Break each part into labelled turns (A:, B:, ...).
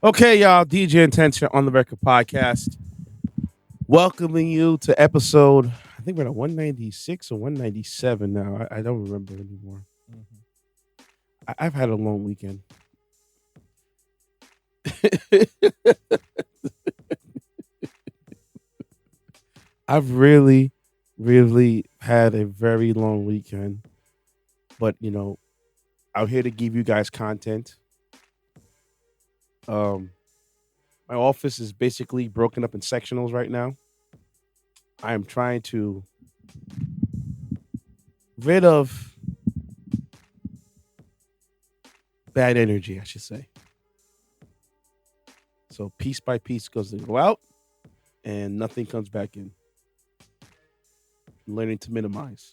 A: Okay, y'all, DJ Intence here on the Record Podcast. Welcoming you to episode, I think we're at 196 or 197 now. I don't remember anymore.
B: Mhm.
A: I've had a long weekend. I've really had a very long weekend. But, I'm here to give you guys content. Um, my office is basically broken up in sectionals right now. I am trying to rid of bad energy, I should say. So piece by piece goes to go out and nothing comes back in. Learning to minimize.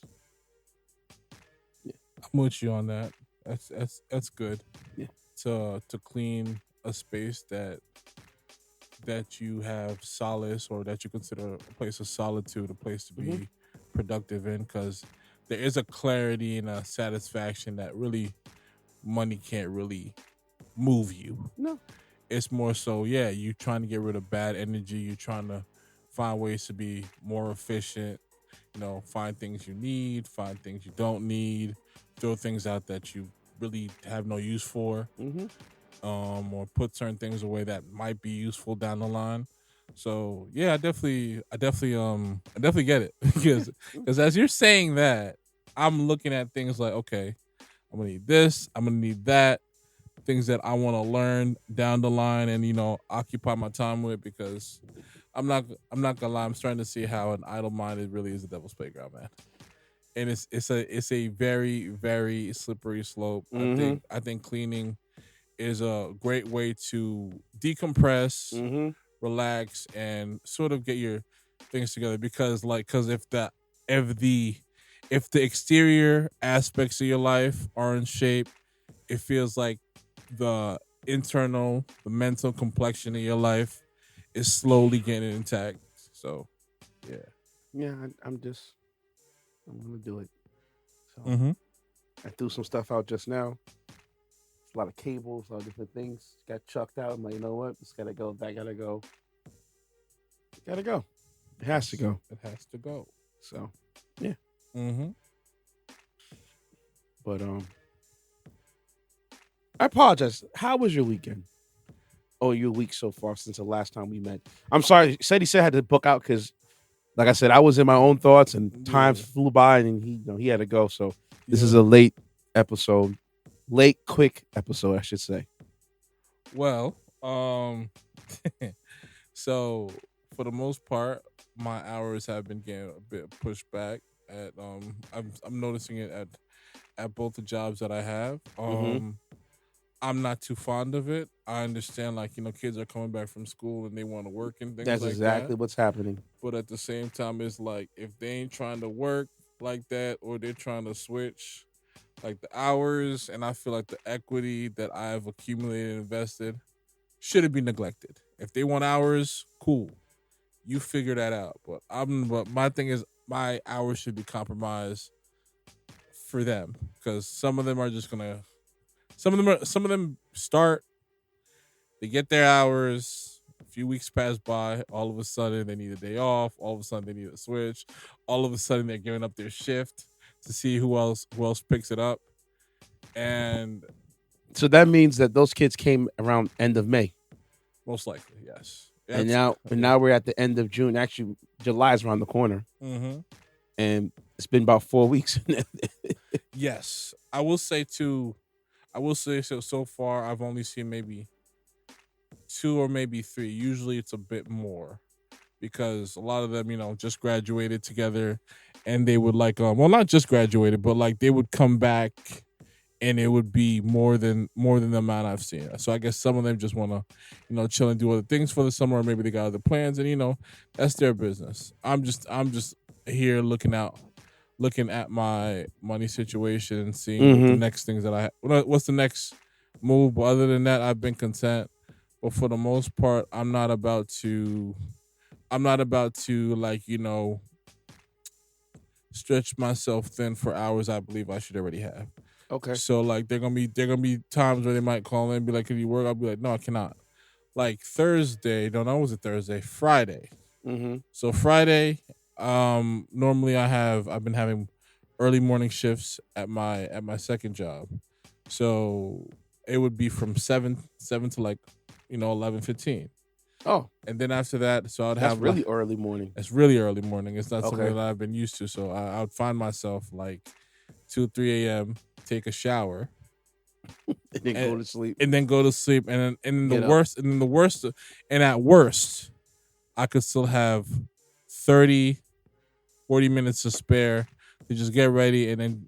A: Yeah.
B: I'm with you on that. That's good
A: Yeah.
B: to clean a space that you have solace or that you consider a place of solitude, a place to
A: Hmm.
B: be productive in, because there is a clarity and a satisfaction that really money can't really move you.
A: No.
B: It's more so, yeah, you trying to get rid of bad energy. You're trying to find ways to be more efficient. Find things you need, find things you don't need, throw things out that you really have no use for,
A: Hmm.
B: or put certain things away that might be useful down the line. So yeah, I definitely get it
A: Yeah.
B: because as you're saying that, I'm looking at things like, okay, I'm gonna need this, I'm gonna need that, things that I want to learn down the line and occupy my time with, because I'm not gonna lie, I'm starting to see how an idle mind it really is the devil's playground, man. And it's a very very slippery slope. I
A: Hmm.
B: think I think cleaning is a great way to decompress,
A: Hmm.
B: relax, and sort of get your things together. Because if the if the exterior aspects of your life are in shape, it feels like the the mental complexion of your life is slowly getting intact. So yeah.
A: Yeah, I'm gonna do it. So
B: Mm-hmm.
A: I threw some stuff out just now. It's a lot of cables, a lot of different things got chucked out. I'm like, you know what? It's gotta go. That gotta go. It gotta go. It has to
B: Yes,
A: go.
B: it has to go.
A: So yeah.
B: Mm-hmm.
A: But I apologize. How was your weekend? Oh, your week so far since the last time we met. I'm sorry. He said I had to book out because, like I said, I was in my own thoughts and times
B: Yeah.
A: flew by, and he had to go. So this is
B: Yeah.
A: a late episode, late quick episode, I should say.
B: Well, so for the most part, my hours have been getting a bit pushed back. I'm noticing it at both the jobs that I have.
A: Mm-hmm.
B: I'm not too fond of it. I understand, like, kids are coming back from school and they want to work and things
A: That's
B: like that.
A: exactly what's happening.
B: But at the same time, it's like if they ain't trying to work like that, or they're trying to switch like the hours, and I feel like the equity that I've accumulated and invested shouldn't be neglected. If they want hours, cool. You figure that out. But my thing is, my hours should be compromised for them, because some of them are just gonna some of them start, they get their hours, a few weeks pass by, all of a sudden they need a day off, all of a sudden they need a switch, all of a sudden they're giving up their shift to see who else picks it up. And
A: So that means that those kids came around end of May,
B: most likely, yes.
A: and
B: That's
A: now and
B: yeah.
A: now we're at the end of June. Actually, July is around the corner,
B: Mm-hmm.
A: and it's been about 4 weeks.
B: Yes. I will say so far I've only seen maybe two or maybe three. Usually it's a bit more, because a lot of them, just graduated together, and they would, like, well, not just graduated, but like they would come back and it would be more than the amount I've seen. So I guess some of them just want to, chill and do other things for the summer, or maybe they got other plans, and that's their business. I'm just here looking at my money situation and seeing what the
A: Mm-hmm.
B: next things that what's the next move. But other than that, I've been content. But for the most part, I'm not about to, like, stretch myself thin for hours I believe I should already have.
A: Okay.
B: So, like, there gonna be times where they might call in and be like, "Can you work?" I'll be like, "No, I cannot." like Thursday. No, was it Thursday? Friday.
A: Mm-hmm.
B: So Friday, normally I've been having early morning shifts at my second job. So it would be from seven to like 11:15,
A: Oh,
B: and then after that, so I'd
A: that's
B: have like
A: really early morning.
B: it's really early morning. It's not something
A: Okay.
B: that I've been used to. So I would find myself like 2 3 a.m. take a shower
A: And then
B: and,
A: go to sleep.
B: and then go to sleep, and
A: Get up.
B: the worst, and at worst, I could still have 30 40 minutes to spare to just get ready and then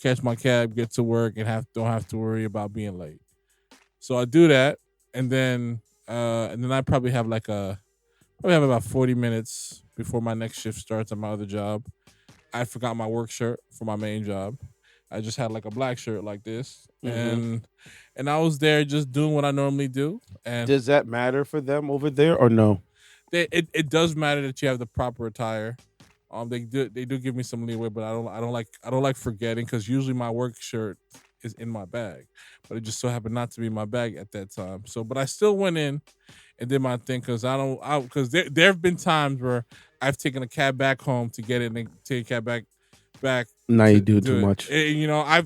B: catch my cab, get to work, and don't have to worry about being late. So I do that, and then I probably have about 40 minutes before my next shift starts at my other job. I forgot my work shirt for my main job. I just had like a black shirt like this,
A: Mm-hmm.
B: and I was there just doing what I normally do. And
A: Does that matter for them over there or no?
B: it does matter that you have the proper attire. They do give me some leeway, but I don't like forgetting because usually my work shirt is in my bag, but it just so happened not to be in my bag at that time. So, but I still went in and did my thing because because there have been times where I've taken a cab back home to get it and then take a cab back
A: Now you
B: to
A: do too
B: do it.
A: much.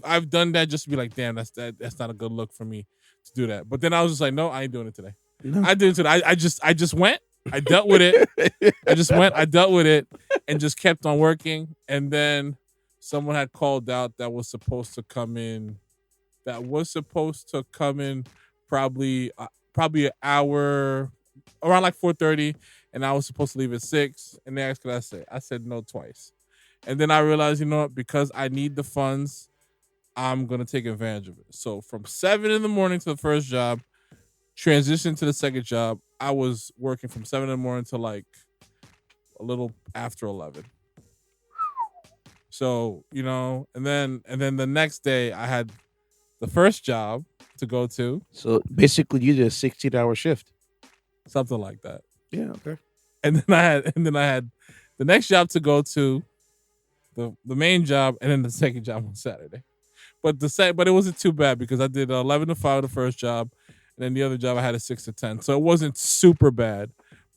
B: I've done that just to be like, damn, that's not a good look for me to do that. But then I was just like, no, I ain't doing it today.
A: No.
B: I did it today. I just went. I dealt with it. I just went. I dealt with it and just kept on working. And then someone had called out that was supposed to come in. That was supposed to come in probably an hour around like 4:30, and I was supposed to leave at 6. And they asked, "Could I say?" I said no twice. And then I realized, you know what? Because I need the funds, I'm gonna take advantage of it. So from 7 in the morning to the first job, transition to the second job, I was working from 7 in the morning to like a little after 11. So and then the next day I had the first job to go to,
A: So basically, you did a 16-hour shift.
B: something like that.
A: Yeah. Okay.
B: And then I had the next job to go to, the main job, and then the second job on Saturday. But it wasn't too bad because I did 11 to 5 the first job, and then the other job I had a 6 to 10. So it wasn't super bad,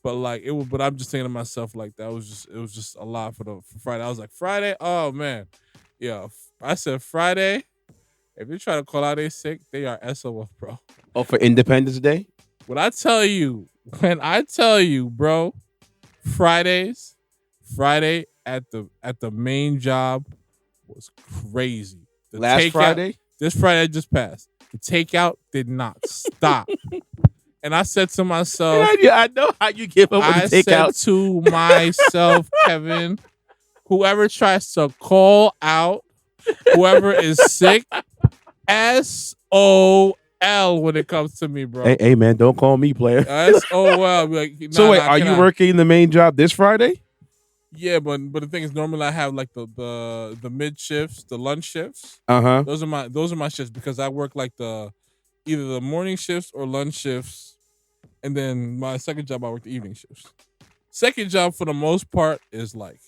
B: but like it was. But I'm just thinking to myself like it was just a lot for Friday. I was like, Friday, oh man, yeah. I said Friday. If you try to call out a sick, they are SOF, bro.
A: Oh, for Independence Day.
B: When I tell you, bro, Fridays, Friday at the main job was crazy. The
A: Last Friday.
B: this Friday just passed. The takeout did not stop. And I said to myself,
A: Yeah, I know how you give up
B: I
A: with the
B: said
A: takeout.
B: to myself, Kevin, whoever tries to call out, whoever is sick, SOL when it comes to me, bro.
A: Hey, man, don't call me player.
B: SOL. Like,
A: So wait, are you working the main job this Friday?
B: Yeah, but the thing is, normally I have like the mid shifts, the lunch shifts.
A: Uh-huh.
B: Those are my shifts because I work like either the morning shifts or lunch shifts, and then my second job I work the evening shifts. Second job for the most part is like,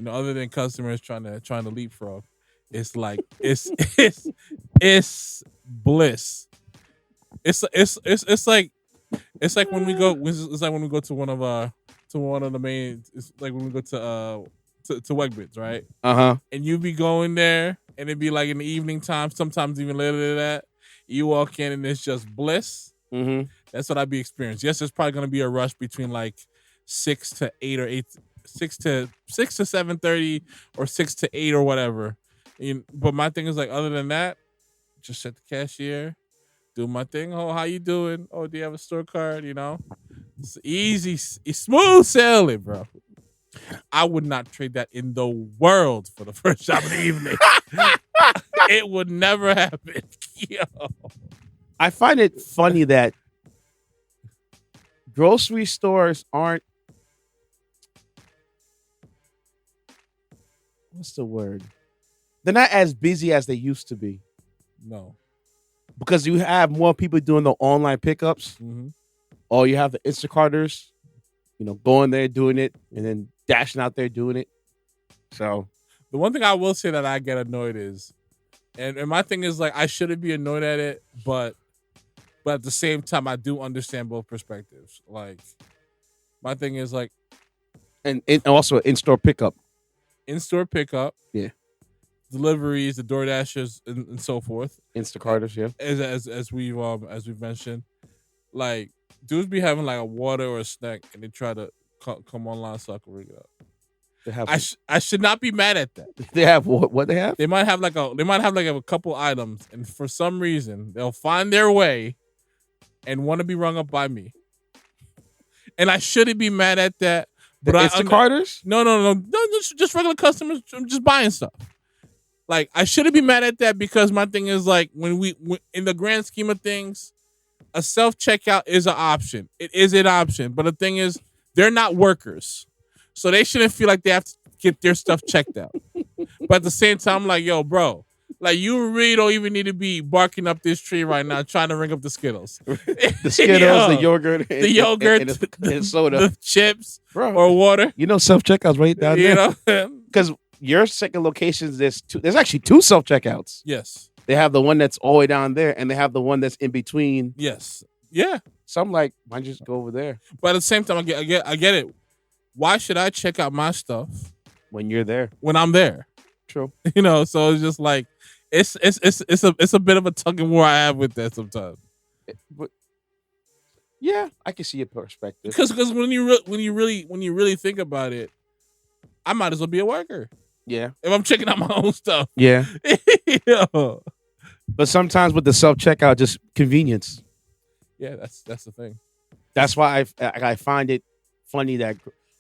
B: other than customers trying to leapfrog, it's like it's bliss. It's like when we go. It's like when we go to one of the main. It's like when we go to Wegbits, right?
A: Uh-huh.
B: And you be going there, and it'd be like in the evening time, sometimes even later than that. You walk in, and it's just bliss.
A: Mm-hmm.
B: That's what I'd be experiencing. Yes, there's probably gonna be a rush between like 6 to 8 or 7:30 or 6 to 8 or whatever. But my thing is like, other than that, just at the cashier, do my thing. Oh, how you doing? Oh, do you have a store card? It's easy, it's smooth sailing, bro. I would not trade that in the world for the first job of the evening. It would never happen. Yo.
A: I find it funny that grocery stores aren't, what's the word? They're not as busy as they used to be
B: No.
A: because you have more people doing the online pickups,
B: Mm-hmm.
A: or you have the Instacarters, going there doing it and then dashing out there doing it. So
B: The one thing I will say that I get annoyed is, and my thing is like, I shouldn't be annoyed at it, but but at the same time, I do understand both perspectives. Like my thing is like
A: and also in-store pickup.
B: in-store pickup,
A: Yeah.
B: deliveries, the DoorDashers, and so forth.
A: Instacarters, yeah.
B: As we've mentioned, like dudes be having like a water or a snack, and they try to come online so I can ring it up.
A: They have
B: I should not be mad at that.
A: they have what they have?
B: They might have like a couple items, and for some reason they'll find their way and want to be rung up by me. And I shouldn't be mad at that. But
A: Instacarters?
B: No, just regular customers just buying stuff. Like I shouldn't be mad at that because my thing is like when in the grand scheme of things, a self checkout is an option. It is an option, but the thing is, they're not workers, so they shouldn't feel like they have to get their stuff checked out. But at the same time, I'm like, yo, bro, like you really don't even need to be barking up this tree right now, trying to ring up the Skittles,
A: the Skittles, the yogurt,
B: and
A: soda,
B: the chips,
A: bro,
B: or water.
A: You know, self checkouts right down there. Because your second locations, there's actually two self checkouts.
B: Yes.
A: They have the one that's all the way down there, and they have the one that's in between.
B: Yes. Yeah.
A: So I'm like, why don't you just go over there?
B: But at the same time, I get it. Why should I check out my stuff
A: when you're there?
B: When I'm there.
A: True.
B: You know, so it's just like it's a bit of a tug and war I have with that sometimes.
A: But yeah, I can see your perspective.
B: Because when you really think about it, I might as well be a worker.
A: Yeah.
B: If I'm checking out my own stuff.
A: Yeah.
B: Yo.
A: But sometimes with the self checkout, just convenience.
B: Yeah, that's the thing.
A: That's why I find it funny that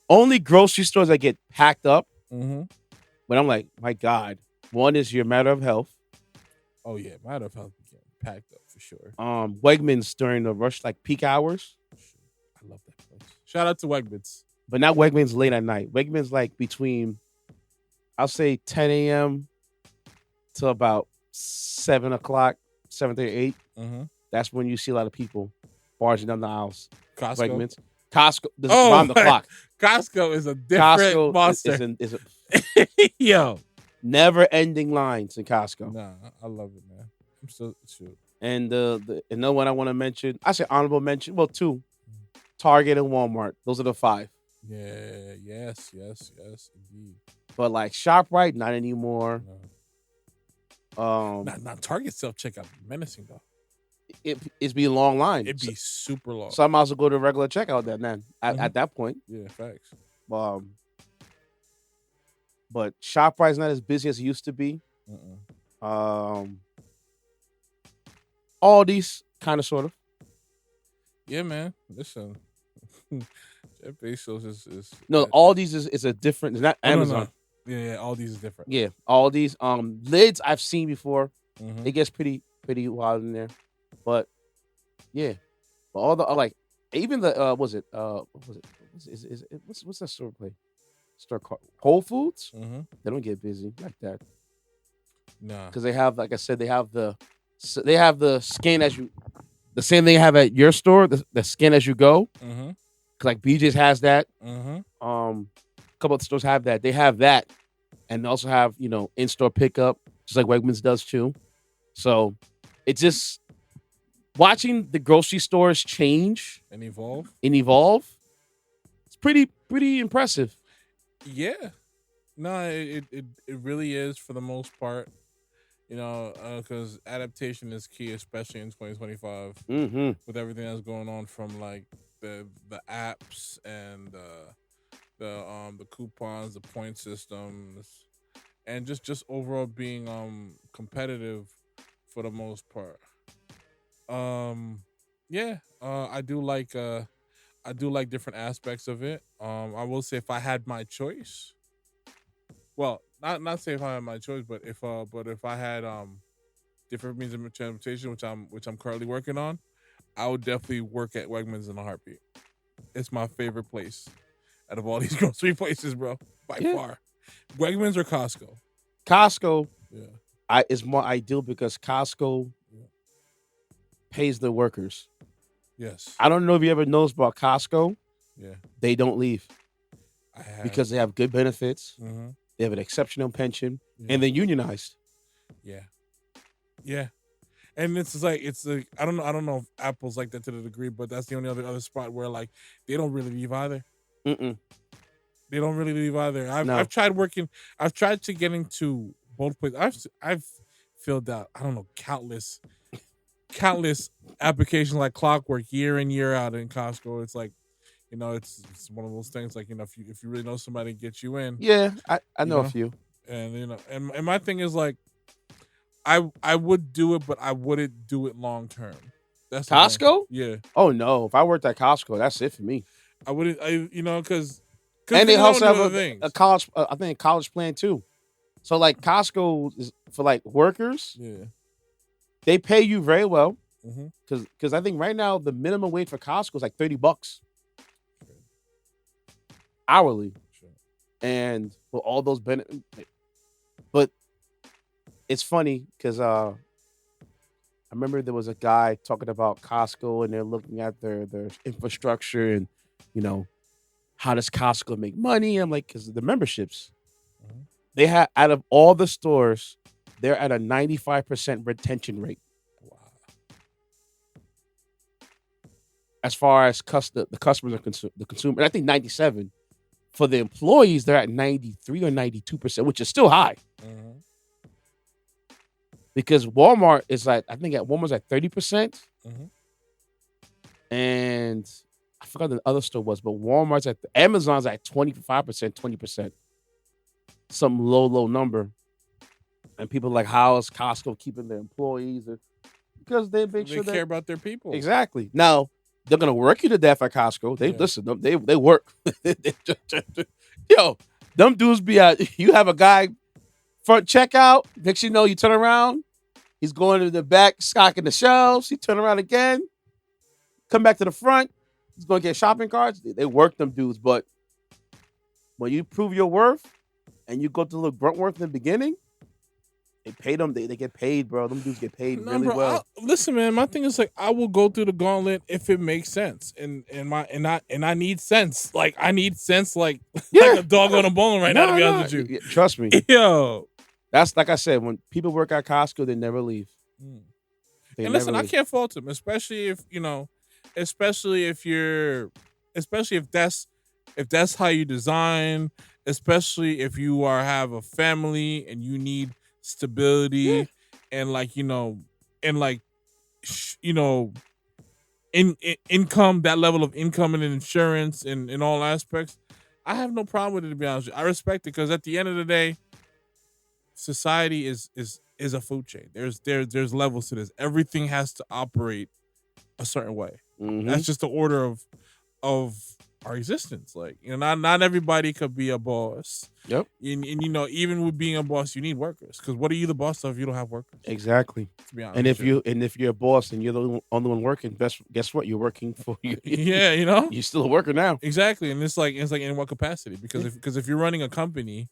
A: only grocery stores that get packed up.
B: Mm-hmm.
A: But I'm like, my God, one is your matter of health.
B: Oh yeah, matter of health get packed up for sure.
A: Wegmans during the rush, like peak hours.
B: I love that place. Shout out to Wegmans.
A: But not Wegmans late at night. Wegmans like between, I'll say 10 a.m. to about 7 o'clock, 7:30, 8.
B: Mm-hmm.
A: That's when you see a lot of people barging down the aisles.
B: Costco.
A: Wegmans. Costco. Around the clock.
B: Costco is a different monster.
A: Is
B: Yo.
A: Never ending lines in Costco.
B: Nah, I love it, man. I'm so shoot.
A: And another one I want to mention, I say honorable mention. Well, two. Target and Walmart. Those are the 5.
B: Yeah, yes, indeed.
A: But like ShopRite, not anymore.
B: No. Not Target self checkout menacing though.
A: It's be long lines.
B: It'd be super long.
A: So I might as well go to regular checkout then. At that point.
B: Yeah, facts.
A: But ShopRite's not as busy as it used to be. All these kind of sort of.
B: Yeah, man. Listen. Jeff Bezos is
A: no. All these is a different. It's not Amazon.
B: No. Yeah. All these is different.
A: Yeah, all these lids I've seen before.
B: Mm-hmm.
A: It gets pretty wild in there, but yeah. But all the like, even the what's that store play? Store called Whole Foods.
B: Mm-hmm.
A: They don't get busy like that.
B: Nah,
A: because they have, like I said, they have the scan as you. The same thing you have at your store, the scan as you go.
B: Mm-hmm.
A: Like BJ's has that.
B: Mm-hmm.
A: A couple of stores have that. They have that, and they also have in-store pickup, just like Wegmans does too. So it's just watching the grocery stores change
B: and evolve.
A: It's pretty impressive.
B: Yeah, no, it really is for the most part. Because adaptation is key, especially in 2025, with everything that's going on from like the apps and the coupons, the point systems, and just overall being competitive for the most part. I do like different aspects of it. I will say if I had my choice, well, not say if I had my choice, but if I had different means of transportation, which I'm currently working on, I would definitely work at Wegmans in a heartbeat. It's my favorite place out of all these grocery places, bro, by far. Wegmans or Costco?
A: Costco,
B: yeah,
A: is more ideal because Costco pays the workers.
B: Yes.
A: I don't know if you ever noticed about Costco.
B: Yeah.
A: They don't leave.
B: I have.
A: Because they have good benefits.
B: Mm-hmm.
A: They have an exceptional pension, and they're unionized.
B: Yeah. Yeah. And it's like I don't know if Apple's like that to the degree, but that's the only other spot where like they don't really leave either.
A: Mm-mm.
B: They don't really leave either.
A: No.
B: I've tried working. I've tried to get into both places. I've filled out I don't know countless applications like clockwork year in year out in Costco. It's like it's one of those things like if you really know somebody get you in.
A: Yeah, I
B: You
A: know a
B: know,
A: few.
B: and and my thing is like I would do it, but I wouldn't do it long term. That's the thing.
A: Costco?
B: Yeah,
A: Oh no! If I worked at Costco, that's it for me.
B: I wouldn't. Because
A: And they also have
B: other
A: a
B: things.
A: college, I think a college plan too. So like Costco is for like workers,
B: Yeah.
A: they pay you very well
B: Mm-hmm.
A: because I think right now the minimum wage for Costco is like $30 hourly,
B: Sure.
A: and for all those benefits. But it's funny because I remember there was a guy talking about Costco and they're looking at their infrastructure and you know how does Costco make money? I'm like, because the memberships
B: Mhm.
A: they have out of all the stores, they're at a 95% retention rate
B: Wow.
A: as far as the customers are the consumer. And I think 97 for the employees, they're at 93 or 92%, which is still high.
B: Mm-hmm.
A: Because Walmart is like, I think at Walmart's at 30%.
B: Mhm.
A: And I forgot the other store was, but Walmart's at Amazon's at 25%, 20%. Some low number. And people are like, how is Costco keeping their employees? Because they make
B: They
A: sure
B: care about their people.
A: Exactly. Now, they're gonna work you to death at Costco. They
B: Yeah.
A: listen, they work. Yo, them dudes be out. You have a guy front checkout. Next you know, you turn around. He's going to the back, stocking the shelves. He turn around again. Come back to the front. He's going to get shopping carts. They work them dudes, but when you prove your worth and you go to look grunt worth in the beginning, they pay them. They get paid, bro. Them dudes get paid
B: No,
A: really
B: bro,
A: well.
B: listen, man. My thing is like I will go through the gauntlet if it makes sense, and I need sense. Like I need sense, like
A: Yeah.
B: like a dog on a bone right now. To be honest with you,
A: Trust me.
B: yo.
A: That's like I said. When people work at Costco, they never leave. They
B: And listen,
A: never
B: I
A: leave.
B: can't fault him, especially if that's how you design, especially if you have a family and you need stability
A: Yeah.
B: and income, that level of income and insurance and in all aspects. I have no problem with it, to be honest with you. I respect it because at the end of the day, society is a food chain. There's levels to this. Everything has to operate a certain way.
A: Mhm.
B: That's just the order of our existence. Like, not everybody could be a boss.
A: Yep.
B: And even with being a boss, you need workers. Because what are you the boss of if you don't have workers?
A: Exactly.
B: To be honest.
A: And
B: with
A: if you're a boss and you're the only one working, guess what? You're working for you.
B: yeah,
A: You're still a worker now.
B: exactly. And it's like in what capacity? Because if you're running a company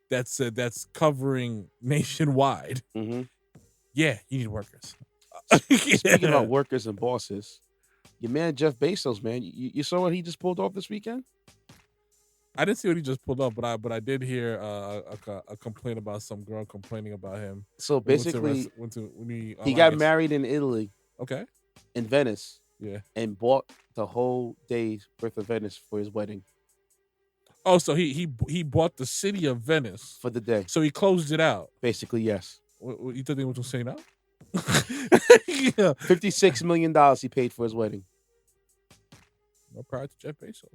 B: that's covering nationwide,
A: Mm-hmm.
B: yeah, you need workers.
A: Speaking about workers and bosses, your man Jeff Bezos, man, you saw what he just pulled off this weekend?
B: I didn't see what he just pulled up, but I did hear a complaint about some girl complaining about him.
A: So basically, he got married in Italy,
B: Okay.
A: in Venice,
B: Yeah.
A: and bought the whole day's worth of Venice for his wedding
B: Oh, so he bought the city of Venice.
A: for the day.
B: So he closed it out.
A: Basically, yes.
B: What you thought they were going to say now? Yeah.
A: $56 million he paid for his wedding.
B: No pride to Jeff Bezos.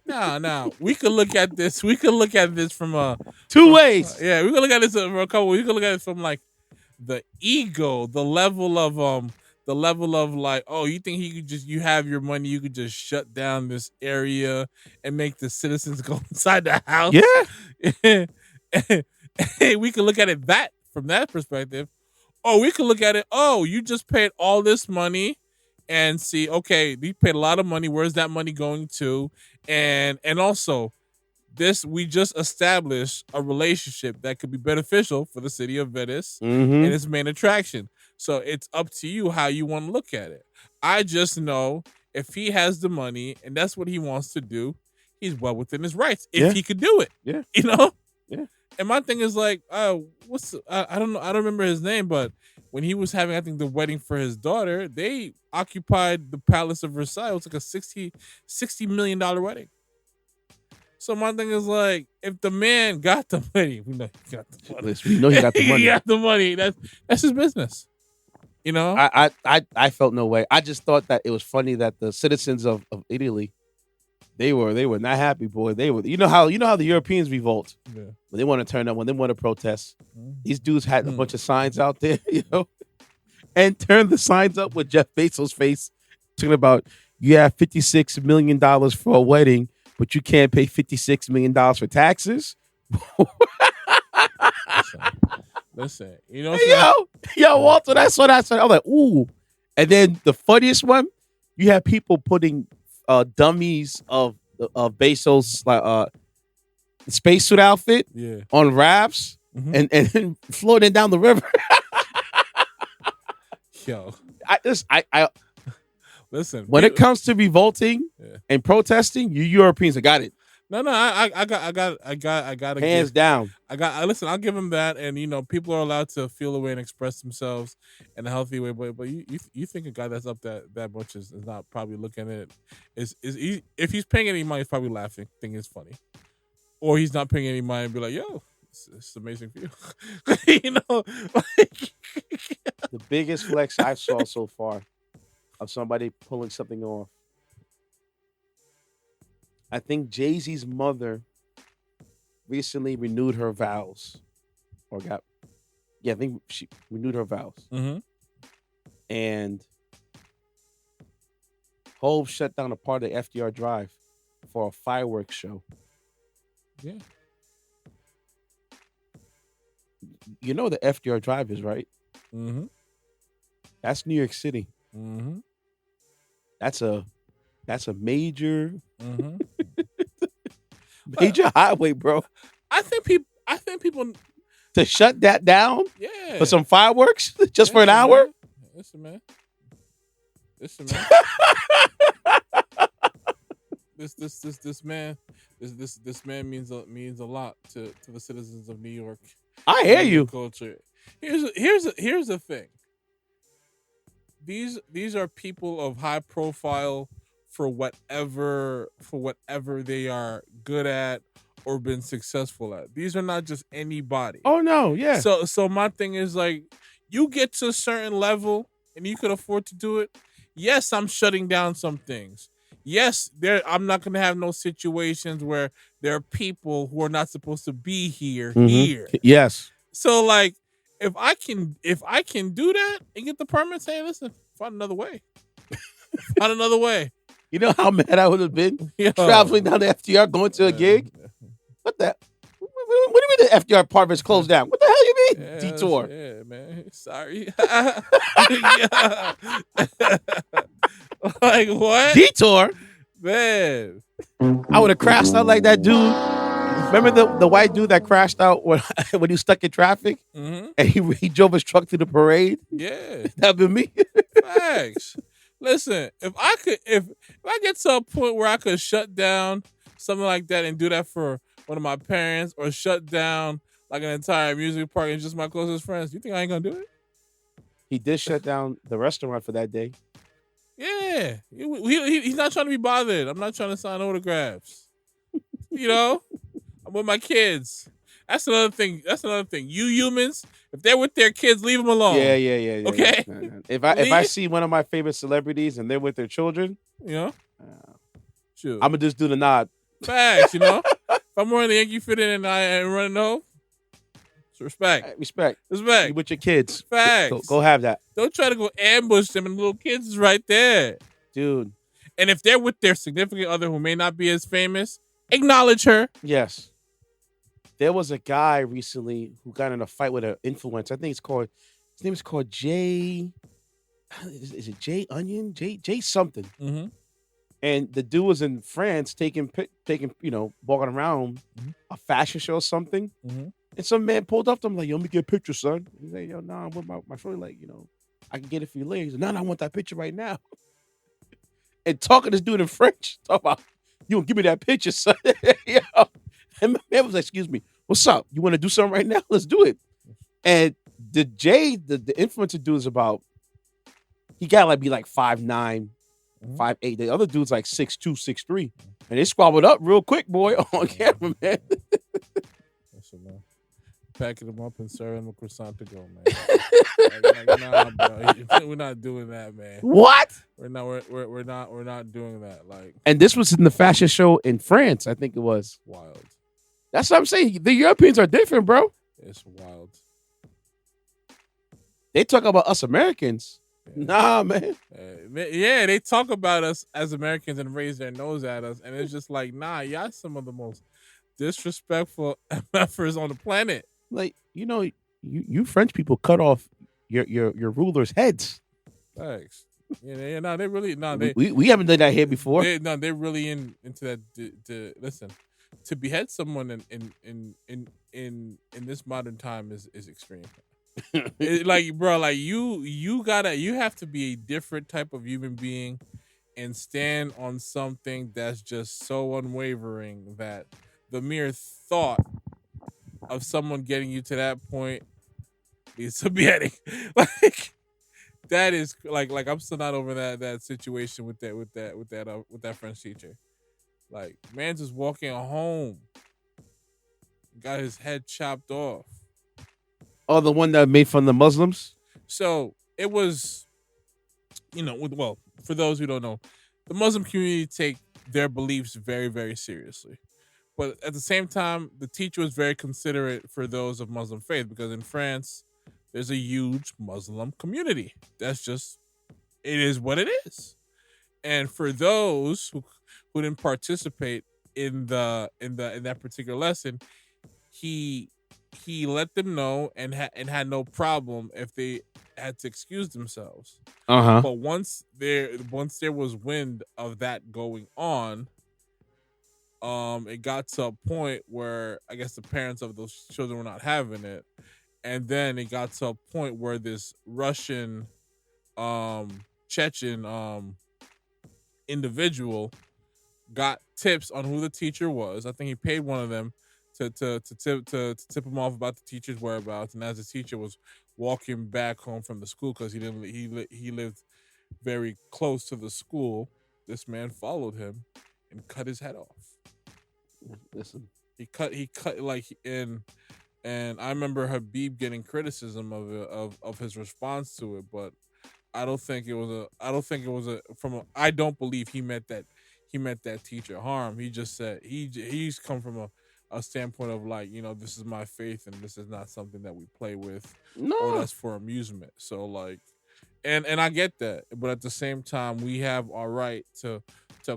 B: Now we could look at this. We could look at this from
A: Two ways.
B: yeah. We could look at this from a couple. We could look at it from like the ego, the level of like, oh, you think you have your money, you could just shut down this area and make the citizens go inside the house.
A: Yeah.
B: We could look at it from that perspective. Or we could look at it, oh, you just paid all this money and see, okay, we paid a lot of money. Where's that money going to? And also, we just established a relationship that could be beneficial for the city of Venice
A: Mm-hmm.
B: and its main attraction. So it's up to you how you want to look at it. I just know if he has the money and that's what he wants to do, he's well within his rights if
A: Yeah.
B: he could do it.
A: Yeah.
B: You know?
A: Yeah.
B: And my thing is like, I don't know, I don't remember his name, but when he was having, I think, the wedding for his daughter, they occupied the Palace of Versailles. It was like a $60 million wedding. So my thing is like, if the man got the money, we know he got the money.
A: We know he got the money.
B: He got the money. That's his business. You know?
A: I felt no way. I just thought that it was funny that the citizens of Italy, they were not happy, boy. They were, you know how the Europeans revolt when they want to turn up, when they want to protest. These dudes had a bunch of signs out there, and turned the signs up with Jeff Bezos' face, talking about, you have $56 million for a wedding, but you can't pay $56 million for taxes.
B: Listen,
A: yo, Walt, when I saw that, I was like, ooh. And then the funniest one, you have people putting dummies of Bezos spacesuit outfit on rafts and floating down the river.
B: Yo,
A: I
B: listen.
A: When it comes to revolting and protesting, you Europeans have got it.
B: No, I got
A: hands down.
B: Listen, I'll give him that, and people are allowed to feel a way and express themselves in a healthy way. But you think a guy that's up that much is not probably looking at it if he's paying any money, he's probably laughing, thinking it's funny, or he's not paying any money and be like, yo, it's amazing for you.
A: The biggest flex I saw so far of somebody pulling something off. I think Jay-Z's mother recently renewed her vows, I think she renewed her vows.
B: Mm-hmm.
A: And Hove shut down a part of the FDR Drive for a fireworks show.
B: Yeah.
A: You know the FDR Drive is, right?
B: Mm-hmm.
A: That's New York City.
B: Mm-hmm.
A: That's a major
B: mm-hmm.
A: major highway, bro.
B: I think people
A: to shut that down for some fireworks just for an hour.
B: Man. Listen, man. This man means a lot to the citizens of New York.
A: I hear you.
B: Culture. Here's the thing. These are people of high profile for whatever they are good at or been successful at. These are not just anybody.
A: Oh no, yeah.
B: So my thing is like, you get to a certain level and you could afford to do it. Yes, I'm shutting down some things. Yes, I'm not gonna have no situations where there are people who are not supposed to be here.
A: Yes.
B: So like, if I can do that and get the permits, hey, listen, find another way. Find another way.
A: You know how mad I would have been traveling down to FDR going to a gig? What the? What do you mean the FDR part is closed down? What the hell you mean? Detour.
B: Yeah, man. Sorry. Like what?
A: Detour?
B: Man.
A: I would have crashed out like that dude. Remember the white dude that crashed out when he was stuck in traffic?
B: Mm-hmm.
A: And he drove his truck to the parade?
B: Yeah.
A: That'd been me.
B: Facts. Listen, if I get to a point where I could shut down something like that and do that for one of my parents, or shut down like an entire music park and just my closest friends, you think I ain't gonna do it?
A: He did shut down the restaurant for that day.
B: Yeah. He's not trying to be bothered. I'm not trying to sign autographs. I'm with my kids. That's another thing. You humans, if they're with their kids, leave them alone.
A: Yeah.
B: Okay.
A: Yeah. If I see one of my favorite celebrities and they're with their children,
B: sure,
A: I'm gonna just do the nod.
B: Facts, If I'm wearing the Yankee fit in and I am running home, it's respect.
A: Respect.
B: You
A: with your kids.
B: Facts.
A: Go have that.
B: Don't try to go ambush them, and the little kids is right there,
A: dude.
B: And if they're with their significant other who may not be as famous, acknowledge her.
A: Yes. There was a guy recently who got in a fight with an influencer. I think his name is called Jay. Is it Jay Onion? Jay something.
B: Mm-hmm.
A: And the dude was in France taking walking around a fashion show or something.
B: Mm-hmm.
A: And some man pulled up to him like, yo, let me get a picture, son. He's like, yo, nah, I'm with my friend. Like, I can get it for you later. He's like, no, I want that picture right now. And talking to this dude in French, talking about, you gonna give me that picture, son. And my man was like, excuse me, What's up? You want to do something right now? Let's do it. And the influencer dude is about, he got like be like 5'9", 5'8". The other dude's like 6'2", 6'3". And they squabbled up real quick, boy, on camera, man.
B: Listen, man. Packing them up and serving them a croissant to go, man. Nah, bro. We're not doing that, man.
A: What?
B: We're not doing that. Like,
A: and this was in the fashion show in France, I think it was.
B: Wild.
A: That's what I'm saying. The Europeans are different, bro.
B: It's wild.
A: They talk about us Americans. Yeah. Nah, man.
B: Yeah, they talk about us as Americans and raise their nose at us, and it's just like, nah, y'all some of the most disrespectful MFers on the planet.
A: Like, you French people cut off your rulers' heads.
B: Thanks. Yeah, no, they really
A: we haven't done that here before.
B: They're really into that. Listen, to behead someone in this modern time is extreme. Like, bro, like you have to be a different type of human being and stand on something that's just so unwavering that the mere thought of someone getting you to that point is a beheading. Like, that is like I'm still not over that situation with that French teacher. Like, man just walking home, got his head chopped off.
A: Oh, the one that made fun of the Muslims?
B: So it was, well, for those who don't know, the Muslim community take their beliefs very, very seriously. But at the same time, the teacher was very considerate for those of Muslim faith, because in France, there's a huge Muslim community. That's just, it is what it is. And for those who didn't participate in that particular lesson, he let them know and had no problem if they had to excuse themselves. But once there was wind of that going on, it got to a point where I guess the parents of those children were not having it, and then it got to a point where this Russian, Chechen, individual got tips on who the teacher was. I think he paid one of them to tip him off about the teacher's whereabouts. And as the teacher was walking back home from the school, because he lived very close to the school, this man followed him and cut his head off.
A: Listen,
B: he cut like, and I remember Habib getting criticism of his response to it, but I don't believe he meant that teacher harm. He just said he's come from a standpoint of like, this is my faith and this is not something that we play with.
A: No,
B: or that's for amusement. So like, and I get that, but at the same time, we have our right to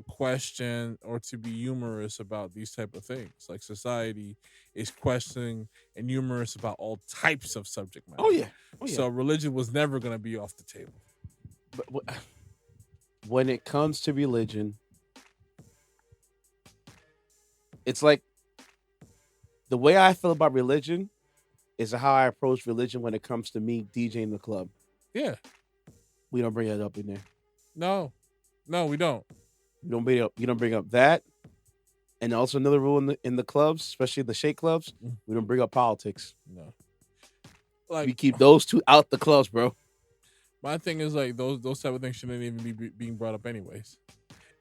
B: question or to be humorous about these type of things. Like, society is questioning and humorous about all types of subject matter.
A: Oh yeah.
B: So religion was never going to be off the table.
A: But when it comes to religion, it's like, the way I feel about religion is how I approach religion when it comes to me DJing the club.
B: Yeah.
A: We don't bring that up in there.
B: No, we don't.
A: You don't bring up that. And also another rule in the clubs, especially the shake clubs, we don't bring up politics.
B: No. Like,
A: we keep those two out the clubs, bro.
B: My thing is, like, those type of things shouldn't even be being brought up anyways.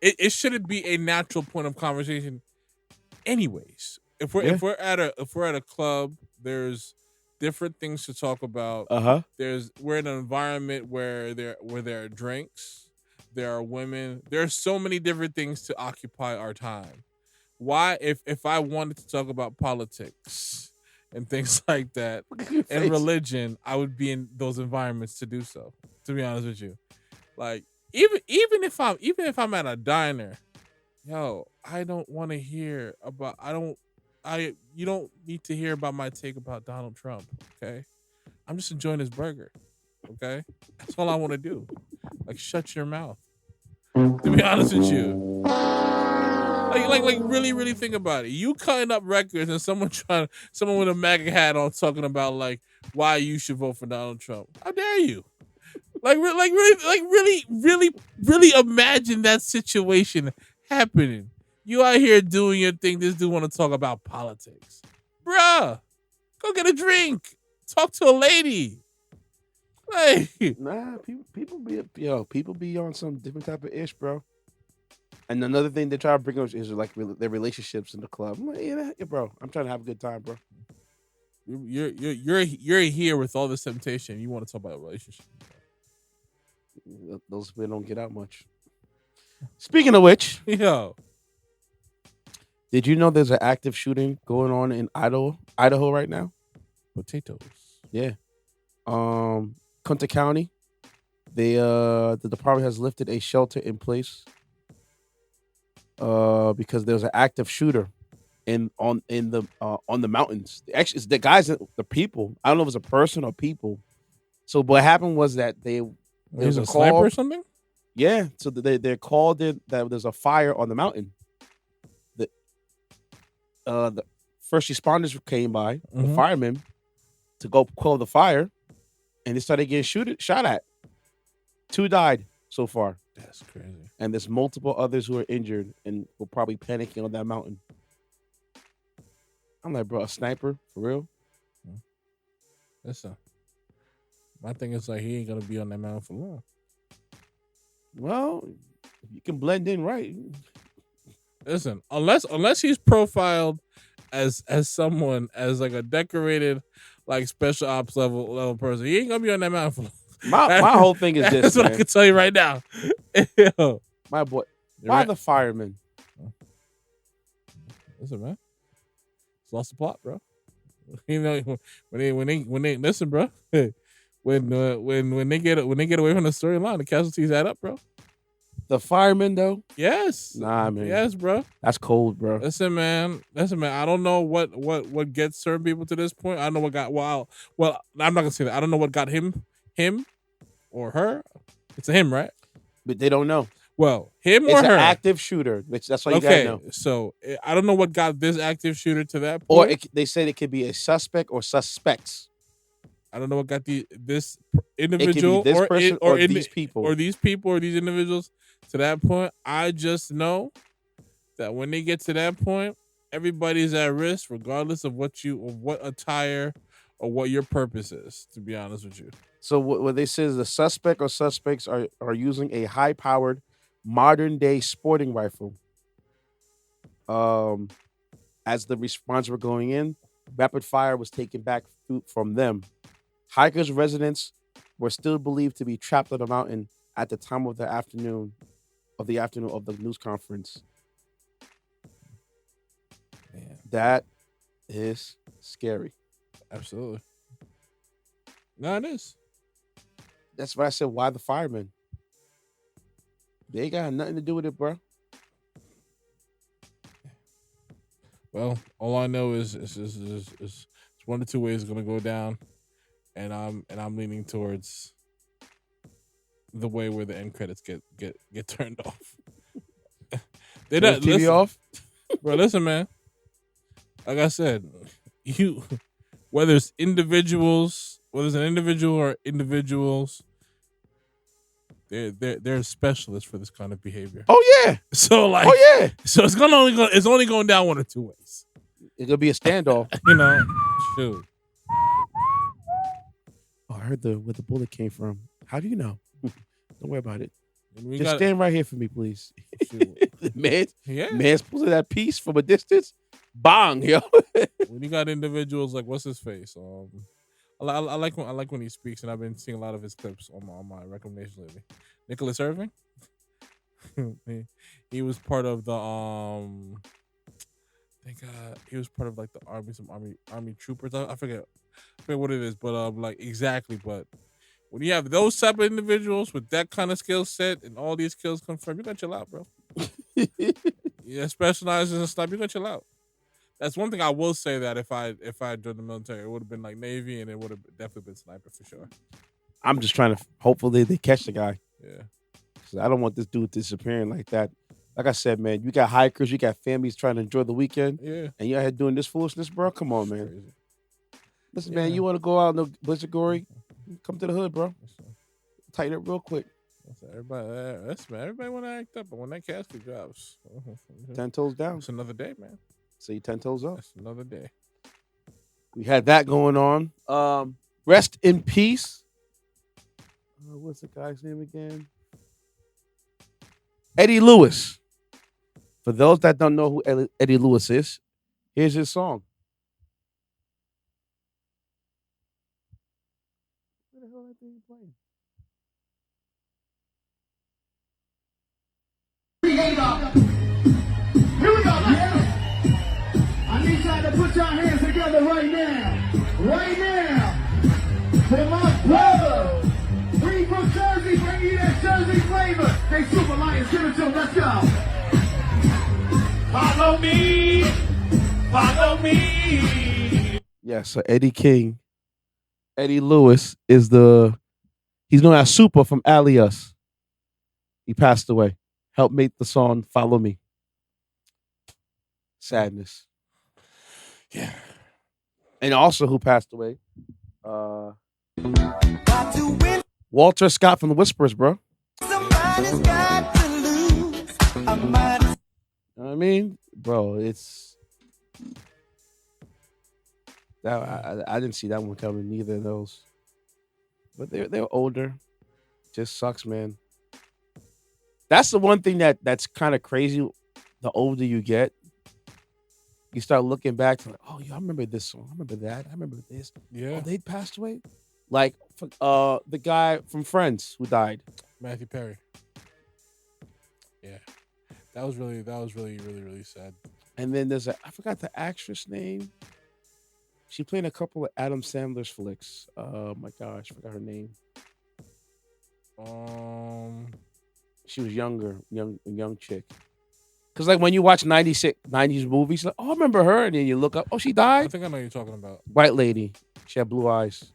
B: It shouldn't be a natural point of conversation anyways. If we're at a club, there's different things to talk about. We're in an environment where there are drinks, there are women, there are so many different things to occupy our time. Why, if I wanted to talk about politics and things like that and religion, I would be in those environments to do so. To be honest with you, like, even if I'm at a diner, I don't want to hear about. You don't need to hear about my take about Donald Trump. Okay, I'm just enjoying his burger. Okay, that's all I want to do. Like, shut your mouth. To be honest with you. Like really, really think about it. You cutting up records and someone with a MAGA hat on talking about like why you should vote for Donald Trump. How dare you? Really imagine that situation happening. You out here doing your thing. This dude want to talk about politics, bruh, go get a drink. Talk to a lady. Like,
A: Nah, people be on some different type of ish, bro. And another thing they try to bring up is like their relationships in the club. I'm like, yeah, bro, I'm trying to have a good time, bro.
B: you're here with all this temptation. You want to talk about a relationship?
A: Those people don't get out much. Speaking of which,
B: Yo,
A: did you know there's an active shooting going on in Idaho right now?
B: potatoes.
A: Yeah. Kunta County, the department has lifted a shelter in place because there's an active shooter on the mountains. Actually, it's the guys, the people. I don't know if it's a person or people. So what happened was that there was
B: He's
A: a
B: a sniper
A: call.
B: or something.
A: Yeah, so they're called in that there's a fire on the mountain. The first responders came by, the
B: Mhm.
A: firemen, to go quell the fire, and they started getting shot at. 2 died so far,
B: That's crazy.
A: and there's multiple others who are injured and will probably panicking on that mountain. I'm like, bro, a sniper for real?
B: Listen, my thing is like he ain't gonna be on that mountain for long.
A: Well, you can blend in, right?
B: Listen, unless he's profiled as someone as like a decorated like special ops level person, he ain't gonna be on that mountain for long.
A: My whole thing is this,
B: That's what I
A: man.
B: can tell you right now. Yo,
A: My boy,
B: you're
A: why
B: right.
A: the firemen?
B: Listen, man, it's lost the plot, bro. You know when they listen, bro. When they get away from the storyline, the casualties add up, bro.
A: The firemen, though?
B: Yes,
A: Nah, man.
B: yes, bro.
A: That's cold, bro.
B: Listen, man. I don't know what gets certain people to this point. I don't know what got. Well, I'm not gonna say that. I don't know what got him, or her. It's a him, right?
A: But they don't know.
B: Well, him
A: It's
B: or
A: an
B: her.
A: active shooter, which that's all you gotta know.
B: So I don't know what got this active shooter to that
A: Or
B: point.
A: they said it could be a suspect or suspects.
B: I don't know what got this
A: It could
B: individual
A: be this person or
B: in-
A: these people.
B: or these people or these individuals to that point. I just know that when they get to that point, everybody's at risk, regardless of what attire or what your purpose is. To be honest with you,
A: So what they say is the suspect or suspects are using a high-powered modern-day sporting rifle. As the response were going in, rapid fire was taken back from them. Hikers residents were still believed to be trapped on the mountain at the time of the afternoon of the news conference.
B: man,
A: That is scary.
B: absolutely. No, it is.
A: That's why I said, why the firemen? They ain't got nothing to do with it, bro.
B: Well, all I know is it's one of two ways it's gonna go down, and I'm leaning towards the way where the end credits get turned off. They
A: Turn
B: don't
A: the TV
B: listen,
A: off.
B: bro. Listen, man. Like I said, whether it's an individual or individuals, they're specialists for this kind of behavior.
A: Oh yeah.
B: So like,
A: Oh yeah.
B: so it's only going down one or two ways.
A: It's gonna be a standoff.
B: You know, shoot.
A: Oh, I heard where the bullet came from. How do you know? Don't worry about it.
B: We
A: Just
B: got
A: stand right here for me, please.
B: shoot.
A: Man,
B: Yeah.
A: man's pulling that piece from a distance. Bang, yo.
B: When you got individuals like what's his face, I like when he speaks, and I've been seeing a lot of his clips on my recommendations lately. Nicholas Irving, he was part of the he was part of like the army troopers. I forget what it is, but like exactly. But when you have those type of individuals with that kind of skill set and all these skills confirmed, you gotta chill out, bro. Yeah, specializes and stuff. You gotta chill out. That's one thing I will say that if I joined the military, it would have been like Navy, and it would have definitely been sniper for sure.
A: I'm just trying to hopefully they catch the guy.
B: Yeah.
A: 'Cause I don't want this dude disappearing like that. Like I said, man, you got hikers, you got families trying to enjoy the weekend,
B: Yeah.
A: and you're out here doing this foolishness, bro. Come on, man.
B: Crazy.
A: Listen,
B: Yeah.
A: man, you want to go out in the blizzard gory? Come to the hood, bro. Tighten up real quick.
B: Everybody want to act up, but when that casket drops,
A: 10 toes down.
B: it's another day, man.
A: So you 10 toes up.
B: That's another day.
A: We had that going on. Rest in peace. What's the guy's name again? Eddie Lewis. For those that don't know who Eddie Lewis is, here's his song. What the hell are they playing?
C: Here we go. Yeah. I need y'all to put your hands together right now. Right now. For my brother. We from Jersey, bring you that Jersey flavor. They super lions, give it to them. Let's go. Follow me. Follow me.
A: Yeah, so Eddie Lewis is he's known as Super from AlyUs. He passed away. Helped make the song Follow Me. Sadness.
B: Yeah.
A: And also who passed away? Walter Scott from the Whispers, bro. You know what I mean? Bro, it's that I didn't see that one coming, neither of those. But they're older. Just sucks, man. That's the one thing that's kind of crazy. The older you get, you start looking back to like, oh, yeah, I remember this song. I remember that. I remember this.
B: Yeah.
A: Oh, they passed away. Like the guy from Friends who died,
B: Matthew Perry. Yeah, that was really, really sad.
A: and then there's I forgot the actress name. She played a couple of Adam Sandler's flicks. Oh my gosh, I forgot her name. She was young chick. Cause like when you watch 90s movies, like, oh, I remember her, and then you look up, oh, she died.
B: I think I know what you're talking about.
A: White lady, she had blue eyes.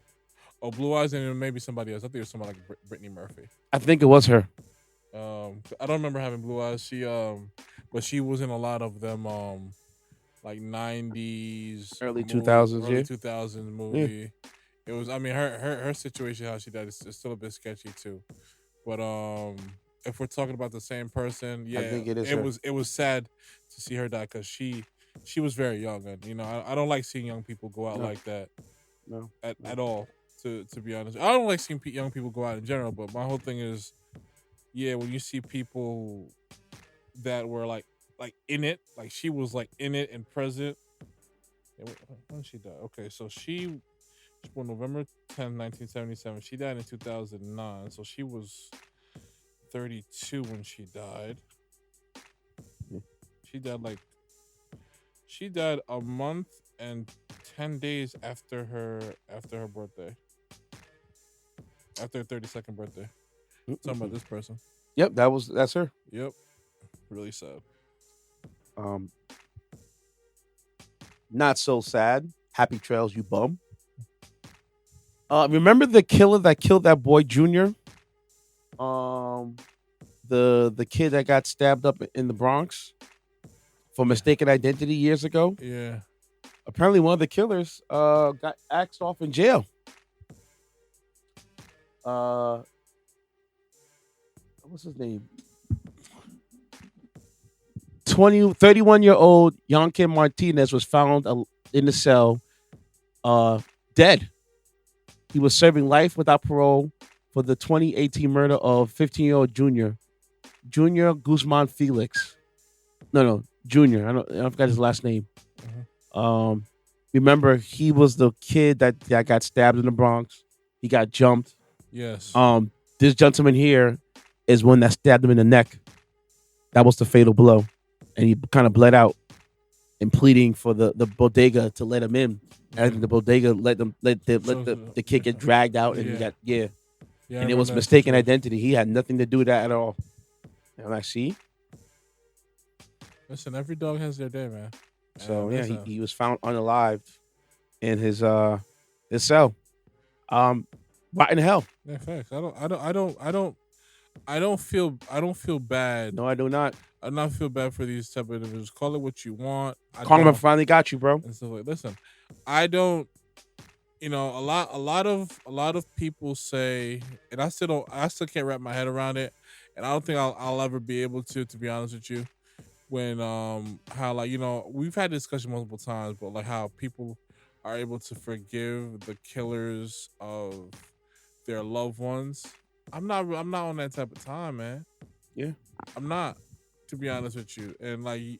B: Oh, blue eyes, and maybe somebody else. I think it was someone like Brittany Murphy.
A: I think it was her.
B: I don't remember having blue eyes. But she was in a lot of them, like 90s,
A: Early 2000s,
B: early
A: yeah.
B: 2000s movie. It was. I mean, her situation, how she died, is still a bit sketchy too. But if we're talking about the same person, yeah,
A: I think it is.
B: It was sad to see her die because she was very young, and I don't like seeing young people go out like that.
A: No,
B: at all. To be honest, I don't like seeing young people go out in general. But my whole thing is, yeah, when you see people that were like in it, like she was like in it and present. Yeah, when did she die? Okay, so she was born November 10th, 1977. She died in 2009, so she was 32 when she died. She died a month and 10 days after her birthday. After her 32nd birthday. Talking about this person.
A: Yep, that's her.
B: Yep. Really sad.
A: Not so sad. Happy trails, you bum. Remember the killer that killed that boy Junior? The kid that got stabbed up in the Bronx for mistaken identity years ago.
B: Yeah.
A: Apparently, one of the killers got axed off in jail. What's his name? 31-year-old Yankin Martinez was found in the cell, dead. He was serving life without parole for the 2018 murder of 15-year-old Junior Guzman-Felix. No, Junior. I forgot his last name. Mm-hmm. Remember, he was the kid that got stabbed in the Bronx. He got jumped.
B: Yes.
A: This gentleman here is one that stabbed him in the neck. That was the fatal blow, and he kind of bled out, and pleading for the bodega to let him in. And the bodega let the kid get dragged out, and he got and it was mistaken identity. He had nothing to do with that at all. And I'm like, see.
B: Listen, every dog has their day, man.
A: So he was found unalived in his cell. Right in hell.
B: Yeah, facts. I don't feel bad.
A: No, I do not.
B: I do not feel bad for these type of individuals. Call it what you want.
A: Karma finally got you, bro.
B: And so listen, I don't. A lot of people say, and I still can't wrap my head around it, and I don't think I'll ever be able to be honest with you. When how we've had this discussion multiple times, but like how people are able to forgive the killers of their loved ones. I'm not on that type of time, man.
A: Yeah.
B: I'm not, to be honest with you. And like,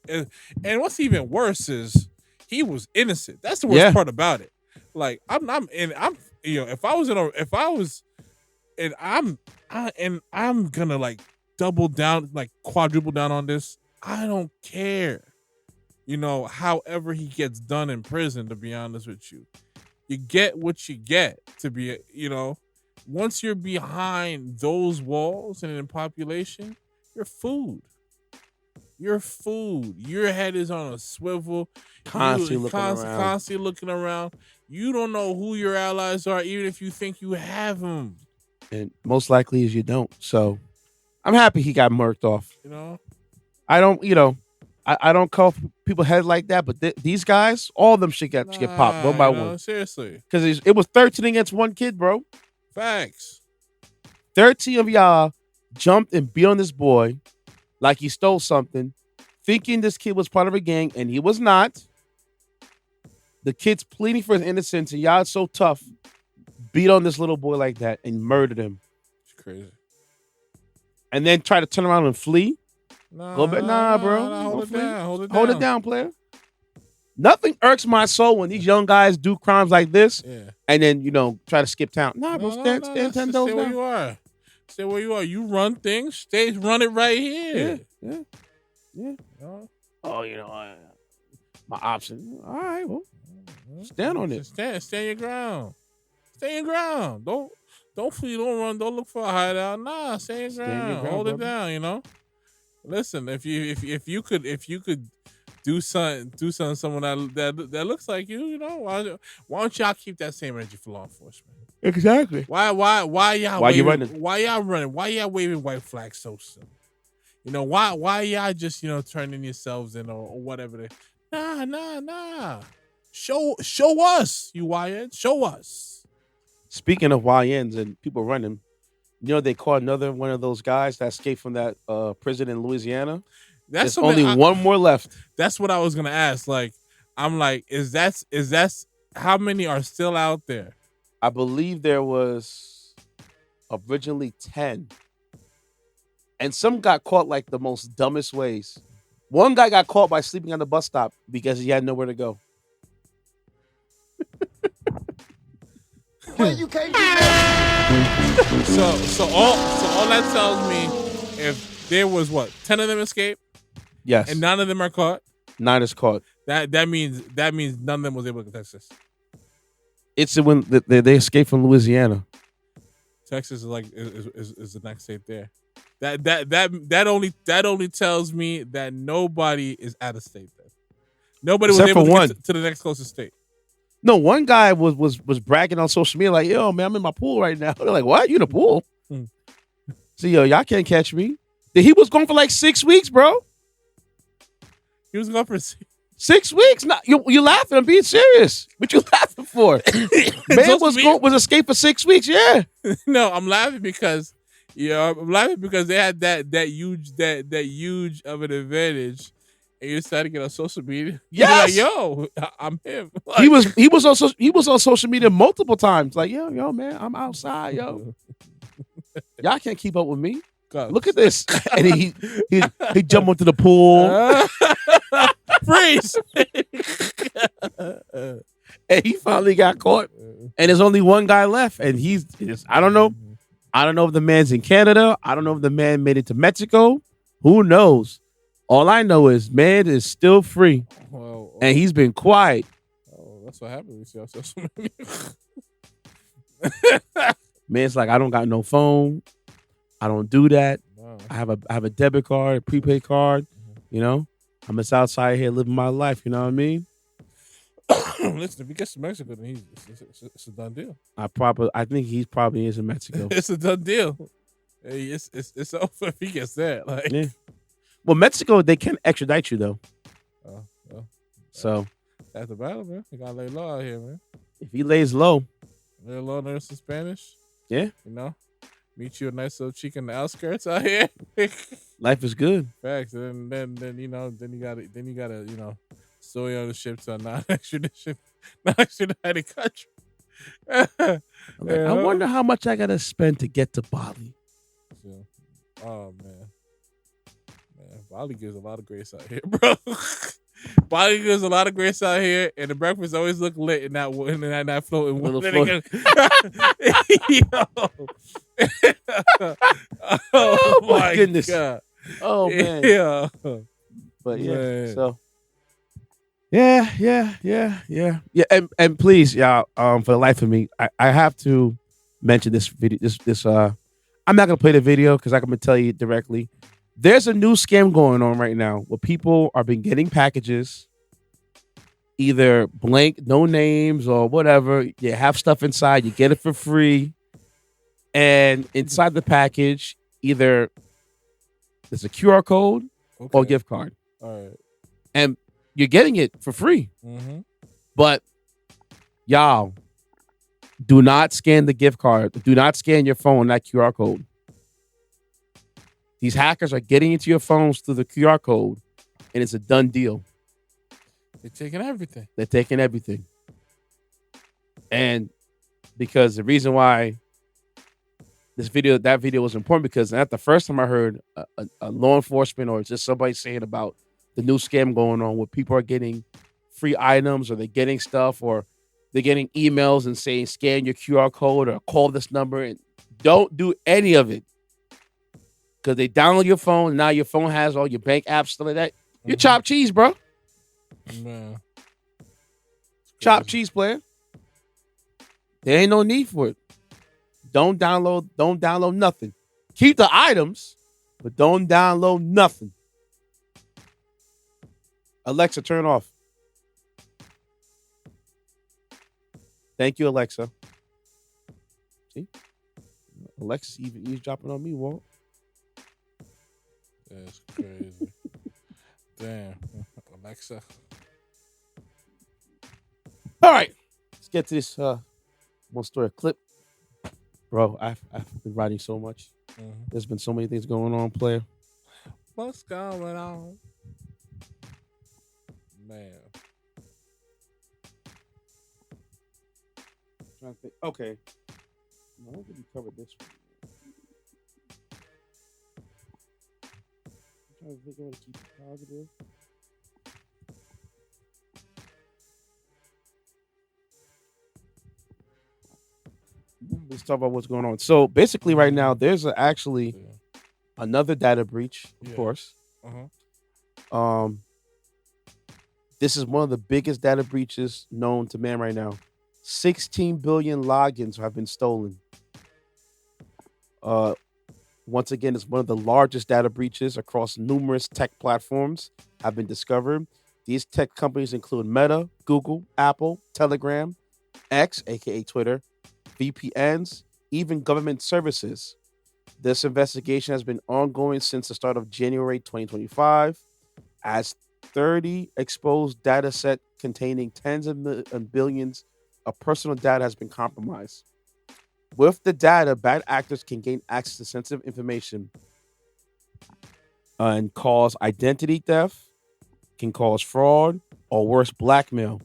B: and what's even worse is he was innocent. That's the worst part about it. Like, I'm if I was and I'm gonna like double down, like quadruple down on this. I don't care. However he gets done in prison, to be honest with you. You get what you get, to be, once you're behind those walls and in population, you're food. You're food. Your head is on a swivel. Constantly looking around. You don't know who your allies are, even if you think you have them.
A: And most likely is you don't. So I'm happy he got murked off. I don't, I don't call people head like that, but these guys, all of them should get popped one by one.
B: Seriously.
A: Because it was 13 against one kid, bro.
B: Facts.
A: 13 of y'all jumped and beat on this boy like he stole something, thinking this kid was part of a gang, and he was not. The kid's pleading for his innocence, and y'all so tough, beat on this little boy like that and murdered him.
B: It's crazy.
A: And then try to turn around and flee.
B: Nah, bro.
A: Hold it down, player. Nothing irks my soul when these young guys do crimes like this and then, try to skip town. Nah, bro, stand 10 toes down.
B: Stay where you are. Stay where you are. You run things. Run it right here.
A: Yeah. Oh, my option. All right, well, stand on it.
B: Stand your ground. Stay your ground. Don't flee. Don't run. Don't look for a hideout. Nah, stay your ground. Hold it down. Listen, if you could do something to someone that looks like you, why don't y'all keep that same energy for law enforcement?
A: Exactly.
B: Why y'all
A: running?
B: Why y'all running? Why y'all waving white flags so soon? Why y'all just turning yourselves in or whatever? Nah. Show us, you YN. Show us.
A: Speaking of YNs and people running, they caught another one of those guys that escaped from that prison in Louisiana. There's only one more left.
B: That's what I was gonna ask. Like, I'm like, is that how many are still out there?
A: I believe there was originally 10. And some got caught like the most dumbest ways. One guy got caught by sleeping on the bus stop because he had nowhere to go.
C: Well, you can't do that.
B: So all that tells me, if there was 10 of them escaped,
A: yes,
B: and none of them are caught.
A: 9 is caught.
B: That means none of them was able to get Texas.
A: It's when they escaped from Louisiana.
B: Texas is like is the next state there. That only tells me that nobody is out of state then. Nobody
A: Except
B: was able
A: for
B: to get to the next closest state.
A: No, one guy was bragging on social media like, "Yo, man, I'm in my pool right now." They're like, "What? You in the pool?" So, y'all can't catch me. He was going for like 6 weeks, bro.
B: He was going for
A: 6 weeks. Not you laughing? I'm being serious. What you laughing for? Man was escaped for 6 weeks. Yeah.
B: No, I'm laughing because they had that huge of an advantage. And you decided to get on social media.
A: Yes.
B: You're like, yo, I'm him. Like,
A: he was on social media multiple times. Like, yo, man, I'm outside, yo. Y'all can't keep up with me. God. Look at this. And he jumped into the pool.
B: Freeze.
A: And he finally got caught. And there's only one guy left. And I don't know. I don't know if the man's in Canada. I don't know if the man made it to Mexico. Who knows? All I know is man is still free. And he's been quiet.
B: Oh, that's what happens when you see on social media.
A: Man's like, I don't got no phone. I don't do that. Wow. I have a debit card, a prepaid card. I'm just outside here living my life. You know what I mean?
B: Listen, if he gets to Mexico, then it's a done deal.
A: I think he probably is in Mexico.
B: It's a done deal. Hey, it's over if he gets there. Like,
A: yeah. Well, Mexico, they can extradite you though. So
B: that's the battle, man. You gotta lay low out here, man.
A: If he lays low,
B: lay low, learn some Spanish.
A: Yeah,
B: meet you a nice little chick in the outskirts out here.
A: Life is good.
B: Facts. And then you gotta stow you on the ship to a non-extradition. Now I should have had a country.
A: I'm like, I wonder how much I gotta spend to get to Bali.
B: So, oh man, Bali gives a lot of grace out here, bro. Bali gives a lot of grace out here, and the breakfast always look lit in that floating
A: Little
B: water.
A: Oh my goodness.
B: God.
A: Oh man.
B: Yeah.
A: But yeah.
B: Man.
A: So yeah. And please, y'all, for the life of me, I have to mention this video. This I'm not gonna play the video because I'm gonna tell you directly. There's a new scam going on right now where people are been getting packages, either blank, no names or whatever. You have stuff inside, you get it for free, and inside the package, either there's a QR code or
B: Okay.
A: gift card,
B: All right.
A: and you're getting it for free.
B: Mm-hmm.
A: But y'all, do not scan the gift card. Do not scan your phone that QR code. These hackers are getting into your phones through the QR code, and it's a done deal.
B: They're taking everything.
A: They're taking everything. And because the reason why that video was important, because that's the first time I heard a law enforcement or just somebody saying about the new scam going on where people are getting free items, or they're getting stuff, or they're getting emails and saying scan your QR code or call this number. And don't do any of it, because they download your phone, and now your phone has all your bank apps, stuff like that. You're chopped cheese, bro.
B: Man.
A: Chopped cheese, player. There ain't no need for it. Don't download nothing. Keep the items, but don't download nothing. Alexa, turn off. Thank you, Alexa. See? Alexa's even eavesdropping on me, Walt.
B: That's crazy. Damn. Alexa.
A: All right. Let's get to this one story clip. Bro, I've been writing so much.
B: Mm-hmm.
A: There's been so many things going on, player.
B: What's going on? Man.
A: Trying to think. Okay. No, I don't think we covered this one. I'm trying to think of how to keep it positive. Let's talk about what's going on. So basically, right now, there's actually another data breach, of course.
B: Uh-huh.
A: This is one of the biggest data breaches known to man right now. 16 billion logins have been stolen. Once again, it's one of the largest data breaches across numerous tech platforms have been discovered. These tech companies include Meta, Google, Apple, Telegram, X, aka Twitter, VPNs, even government services. This investigation has been ongoing since the start of January 2025, as 30 exposed data set containing tens of billions of personal data has been compromised. With the data, bad actors can gain access to sensitive information and cause identity theft, can cause fraud, or worse, blackmail.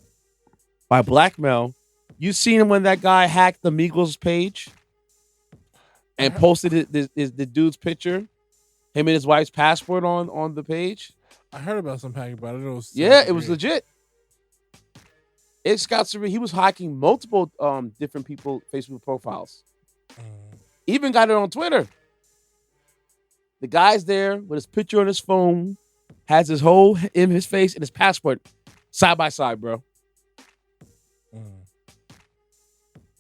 A: By blackmail, you seen when that guy hacked the Migos page and posted the dude's picture, him and his wife's passport on the page?
B: I heard about some hacking, but I don't know.
A: Yeah, it was legit. It's got some. He was hacking multiple different people Facebook profiles. Even got it on Twitter. The guy's there with his picture on his phone, has his whole in his face and his passport side by side, bro.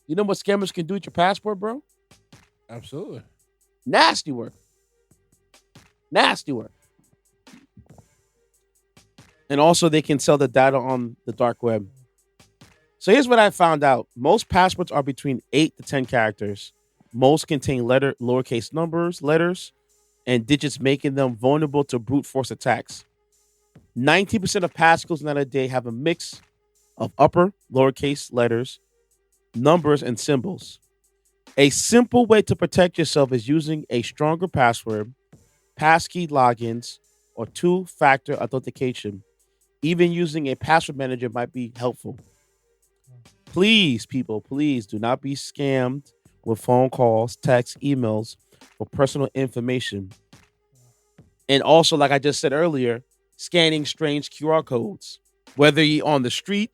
A: You know what scammers can do with your passport, bro?
B: Absolutely.
A: Nasty work. Nasty work. And also they can sell the data on the dark web. So here's what I found out. Most passports are between 8 to 10 characters. Most contain lowercase numbers, letters, and digits, making them vulnerable to brute force attacks. 90% of passcodes nowadays have a mix of upper, lowercase letters, numbers, and symbols. A simple way to protect yourself is using a stronger password, passkey logins, or two-factor authentication. Even using a password manager might be helpful. Please, people, please do not be scammed with phone calls, texts, emails, or personal information. And also, like I just said earlier, scanning strange QR codes. Whether you're on the street,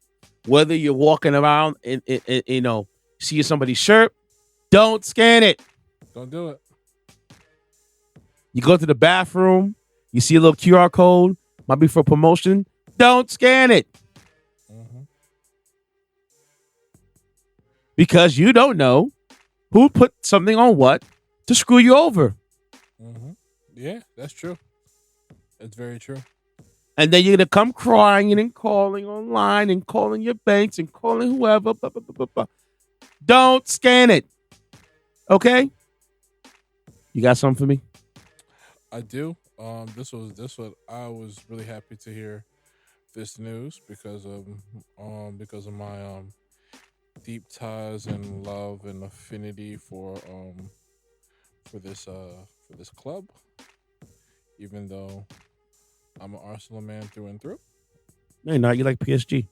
A: whether you're walking around and, see somebody's shirt, don't scan it.
B: Don't do it.
A: You go to the bathroom, you see a little QR code, might be for promotion. Don't scan it. Because you don't know who put something on what to screw you over.
B: Yeah, that's true. That's very true.
A: And then you're going to come crying and calling online and calling your banks and calling whoever. Blah, blah, blah, blah, blah. Don't scan it. Okay? You got something for me?
B: I do. This what I was really happy to hear this news because of my deep ties and love and affinity for this club. Even though I'm an Arsenal man through and through.
A: No, not. You like PSG.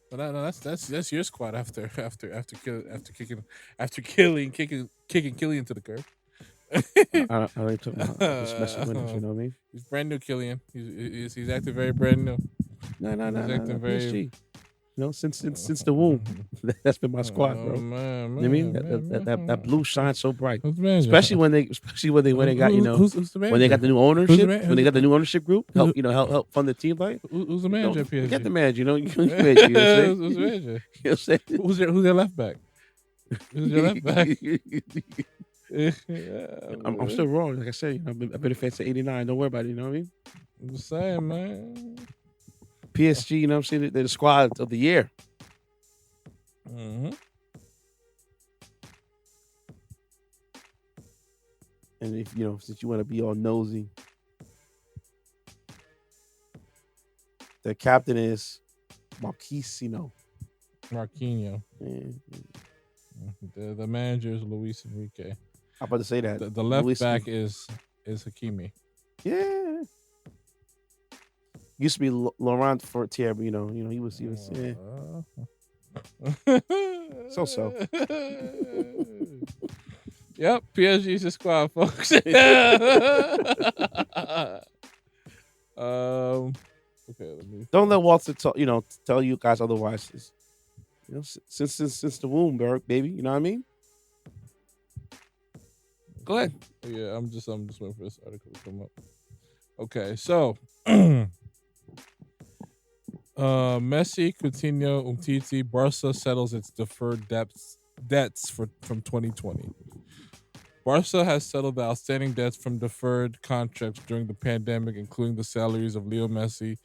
B: But no, that's your squad after kicking Killian to the curb.
A: I ain't talking about just messing with us, you know what I mean?
B: He's brand new, Killian. He's acting very brand new.
A: No,
B: Very...
A: PSG. You know, since the womb, that's been my squad, bro.
B: Man,
A: you know what I mean? That blue shines so bright,
B: man,
A: especially when they got
B: who's the
A: when they got the new ownership, when they got the new ownership group, help fund the team, like
B: who's the manager? PSG?
A: Get the manager, who's the manager?
B: Who's the manager?
A: You know what I'm saying?
B: Who's their left back? Who's your left back?
A: I'm still wrong. Like I said, I've been a fan since '89. Don't worry about it. You know what I mean?
B: I'm just saying, man.
A: PSG, you know what I'm saying? They're the squad of the year.
B: Mm-hmm.
A: And if since you want to be all nosy, the captain is Marquinhos.
B: Marquinhos. The manager is Luis Enrique.
A: I'm about to say that.
B: The left back is Hakimi.
A: Yeah. Used to be Laurent Fortier, but he was yeah. So.
B: Yep, PSG's the squad, folks. Okay,
A: don't let Walt tell you guys otherwise. Since the womb, baby. You know what I mean? Go ahead.
B: Yeah, I'm just waiting for this article to come up. Okay, so Messi, Coutinho, Umtiti, Barca settles its deferred debts from 2020. Barca has settled the outstanding debts from deferred contracts during the pandemic, including the salaries of Leo Messi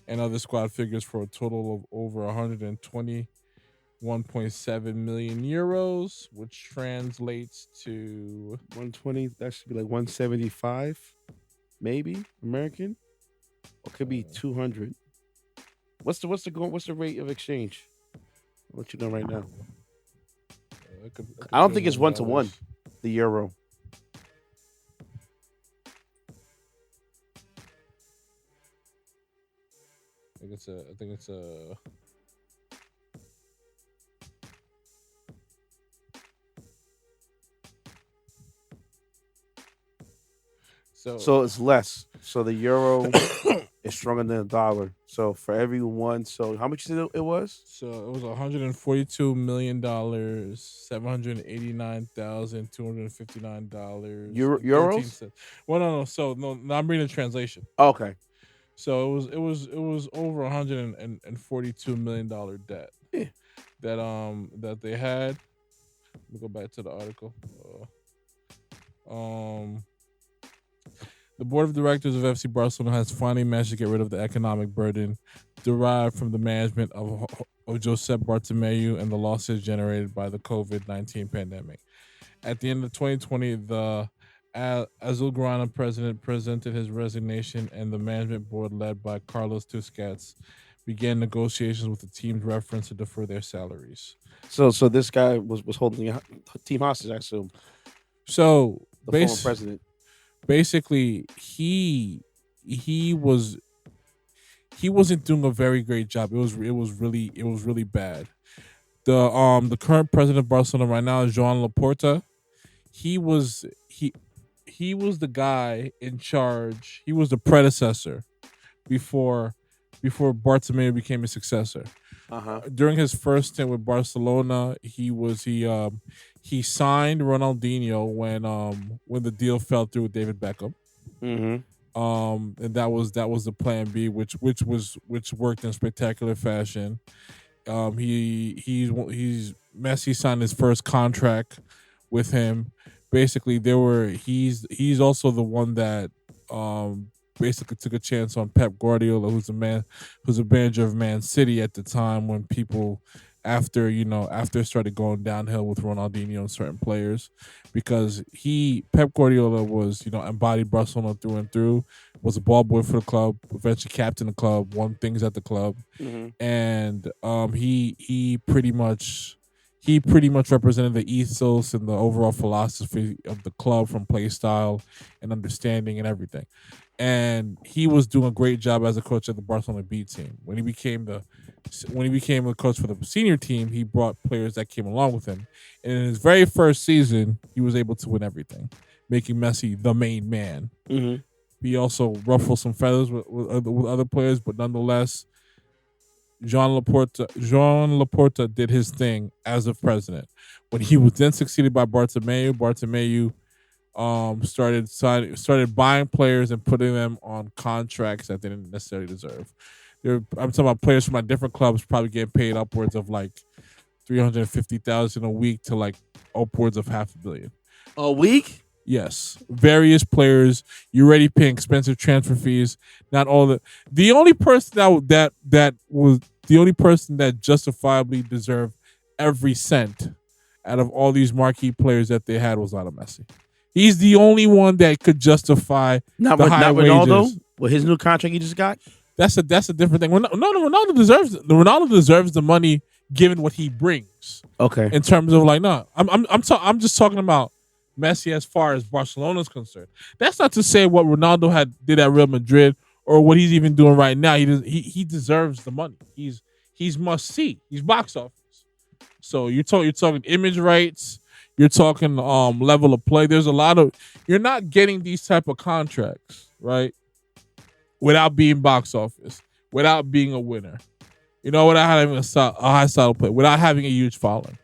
B: and other squad figures, for a total of over 121.7 million euros, which translates to
A: 120. That should be like 175, maybe American, or could be 200. What's the rate of exchange? I'll let you know right now. I don't think it's 1-to-1. The euro.
B: I think it's a.
A: So it's less. So the euro is stronger than the dollar. So for every one, so how much it was?
B: So it was $142 million, $789,259.
A: Euros?
B: Well, no. So no, I'm reading the translation.
A: Okay.
B: So it was over $142 million debt that they had. Let me go back to the article. The board of directors of FC Barcelona has finally managed to get rid of the economic burden derived from the management of Josep Bartomeu and the losses generated by the COVID-19 pandemic. At the end of 2020, the Azulgrana president presented his resignation, and the management board, led by Carlos Tusquets, began negotiations with the team's reference to defer their salaries.
A: So this guy was holding the team hostage, I assume.
B: So
A: the former president.
B: Basically, he he wasn't doing a very great job. It was really bad. The current president of Barcelona right now is Joan Laporta. He was he was the guy in charge. He was the predecessor before Bartomeu became his successor. During his first stint with Barcelona, he signed Ronaldinho when the deal fell through with David Beckham. And that was the plan B, which worked in spectacular fashion. He's Messi signed his first contract with him. Basically, he's also the one that basically took a chance on Pep Guardiola, who's a manager of Man City at the time, when people after it started going downhill with Ronaldinho and certain players, because Pep Guardiola was embodied Barcelona through and through, was a ball boy for the club, eventually captained the club, won things at the club, and he pretty much represented the ethos and the overall philosophy of the club, from play style and understanding and everything. And he was doing a great job as a coach of the Barcelona B team. When he became a coach for the senior team, he brought players that came along with him. And in his very first season, he was able to win everything, making Messi the main man. He also ruffled some feathers with other players, but nonetheless, Joan Laporta did his thing as a president. When he was then succeeded by Bartomeu started buying players and putting them on contracts that they didn't necessarily deserve. I'm talking about players from like different clubs probably getting paid upwards of like $350,000 a week to like upwards of $500 million
A: a week.
B: Yes, various players. You're already paying expensive transfer fees. Not all the only person that justifiably deserved every cent out of all these marquee players that they had was Lionel Messi. He's the only one that could justify
A: not
B: high
A: Ronaldo
B: wages.
A: with his new contract he just got.
B: That's a different thing. Ronaldo deserves the money given what he brings.
A: Okay.
B: In terms of I'm just talking about Messi as far as Barcelona's concerned. That's not to say what Ronaldo did at Real Madrid or what he's even doing right now. He deserves the money. He's must see. He's box office. So you're talking image rights. You're talking level of play. There's a lot of you're not getting these type of contracts, right? Without being box office, without being a winner, without having a high style play, without having a huge following.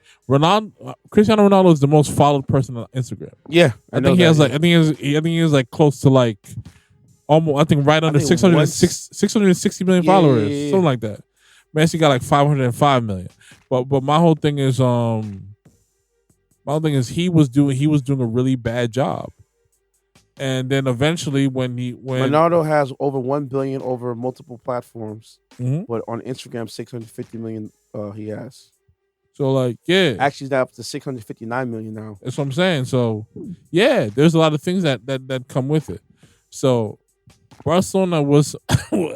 B: Cristiano Ronaldo is the most followed person on Instagram.
A: Yeah,
B: I think he has like close to like almost right under 660 million followers, something like that. Messi got like 505 million. But my whole thing is he was doing a really bad job. And then eventually when
A: Ronaldo has over 1 billion over multiple platforms, but on Instagram 650 million he has.
B: So actually
A: it's up to 659 million now.
B: That's what I'm saying. So there's a lot of things that come with it. So Barcelona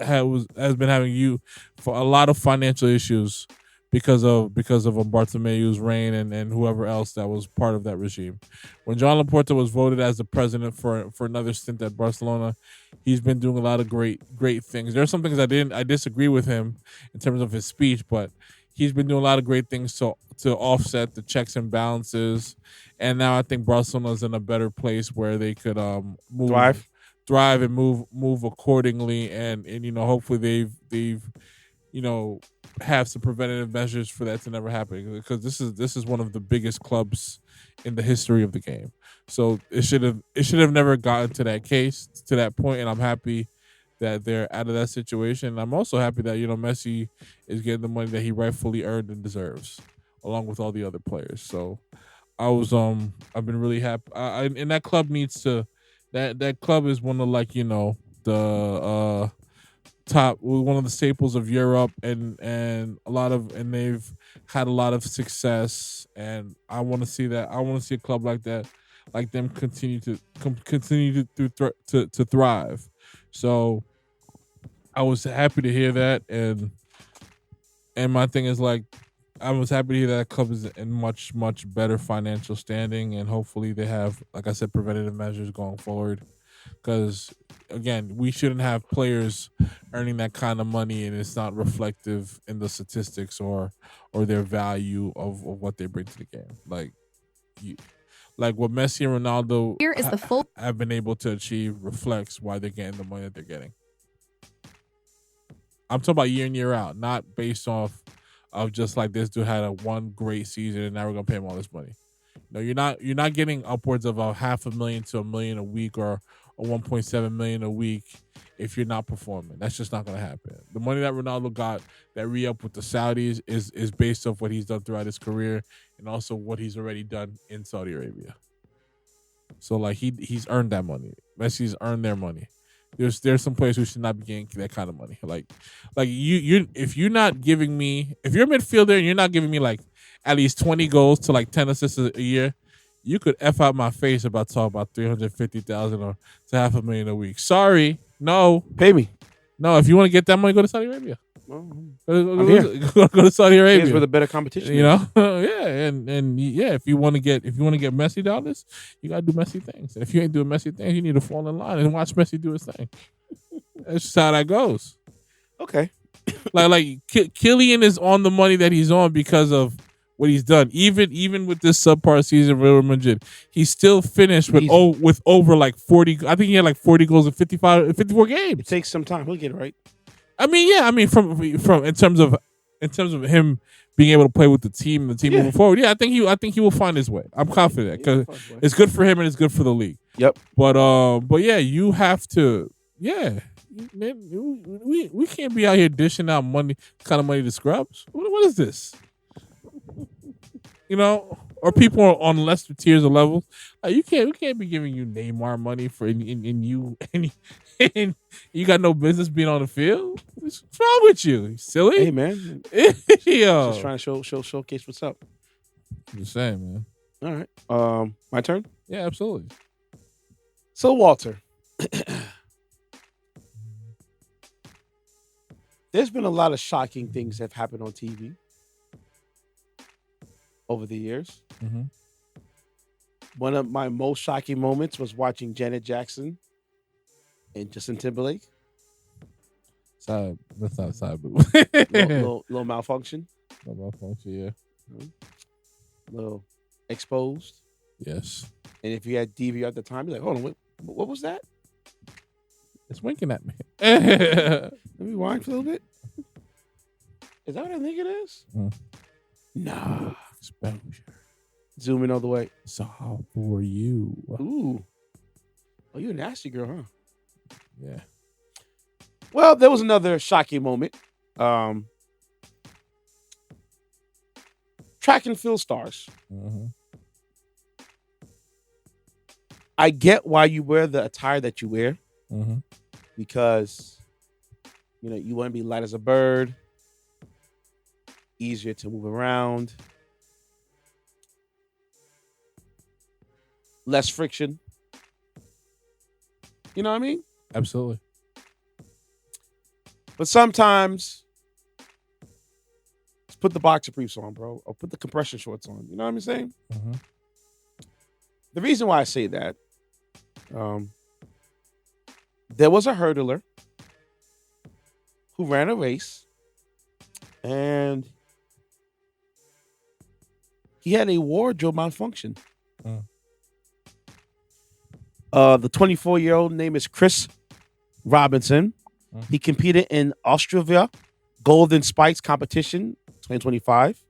B: has been having for a lot of financial issues because of Bartomeu's reign and whoever else that was part of that regime. When Joan Laporta was voted as the president for another stint at Barcelona, he's been doing a lot of great things. There are some things I disagree with him in terms of his speech, but he's been doing a lot of great things to offset the checks and balances. And now I think Barcelona is in a better place where they could thrive and move accordingly. And hopefully they've have some preventative measures for that to never happen, because this is one of the biggest clubs in the history of the game. So it should have never gotten to that point, and I'm happy that they're out of that situation. And I'm also happy that Messi is getting the money that he rightfully earned and deserves, along with all the other players. So I've been really happy. And that club needs to. That club is one of the top, one of the staples of Europe, and they've had a lot of success, and I want to see that. I want to see a club like that, like them continue to thrive. So I was happy to hear that, and my thing is I was happy to hear that club is in much better financial standing, and hopefully they have, like I said, preventative measures going forward. because again, we shouldn't have players earning that kind of money and it's not reflective in the statistics or their value of what they bring to the game. Like you, like what Messi and Ronaldo
D: Here is the full
B: have been able to achieve reflects why they're getting the money that they're getting. I'm talking about year in, year out, not based off of just like this dude had a one great season and now we're gonna pay him all this money. No, you're not getting upwards of $500,000 to $1 million a week or 1.7 million a week if you're not performing. That's just not gonna happen. The money that Ronaldo got, that re-up with the Saudis, is based off what he's done throughout his career and also what he's already done in Saudi Arabia. So like he's earned that money. Messi's earned their money. There's some players who should not be getting that kind of money. Like you if you're not giving me, if you're a midfielder and you're not giving me like at least 20 goals to like 10 assists a year, you could F out my face about talking about 350,000 or to $500,000 a week. Sorry, no,
A: Pay me.
B: no. If you want to get that money, go to Saudi Arabia.
A: Well,
B: Go,
A: here.
B: go to Saudi Arabia.
A: here's where the better competition.
B: You
A: is.
B: know, yeah, and yeah, if you want to get Messi dollars, you gotta do Messi things. And if you ain't doing Messi things, you need to fall in line and watch Messi do his thing. That's just how that goes.
A: Okay.
B: Kylian is on the money that he's on because of what he's done. Even with this subpar season for Real Madrid, he still finished with over like 40. I think he had like 40 goals in 54
A: It
B: games.
A: takes some time. We'll get it right.
B: I mean, yeah. I mean, from in terms of him being able to play with the team moving forward, yeah. I think he will find his way. I'm confident because it's good for him and it's good for the league.
A: Yep.
B: But yeah, you have to. Yeah, man, we can't be out here dishing out kind of money to scrubs. What is this? You know, or people on lesser tiers of levels. We can't be giving you Neymar money for and you got no business being on the field. What's wrong with you? You silly?
A: Hey man,
B: Yo.
A: just trying to showcase what's up.
B: I'm just saying, man.
A: All right. My turn.
B: Yeah, absolutely.
A: So Walter, there's been a lot of shocking things that have happened on TV over the years.
B: Mm-hmm.
A: One of my most shocking moments was watching Janet Jackson and Justin Timberlake.
B: Side, that's not side boo.
A: little malfunction.
B: No malfunction, yeah.
A: Little exposed.
B: Yes.
A: And if you had DVR at the time, you're like, hold on, wait, what was that?
B: It's winking at me.
A: Let me rewind for a little bit. Is that what I think it is? Nah.
B: Exposure.
A: Zoom in all the way.
B: It's all for you.
A: Ooh. Oh, you're a nasty girl, huh?
B: Yeah.
A: Well, there was another shocking moment. Track and field stars.
B: Mm-hmm.
A: I get why you wear the attire that you wear.
B: Mm-hmm.
A: Because, you want to be light as a bird. Easier to move around. Less friction. You know what I mean?
B: Absolutely.
A: But sometimes, just put the boxer briefs on, bro. Or put the compression shorts on. You know what I'm saying?
B: Mm-hmm.
A: The reason why I say that, there was a hurdler who ran a race, and he had a wardrobe malfunction. The 24-year-old name is Chris Robinson. He competed in Austria Golden Spikes competition 2025.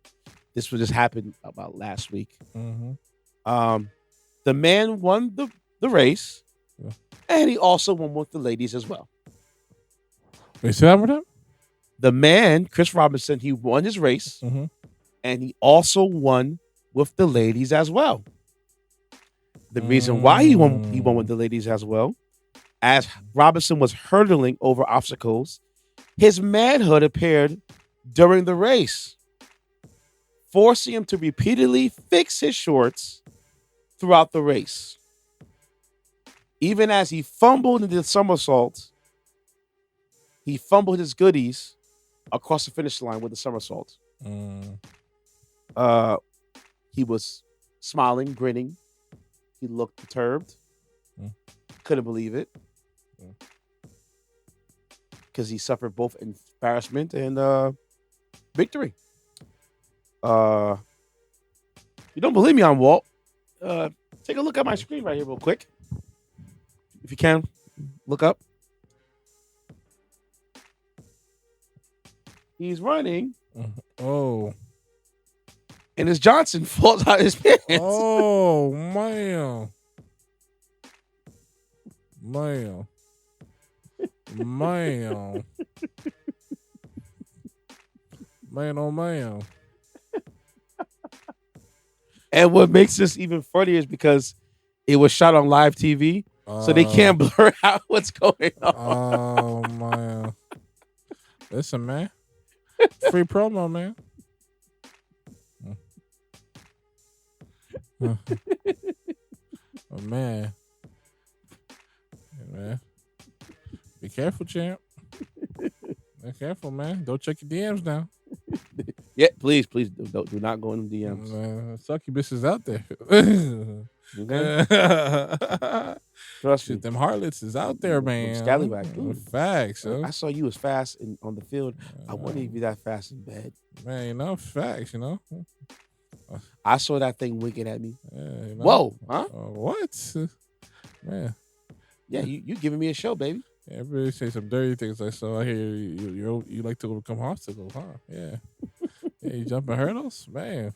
A: This would just happen about last week.
B: Mm-hmm.
A: The man won the race, and he also won with the ladies as well.
B: Wait, say that one time?
A: The man, Chris Robinson, he won his race, and he also won with the ladies as well. The reason why he won with the ladies as well, as Robinson was hurdling over obstacles, his manhood appeared during the race, forcing him to repeatedly fix his shorts throughout the race. Even as he fumbled and did somersaults, he fumbled his goodies across the finish line with the somersault. He was smiling, grinning. He looked perturbed. couldn't believe it
B: Mm.
A: because he suffered both embarrassment and victory. You don't believe me on Walt? Take a look at my screen right here, real quick, if you can. Look up. He's running,
B: Oh.
A: and his Johnson falls out his pants.
B: Oh, man. Man. Man. Man, oh, man.
A: And what makes this even funnier is because it was shot on live TV, so they can't blur out what's going on.
B: Oh, man. Listen, man. Free promo, man. Oh, man. Yeah, man. Be careful, champ. Be careful, man. Don't check your DMs now.
A: Yeah, please do not go in the DMs.
B: Succubus out there.
A: Okay? Trust me.
B: Shit, them harlots is out there, man.
A: Scallywag, dude.
B: Facts, yo.
A: I saw you was fast on the field. I wonder if you're that fast in bed.
B: Man, you know, facts, you know.
A: I saw that thing winking at me.
B: Yeah, you know?
A: Whoa, huh?
B: What? Man.
A: Yeah, you giving me a show, baby.
B: Yeah, everybody say some dirty things. Like, so I hear you like to overcome obstacles, huh? Yeah. Yeah, you jumping hurdles? Man.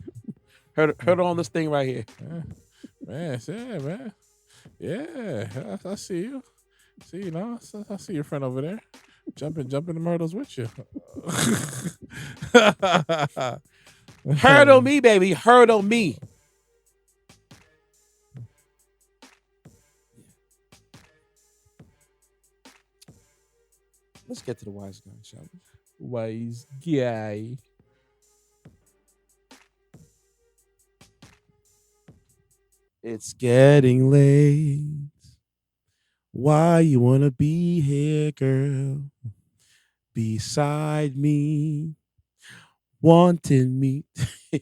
A: Hurdle on this thing right here.
B: Yeah. Man, yeah, man. Yeah, I see you. See, you know, I see your friend over there. Jumping the hurdles with you.
A: Hurdle me, baby. Hurdle me. Let's get to the wise guy, shall we?
B: Wise guy.
A: It's getting late. Why you wanna be here, girl? Beside me, wanting me.
D: Get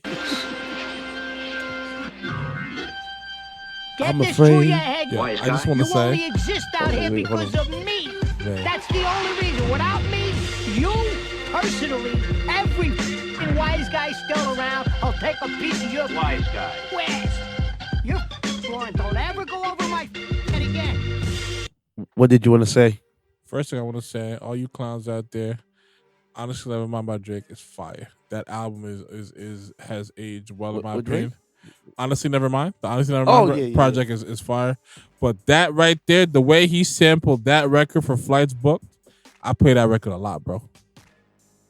A: I'm
D: this
A: afraid.
D: through your head.
B: Yeah, I just want to
D: You
B: say.
D: only exist out here
A: wait, hold
D: because of me.
B: Yeah.
D: That's the only reason. Without me, you personally, every f***ing wise guy still around, I'll take a piece of your wise guy. West. Your Lauren, don't ever go over my head again.
A: What did you want to say?
B: First thing I want to say, all you clowns out there, honestly, Never Mind by Drake is fire. That album has aged well in my
A: What Drake?
B: opinion. Honestly, Never Mind. The Honestly Never Mind project is fire. But that right there, the way he sampled that record for Flights Booked, I play that record a lot, bro.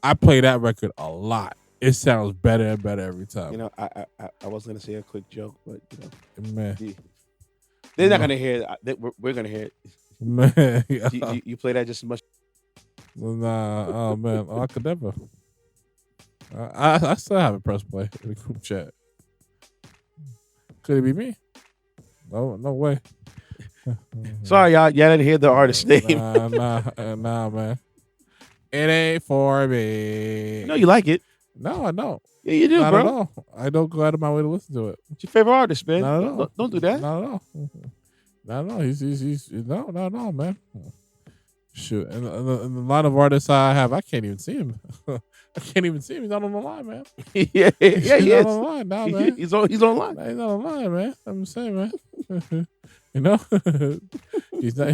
B: I play that record a lot. It sounds better and better every time.
A: You know, I was gonna say a quick joke, but you know,
B: Man.
A: they're not gonna hear it. We're gonna hear it.
B: Man.
A: You play that just as much.
B: Nah, oh man, I could never. I still have a press play in the group chat. Could it be me? No way.
A: Sorry, y'all didn't hear the artist's name.
B: Nah, man. It ain't for me.
A: No, you like it.
B: No, I don't.
A: Yeah, you do,
B: Not
A: bro.
B: at all. I don't go out of my way to listen to it.
A: It's your favorite artist, man.
B: Not at all.
A: Don't do that.
B: Not at all. Not at all. He's no, not at all, man. Shoot, and the line of artists I have, I can't even see him. I can't even see him. He's not on the line, man.
A: yeah,
B: He's
A: he
B: not
A: is.
B: on the line now, man.
A: He's online.
B: He's not on the line, man. I'm saying, man. You know, he's not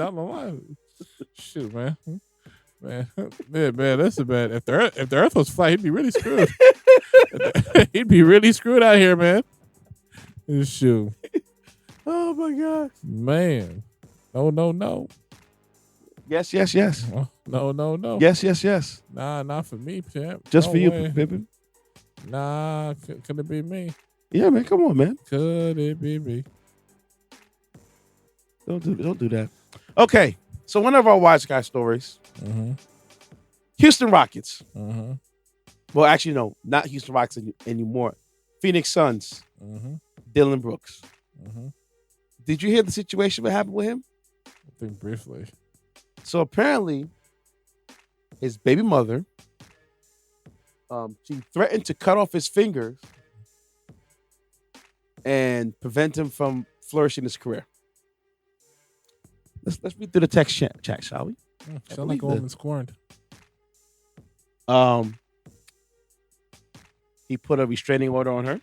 B: on the line. Shoot, man. Man, listen, man. If the Earth was flat, he'd be really screwed. He'd be really screwed out here, man. Shoot.
A: Oh my God.
B: Man. No.
A: Yes.
B: No.
A: Yes.
B: Nah, not for me, champ.
A: Just
B: No
A: for you,
B: way.
A: Pippin.
B: Nah, could it be me?
A: Yeah, man. Come on, man.
B: Could it be me?
A: Don't do that. Okay. So one of our wise guy stories.
B: Mm-hmm.
A: Houston Rockets.
B: Mm-hmm.
A: Well, actually, no, not Houston Rockets anymore. Phoenix Suns.
B: Mm-hmm.
A: Dylan Brooks.
B: Mm-hmm.
A: Did you hear the situation that happened with him?
B: I think briefly.
A: So apparently, his baby mother, she threatened to cut off his fingers and prevent him from flourishing his career. let's read through the text chat, shall we?
B: Sound like a woman scorned.
A: He put a restraining order on her,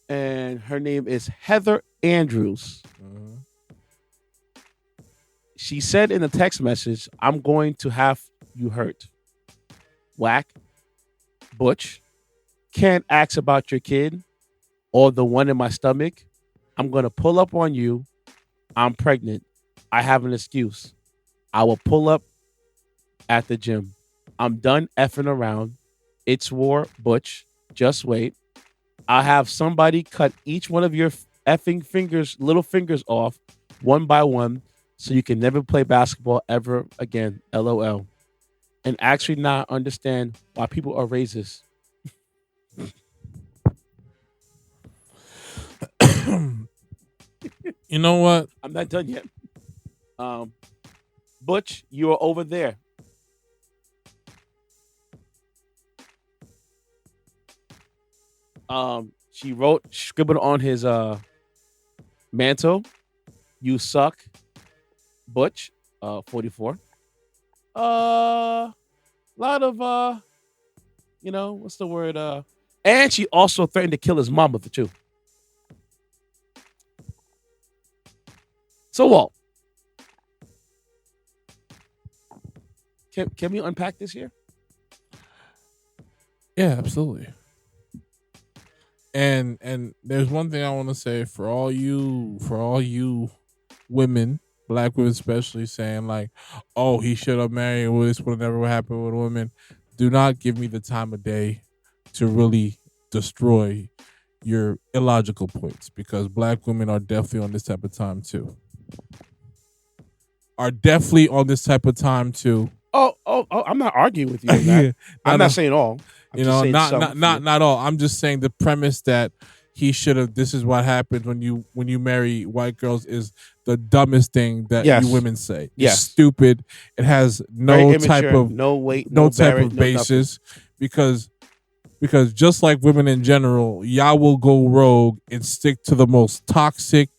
A: and her name is Heather Andrews. She said in the text message, "I'm going to have you hurt. Whack, butch, can't ask about your kid or the one in my stomach. I'm going to pull up on you. I'm pregnant. I have an excuse. I will pull up at the gym. I'm done effing around. It's war, butch. Just wait. I'll have somebody cut each one of your effing little fingers off one by one so you can never play basketball ever again. LOL. And actually not understand why people are racist."
B: You know what?
A: I'm not done yet. Butch, you are over there. She scribbled on his mantle, "You suck, Butch." 44. Lot of what's the word? And she also threatened to kill his mama too. So Walt, can we unpack this here?
B: Yeah, absolutely. And there's one thing I want to say for all you women, black women especially, saying like, "Oh, he should have married. Well, this would never happen with women." Do not give me the time of day to really destroy your illogical points, because black women are definitely on this type of time too. Oh,
A: I'm not arguing with you on that. I'm not saying all.
B: Not all. I'm just saying the premise that he should have. This is what happens when you marry white girls is the dumbest thing that you women say.
A: Yes.
B: It's stupid. It has no type of basis, because just like women in general, y'all will go rogue and stick to the most toxic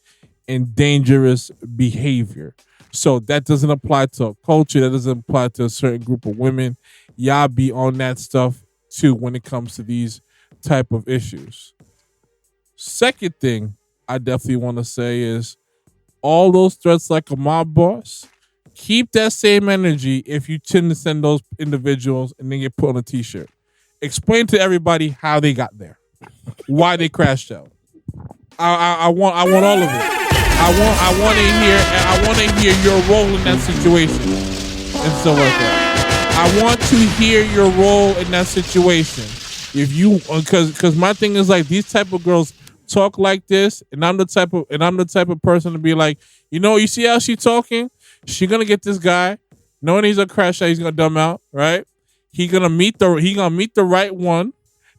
B: and dangerous behavior. So that doesn't apply to a culture. That doesn't apply to a certain group of women. Y'all be on that stuff too when it comes to these type of issues. Second thing I definitely want to say is all those threats like a mob boss, keep that same energy if you tend to send those individuals and then get put on a t-shirt. Explain to everybody how they got there, why they crashed out. I want all of it. I want to hear your role in that situation and stuff like that. I want to hear your role in that situation. If you, because my thing is like these type of girls talk like this, and I'm the type of person to be like, you see how she talking? She gonna get this guy, knowing he's a crash out, he's gonna dumb out, right? He gonna meet the right one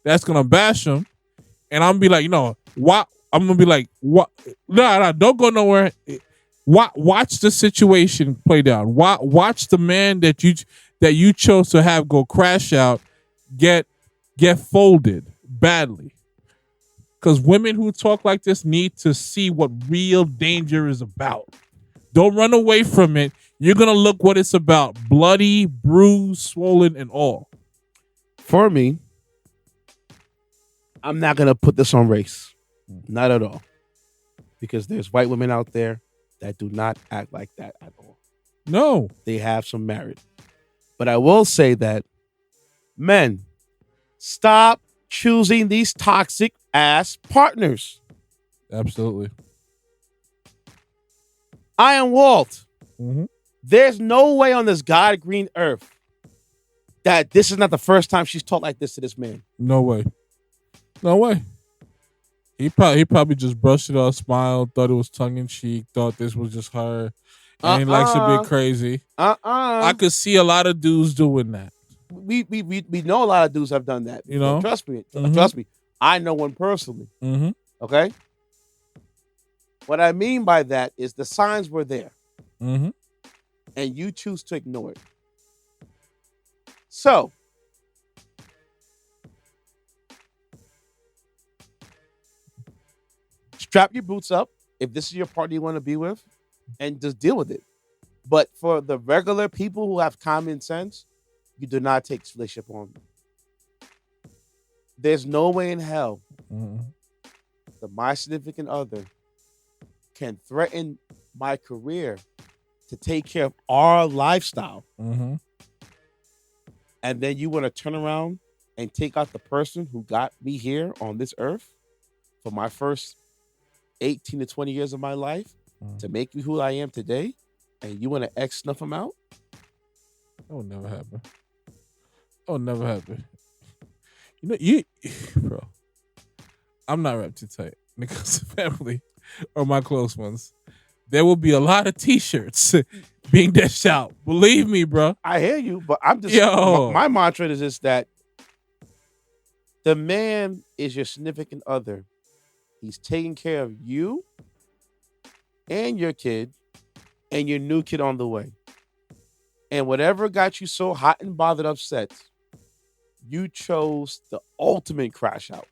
B: that's gonna bash him, and I'm gonna be like, what? I'm gonna be like, what? No, don't go nowhere. Watch the situation play down. Watch the man that you chose to have go crash out, get folded badly. Because women who talk like this need to see what real danger is about. Don't run away from it. You're gonna look what it's about: bloody, bruised, swollen, and all.
A: For me, I'm not gonna put this on race. Not at all. Because there's white women out there that do not act like that at all.
B: No.
A: They have some merit. But I will say that men, stop choosing these toxic ass partners.
B: Absolutely.
A: I am Walt.
B: Mm-hmm.
A: There's no way on this God green earth that this is not the first time she's talked like this to this man.
B: No way. No way. He probably just brushed it off, smiled, thought it was tongue in cheek, thought this was just her, and he likes to be crazy. I could see a lot of dudes doing that.
A: We know a lot of dudes have done that. Trust me.
B: Mm-hmm.
A: Trust me. I know one personally.
B: Mm-hmm.
A: Okay. What I mean by that is the signs were there,
B: mm-hmm.
A: and you choose to ignore it. So. Strap your boots up if this is your partner you want to be with. and just deal with it. But for the regular people who have common sense, you do not take relationship on. There's no way in hell that my significant other can threaten my career to take care of our lifestyle. And then you want to turn around and take out the person who got me here on this earth for my first 18 to 20 years of my life to make me who I am today, and you want to X snuff them out?
B: That would never happen. That would never happen. Bro, I'm not wrapped too tight when it comes to family or my close ones. There will be a lot of T-shirts being dished out. Believe me, bro.
A: I hear you, but I'm just my mantra is just that the man is your significant other. He's taking care of you and your kid and your new kid on the way. And whatever got you so hot and bothered upset, you chose the ultimate crash out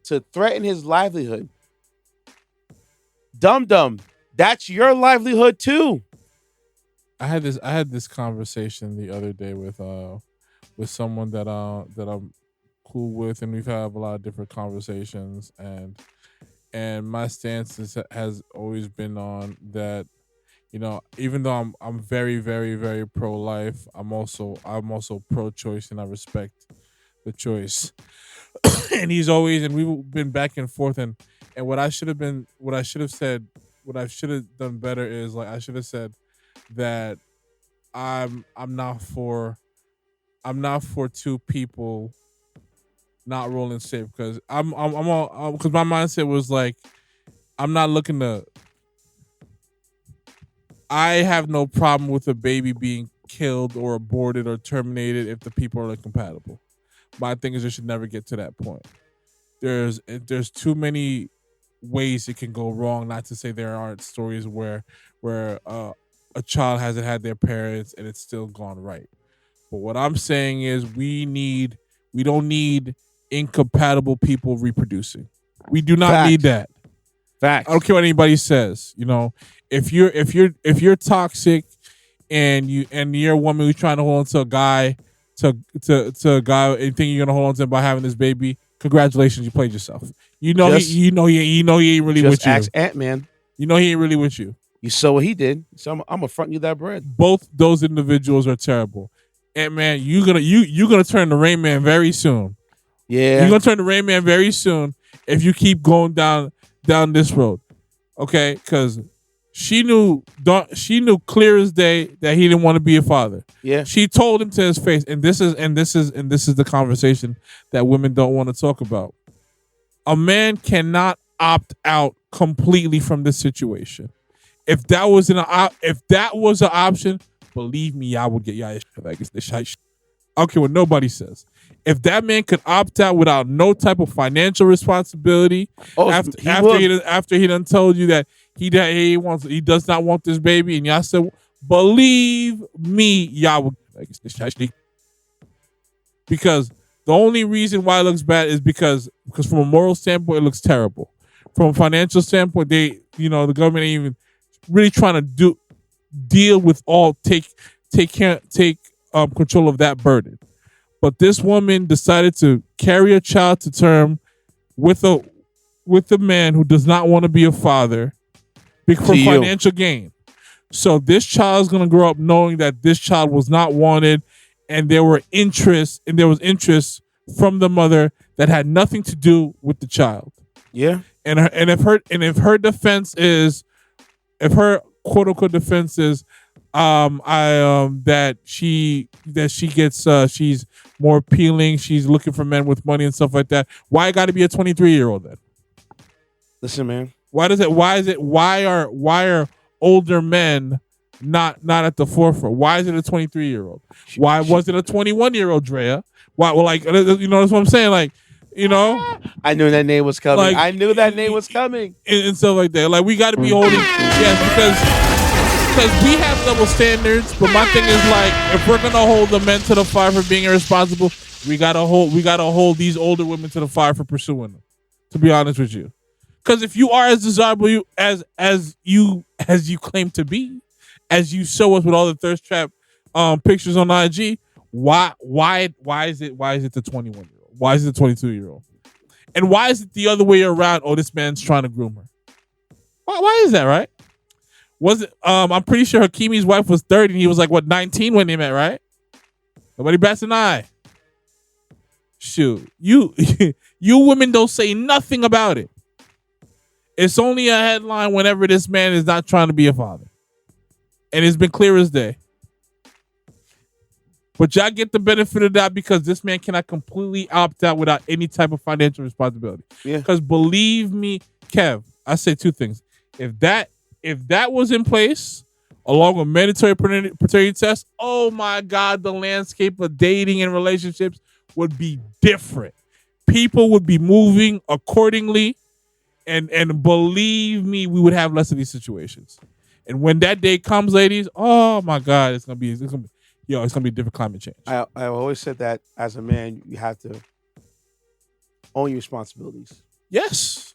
A: to threaten his livelihood. Dum-dum, that's your livelihood too.
B: I had this conversation the other day with someone that I'm cool with, and we've had a lot of different conversations, and my stance has always been on that, even though I'm very, very, very pro-life, I'm also pro-choice, and I respect the choice. And we've been back and forth, and what I should have done better is, like, I should have said that I'm not for two people not rolling safe, because because my mindset was like, I'm not looking to. I have no problem with a baby being killed or aborted or terminated if the people are incompatible. My thing is, it should never get to that point. There's too many ways it can go wrong. Not to say there aren't stories where a child hasn't had their parents and it's still gone right. But what I'm saying is, we don't need incompatible people reproducing. We do not need that.
A: Facts.
B: I don't care what anybody says. If you're toxic and you're a woman who's trying to hold on to a guy to a guy and think you're gonna hold on to him by having this baby, congratulations, you played yourself. He ain't really with you.
A: Ask Ant-Man.
B: He ain't really with you.
A: You saw what he did, so I'm gonna front you that bread.
B: Both those individuals are terrible. Ant-Man, you're gonna turn to Rain Man very soon.
A: Yeah,
B: you're gonna turn to Rain Man very soon if you keep going down this road. Okay, because she knew clear as day that he didn't want to be a father.
A: Yeah,
B: she told him to his face, and this is the conversation that women don't want to talk about. A man cannot opt out completely from this situation. If that was an option, believe me, I would get y'all. I don't care what nobody says. If that man could opt out without no type of financial responsibility, after he done told you that he does not want this baby, and y'all said, believe me, y'all would. Because the only reason why it looks bad is because from a moral standpoint, it looks terrible. From a financial standpoint, the government ain't even really trying to deal with take control of that burden. But this woman decided to carry a child to term with a man who does not want to be a father for financial gain. So this child is going to grow up knowing that this child was not wanted, and there was interest from the mother that had nothing to do with the child.
A: Yeah.
B: And if her defense is, if her quote unquote defense is, that she gets she's more appealing, she's looking for men with money and stuff like that, why it got to be a 23-year-old then?
A: Listen, man.
B: Why are older men not at the forefront? Why is it a 23-year-old? Why was it a 21-year-old, Drea? Why? Well, like, that's what I'm saying. Like,
A: I knew that name was coming.
B: And stuff like that. Like, we got to be holding, because we have double standards. But my thing is, like, if we're gonna hold the men to the fire for being irresponsible, we gotta hold these older women to the fire for pursuing them. To be honest with you, Because if you are as desirable as you claim to be, as you show us with all the thirst trap pictures on IG, why is it the 21-year-old? Why is it the 22-year-old? And why is it the other way around? Oh, this man's trying to groom her. Why is that, right? Was it? I'm pretty sure Hakimi's wife was 30 and he was like, what, 19 when they met, right? Nobody bats an eye. Shoot, you women don't say nothing about it. It's only a headline whenever this man is not trying to be a father, and it's been clear as day. But y'all get the benefit of that because this man cannot completely opt out without any type of financial responsibility.
A: Yeah.
B: Because believe me, Kev, I say two things. If that was in place, along with mandatory paternity tests, oh my God, the landscape of dating and relationships would be different. People would be moving accordingly, and believe me, we would have less of these situations. And when that day comes, ladies, oh my God, it's gonna be a different climate change.
A: I always said that as a man, you have to own your responsibilities.
B: Yes.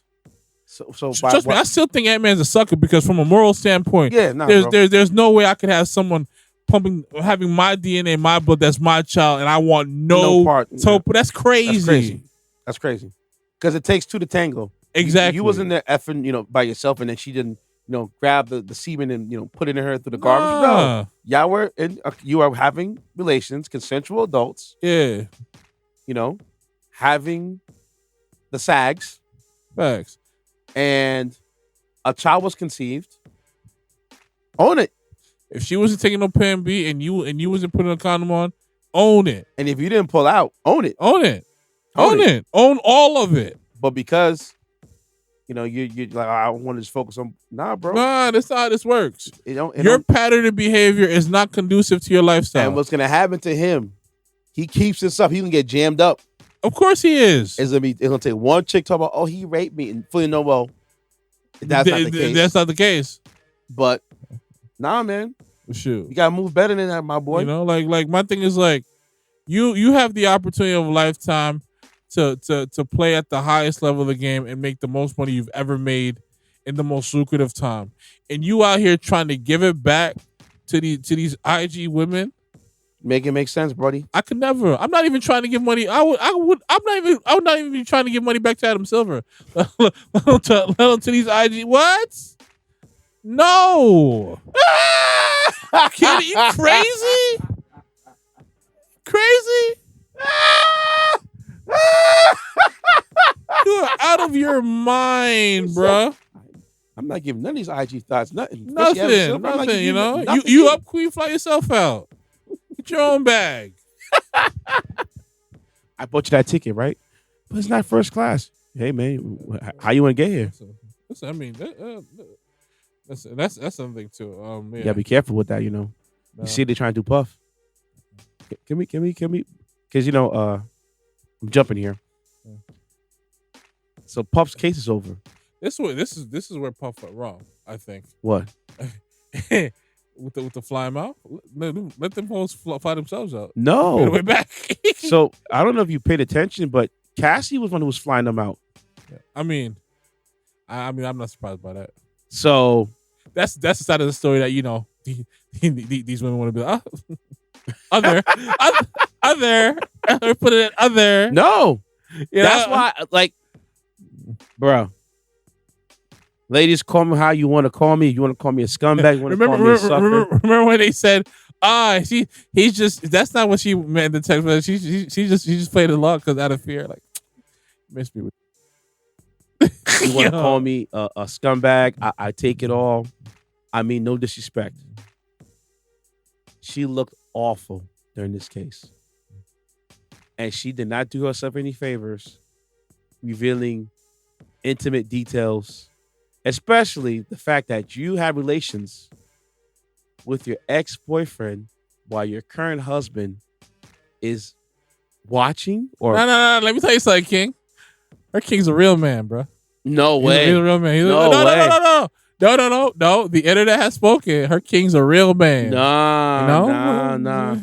A: So
B: trust me, I still think Ant-Man's a sucker because from a moral standpoint, there's no way I could have someone having my DNA, my blood, that's my child, and I want no part. So that's crazy.
A: That's crazy. Because it takes two to tango.
B: Exactly.
A: You wasn't there effing, by yourself, and then she didn't, grab the semen and put it in her through the garbage. No, y'all were you are having relations, consensual adults.
B: Yeah.
A: Having the sags.
B: Facts.
A: And a child was conceived. Own it.
B: If she wasn't taking no Plan B and you wasn't putting a condom on, own it.
A: And if you didn't pull out, own it.
B: Own it. Own it. Own all of it.
A: But because you're like, I want to just focus on bro.
B: Nah, that's not how this works.
A: Your
B: pattern of behavior is not conducive to your lifestyle.
A: And what's gonna happen to him? He keeps this up. He's gonna get jammed up.
B: Of course he is.
A: It's gonna take one chick talk about, oh, he raped me, and fully know, well, that's not the case.
B: That's not the case.
A: But nah, man.
B: Shoot.
A: You gotta move better than that, my boy.
B: Like my thing is like, you have the opportunity of a lifetime to play at the highest level of the game and make the most money you've ever made in the most lucrative time. And you out here trying to give it back to these IG women.
A: Make it make sense, buddy.
B: I could never. I'm not even trying to give money. I would not even be trying to give money back to Adam Silver. Let alone to these IG. What? No. Kid, you crazy? Crazy? You are out of your mind, bruh.
A: I'm not giving none of these IG thoughts nothing.
B: Nothing.
A: Nothing.
B: You up, queen, fly yourself out. Get your own bag.
A: I bought you that ticket, right? But it's not first class. Hey, man, how you want to get here?
B: Listen, I mean, that's something too. Yeah.
A: You gotta be careful with that, You see, they trying to do puff. Can we? Because I'm jumping here. So Puff's case is over.
B: This is where Puff went wrong. I think.
A: What?
B: with the fly them out. Let them hoes fly themselves out.
A: No.
B: Way back.
A: So I don't know if you paid attention, but Cassie was one who was flying them out.
B: I mean, I'm not surprised by that.
A: So
B: that's the side of the story that these women want to be like, other, put it in other.
A: No, that's why, like, bro. Ladies, call me how you want to call me. You want to call me a scumbag? You want to call me a sucker?
B: Remember when they said, he's just. That's not what she meant in the text. But she just played along because out of fear, like, miss me with.
A: You want to call me a scumbag? I take it all. I mean, no disrespect. She looked awful during this case. And she did not do herself any favors revealing intimate details, especially the fact that you had relations with your ex-boyfriend while your current husband is watching. Or
B: no. Let me tell you something, King. Her King's a real man, bro.
A: No way.
B: He's a real man.
A: No.
B: The internet has spoken. Her King's a real man.
A: Nah.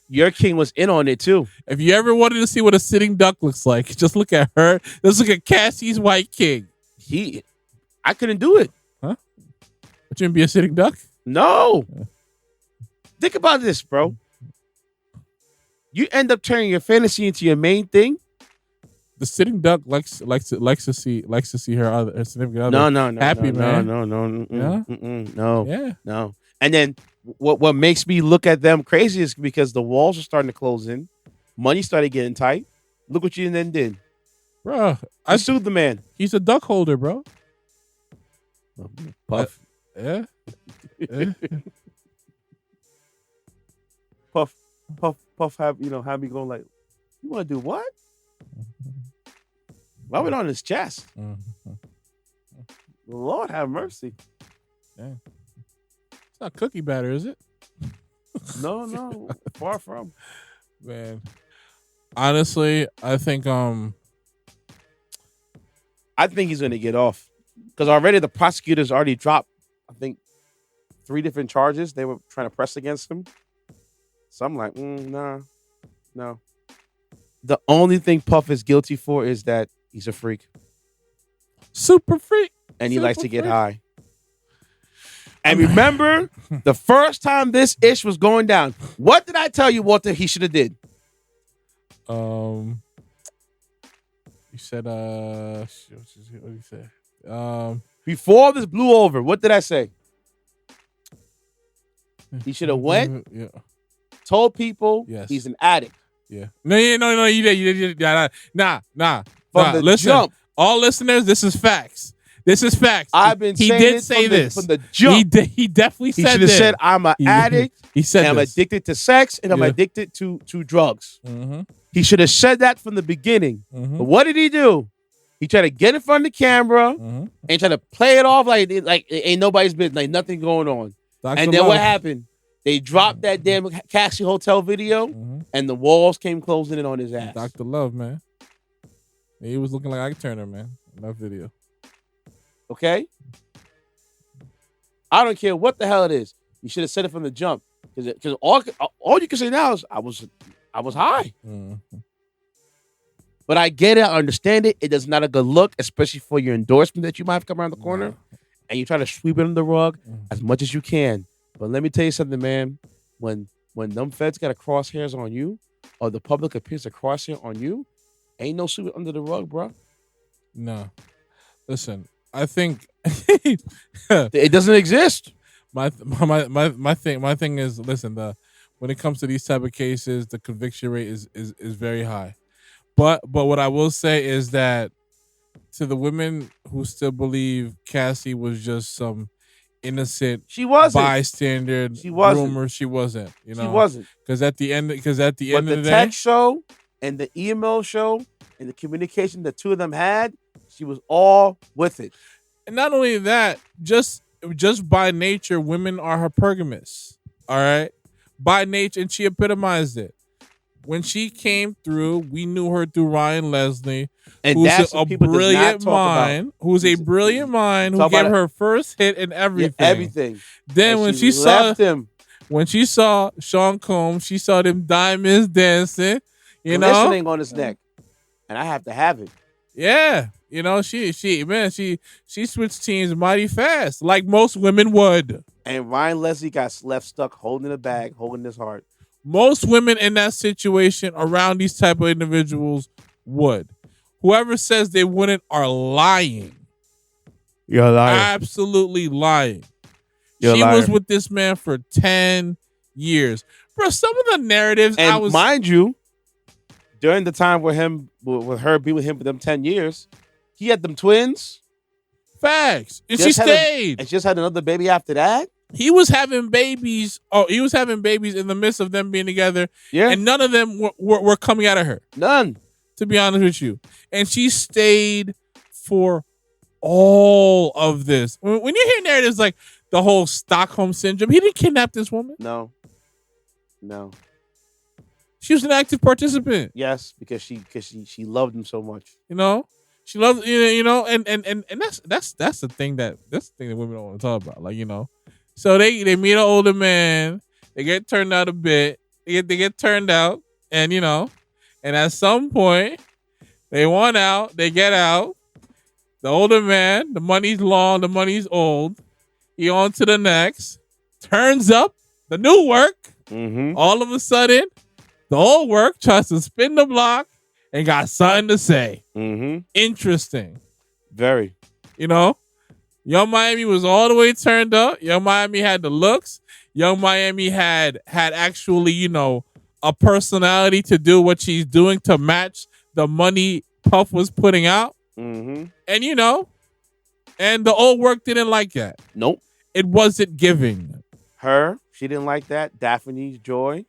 A: Your King was in on it too.
B: If you ever wanted to see what a sitting duck looks like, just look at her. Just look at Cassie's white king.
A: I couldn't do it.
B: Huh? Would you be a sitting duck?
A: No. Think about this, bro. You end up turning your fantasy into your main thing.
B: The sitting duck likes to see her significant other
A: No,
B: happy, man.
A: No. And then what makes me look at them crazy is because the walls are starting to close in, money started getting tight. Look what you then did,
B: bro.
A: I sued the man.
B: He's a duck holder, bro.
A: Puff.
B: Yeah.
A: Puff. Have me going like, you want to do what? Rub it on his chest. Lord have mercy.
B: Yeah. It's not cookie batter, is it?
A: No. Far from.
B: Man. Honestly, I think
A: he's gonna get off. Because already the prosecutors already dropped, I think, 3 different charges they were trying to press against him. So I'm like, nah. No. The only thing Puff is guilty for is that he's a freak.
B: Super freak.
A: And he likes to get high. And remember, the first time this ish was going down, what did I tell you, Walter, he should have did?
B: You said, what did you say?
A: Before this blew over, what did I say? He should have went, told people he's an addict.
B: Yeah. No, you did. Nah.
A: From the
B: listen,
A: jump.
B: all listeners, this is facts.
A: I've been saying
B: did
A: it
B: say this
A: from the jump.
B: He definitely said this.
A: He should have said, I'm an addict.
B: He said
A: and I'm addicted to sex and I'm addicted to drugs.
B: Mm-hmm.
A: He should have said that from the beginning.
B: Mm-hmm.
A: But what did he do? He tried to get in front of the camera and try to play it off like ain't nobody's business, like nothing going on.
B: Dr.
A: And then
B: Love.
A: what happened? They dropped that damn Cassie Hotel video and the walls came closing in on his ass.
B: Dr. Love, man. He was looking like Ike Turner, man, in that video.
A: Okay? I don't care what the hell it is. You should have said it from the jump. Because all you can say now is I was high.
B: Mm-hmm.
A: But I get it. I understand it. It is not a good look, especially for your endorsement that you might have come around the corner. And you try to sweep it under the rug as much as you can. But let me tell you something, man. When them feds got a crosshairs on you, or the public appears a crosshair on you, ain't no sweep it under the rug, bro.
B: No. Listen, I think
A: it doesn't exist.
B: My thing is, listen, when it comes to these type of cases, the conviction rate is very high. But what I will say is that to the women who still believe Cassie was just some innocent bystander rumor, she wasn't. You know,
A: she wasn't.
B: Because at the end of the day,
A: text show and the email show and the communication the two of them had, she was all with it.
B: And not only that, just by nature, women are hypergamous. All right, by nature, and she epitomized it. When she came through, we knew her through Ryan Leslie,
A: and
B: who's a brilliant mind, who gave her first hit and everything.
A: Yeah, everything.
B: Then
A: and
B: when
A: she
B: saw Sean Combs, she saw them diamonds dancing. You know,
A: glistening on his neck, and I have to have it.
B: Yeah, you know, she switched teams mighty fast, like most women would.
A: And Ryan Leslie got left stuck holding the bag, holding his heart.
B: Most women in that situation around these type of individuals would. Whoever says they wouldn't are lying.
A: You're lying.
B: Absolutely lying. She was with this man for 10 years. Bro, some of the narratives
A: and mind you, during the time with her being with him for them 10 years, he had them twins.
B: Facts. And she stayed.
A: And just had another baby after that.
B: He was having babies. Oh, he was having babies in the midst of them being together. Yeah. And none of them were coming out of her.
A: None.
B: To be honest with you. And she stayed for all of this. When you hear narratives like the whole Stockholm syndrome, he didn't kidnap this woman.
A: No.
B: She was an active participant.
A: Yes, because she loved him so much.
B: You know? She loved and that's the thing that women don't want to talk about. Like, you know. So they meet an older man. They get turned out a bit. They get turned out, and and at some point, they want out. They get out. The older man, the money's long, the money's old. He on to the next. Turns up the new work.
A: Mm-hmm.
B: All of a sudden, the old work tries to spin the block and got something to say.
A: Mm-hmm.
B: Interesting.
A: Very.
B: You know? Young Miami was all the way turned up. Young Miami had the looks. Young Miami had actually, you know, a personality to do what she's doing to match the money Puff was putting out.
A: Mm-hmm.
B: And, you know, and the old work didn't like that.
A: Nope.
B: It wasn't giving.
A: She didn't like that. Daphne's Joy,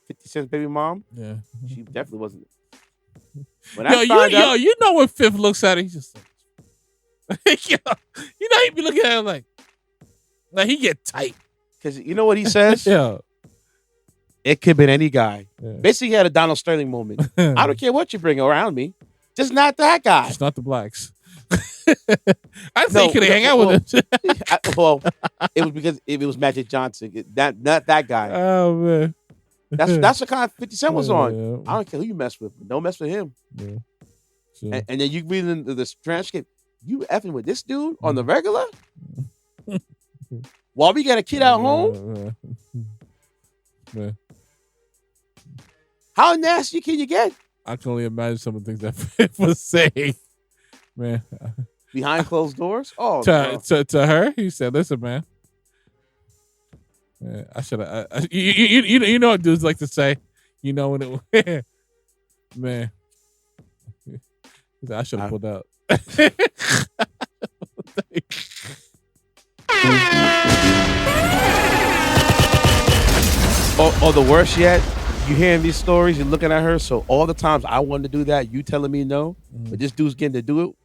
A: 50 Cent's baby mom.
B: Yeah.
A: She definitely wasn't. When
B: You know when Fifth looks at it, he's just like, you know, he be looking at it like he get tight.
A: Because you know what he says?
B: Yeah.
A: It could have been any guy.
B: Yeah.
A: Basically, he had a Donald Sterling moment. I don't care what you bring around me. Just not that guy.
B: It's not the blacks. I think he could hang out with him.
A: It was because it was Magic Johnson. Not that guy.
B: Oh, man.
A: That's the kind of 50 Cent was on.
B: Yeah.
A: I don't care who you mess with. Don't mess with him.
B: Yeah. Sure.
A: And then you read into this transcript. You effing with this dude on the regular? While we got a kid at home?
B: Yeah.
A: How nasty can you get?
B: I can only imagine some of the things that Fifth was saying. Man.
A: Behind closed doors? Oh,
B: to her, he said, "Listen, man. I should have. You know what dudes like to say. You know when it, man. He said, I should have pulled out."
A: Or the worst yet, you hearing these stories, you're looking at her. So all the times I wanted to do that, you telling me no, but this dude's getting to do it.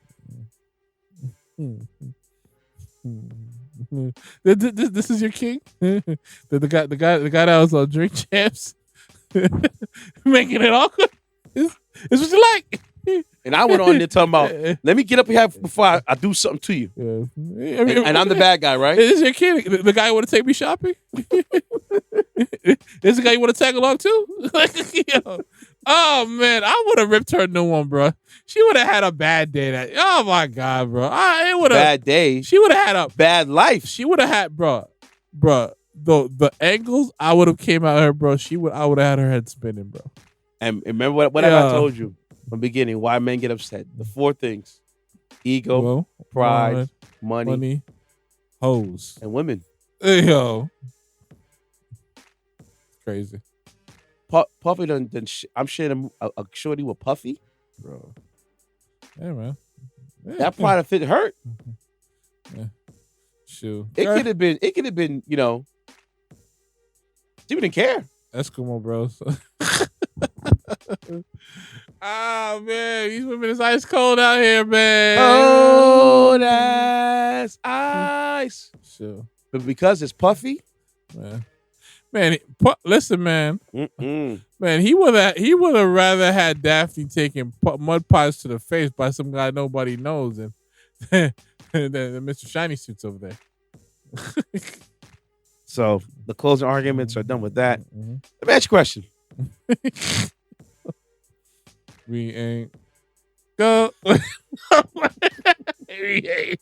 B: This is your king. the guy that was on Drink Champs, making it awkward. It's what you like.
A: And I went on there talking about, let me get up here before I do something to you.
B: Yeah.
A: And I'm the bad guy, right?
B: Is your king the guy you want to take me shopping? Is the guy you want to tag along too? Oh man, I would have ripped her new one, bro. She would have had a bad day. Oh my god, bro.
A: Bad day.
B: She would have had a
A: bad life.
B: She would have had, bro. The angles I would have came at her, bro. I would have had her head spinning, bro.
A: And remember what I told you from the beginning? Why men get upset? The 4 things: ego, pride, money,
B: hoes,
A: and women.
B: Yo, crazy.
A: Puffy done I'm sharing a shorty with Puffy,
B: bro. Yeah, man. Yeah.
A: That pride of it hurt.
B: Yeah. Shoot.
A: It could have been. You know, she didn't care.
B: Eskimo bros. Ah man, these women is ice cold out here, man.
A: Cold as ice.
B: Sure.
A: But because it's Puffy,
B: listen, man.
A: Mm-mm.
B: Man, he would have rather had Daphne taking mud pies to the face by some guy nobody knows than Mr. Shiny Suits over there.
A: So the closing arguments are done with that. Mm-hmm. Let me ask you a question.
B: We ain't go. We ain't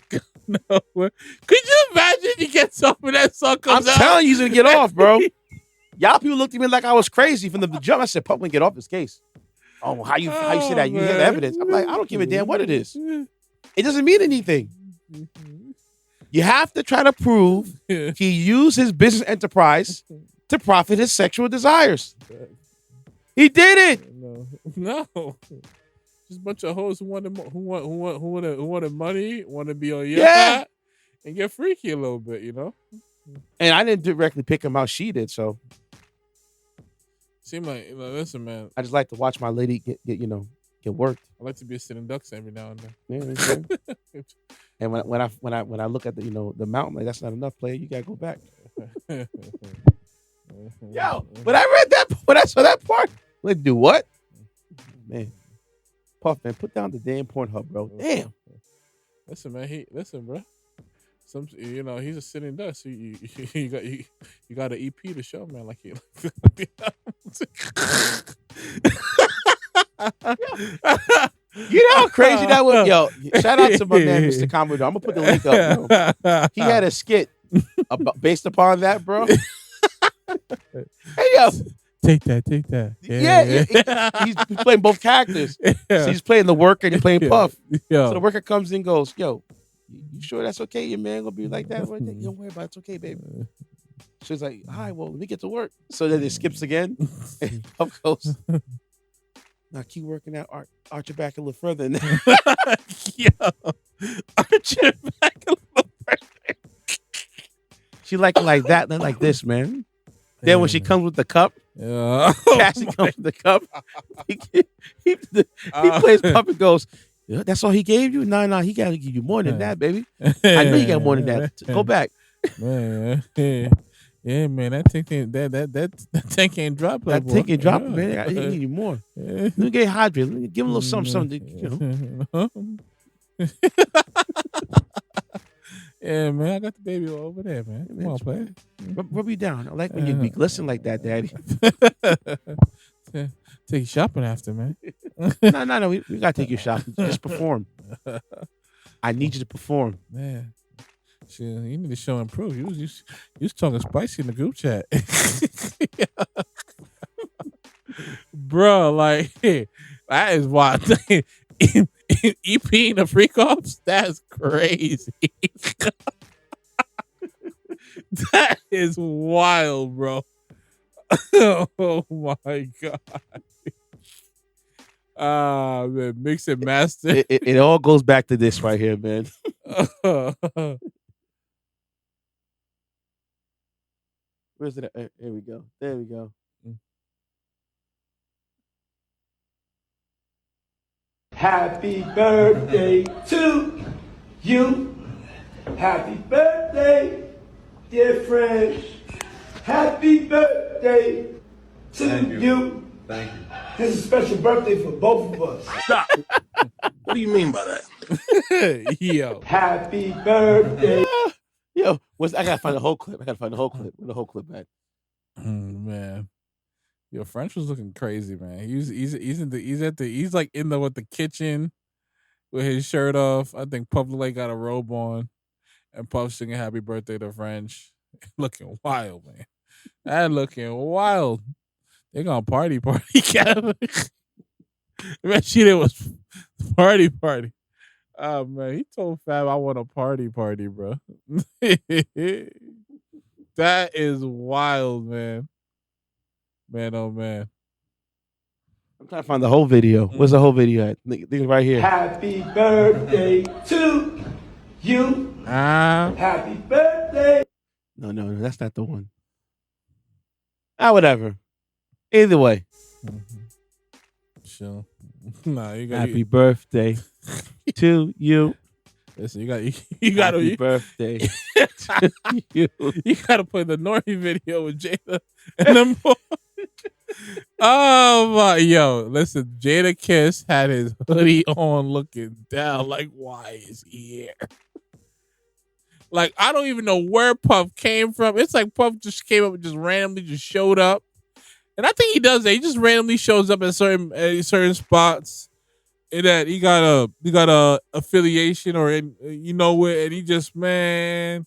B: go nowhere. Could you imagine you get something that song comes out?
A: I'm telling you, he's gonna get off, bro. Y'all people looked at me like I was crazy from the jump. I said, "Pup, we get off this case." Oh, how you say that? You hear the evidence? I'm like, I don't give a damn what it is. It doesn't mean anything. You have to try to prove he used his business enterprise to profit his sexual desires. He did it.
B: No. Just a bunch of hoes who wanted money, want to be on yacht, and get freaky a little bit, you know.
A: And I didn't directly pick him out; she did. So,
B: seem like, listen, man.
A: I just like to watch my lady get worked.
B: I like to be a sitting ducks every now and then.
A: Yeah, and when I look at the mountain, like that's not enough, player. You gotta go back. Yo, when I read that, when I saw that part, like, do what? Man, Puff, man, put down the damn Pornhub, bro. Damn.
B: Listen, man. Listen, bro. He's a sitting duck. So you got an EP to show, man. Like
A: You know how crazy that was? Yo, shout out to my man, Mr. Commodore. I'm gonna put the link up, bro. He had a skit based upon that, bro. Hey, yo.
B: Take that.
A: Yeah. He's playing both characters. So he's playing the worker and he's playing Puff.
B: Yeah.
A: So the worker comes in and goes, yo, you sure that's okay? Your man gonna be like that? Don't worry about it. It's okay, baby. She's like, all right, well, let me get to work. So then it skips again. And Puff goes, now keep working out. Arch your back a little further. And
B: Yo. Arch your back a little further.
A: She like it like that, not like this, man. Then when she comes with the cup, Cassie comes with the cup. He plays Puff and goes, yeah, that's all he gave you? No, he got to give you more than that, baby. I know you got more than that. Go back.
B: Man. Yeah, man, that tank ain't drop.
A: That tank ain't drop, man. I need you more. Let me get hydrated. Let me give him a little something. You know.
B: Yeah, man, I got the baby over there, man. Come on, play.
A: Rub you down. I like when you be glisten like that, Daddy.
B: Take you shopping after, man.
A: No. We gotta take you shopping. Just perform. I need you to perform.
B: Man. Shit, you need to show and prove. You was talking spicy in the group chat. Bro, like, that is wild. EP the freak offs? That's crazy. That is wild, bro. Oh my God. Man, mix and master.
A: It all goes back to this right here, man. Where's it at? Here we go. There we go.
C: Happy birthday to you. Happy birthday, dear friends. Happy birthday to you.
E: Thank you.
C: This is a special birthday for both of us.
E: Stop. What do you mean by that?
B: Yo.
C: Happy birthday.
A: Yo, I gotta find the whole clip. Where the whole clip at?
B: Man. Yo, French was looking crazy, man. He's like in the kitchen with his shirt off. I think Puff like got a robe on, and Puff singing "Happy Birthday" to French. Looking wild, man. That looking wild. They gonna party, Kevin. Man, it was party. Oh man, he told Fab I want a party, bro. That is wild, man. Man, oh man.
A: I'm trying to find the whole video. Where's the whole video at? Think right here.
C: Happy birthday to you. Happy birthday.
A: No, that's not the one. Whatever. Either way.
B: Sure. Nah, you got
A: happy birthday to you.
B: Listen, you got
A: happy birthday to you.
B: You got to play the Norby video with Jada and them boys. Oh my, yo, listen, Jada Kiss had his hoodie on looking down like, why is he here? Like, I don't even know where Puff came from. It's like Puff just came up and just randomly just showed up. And I think he does that. He just randomly shows up at certain spots. And that he got a affiliation or you know what, and he just, man,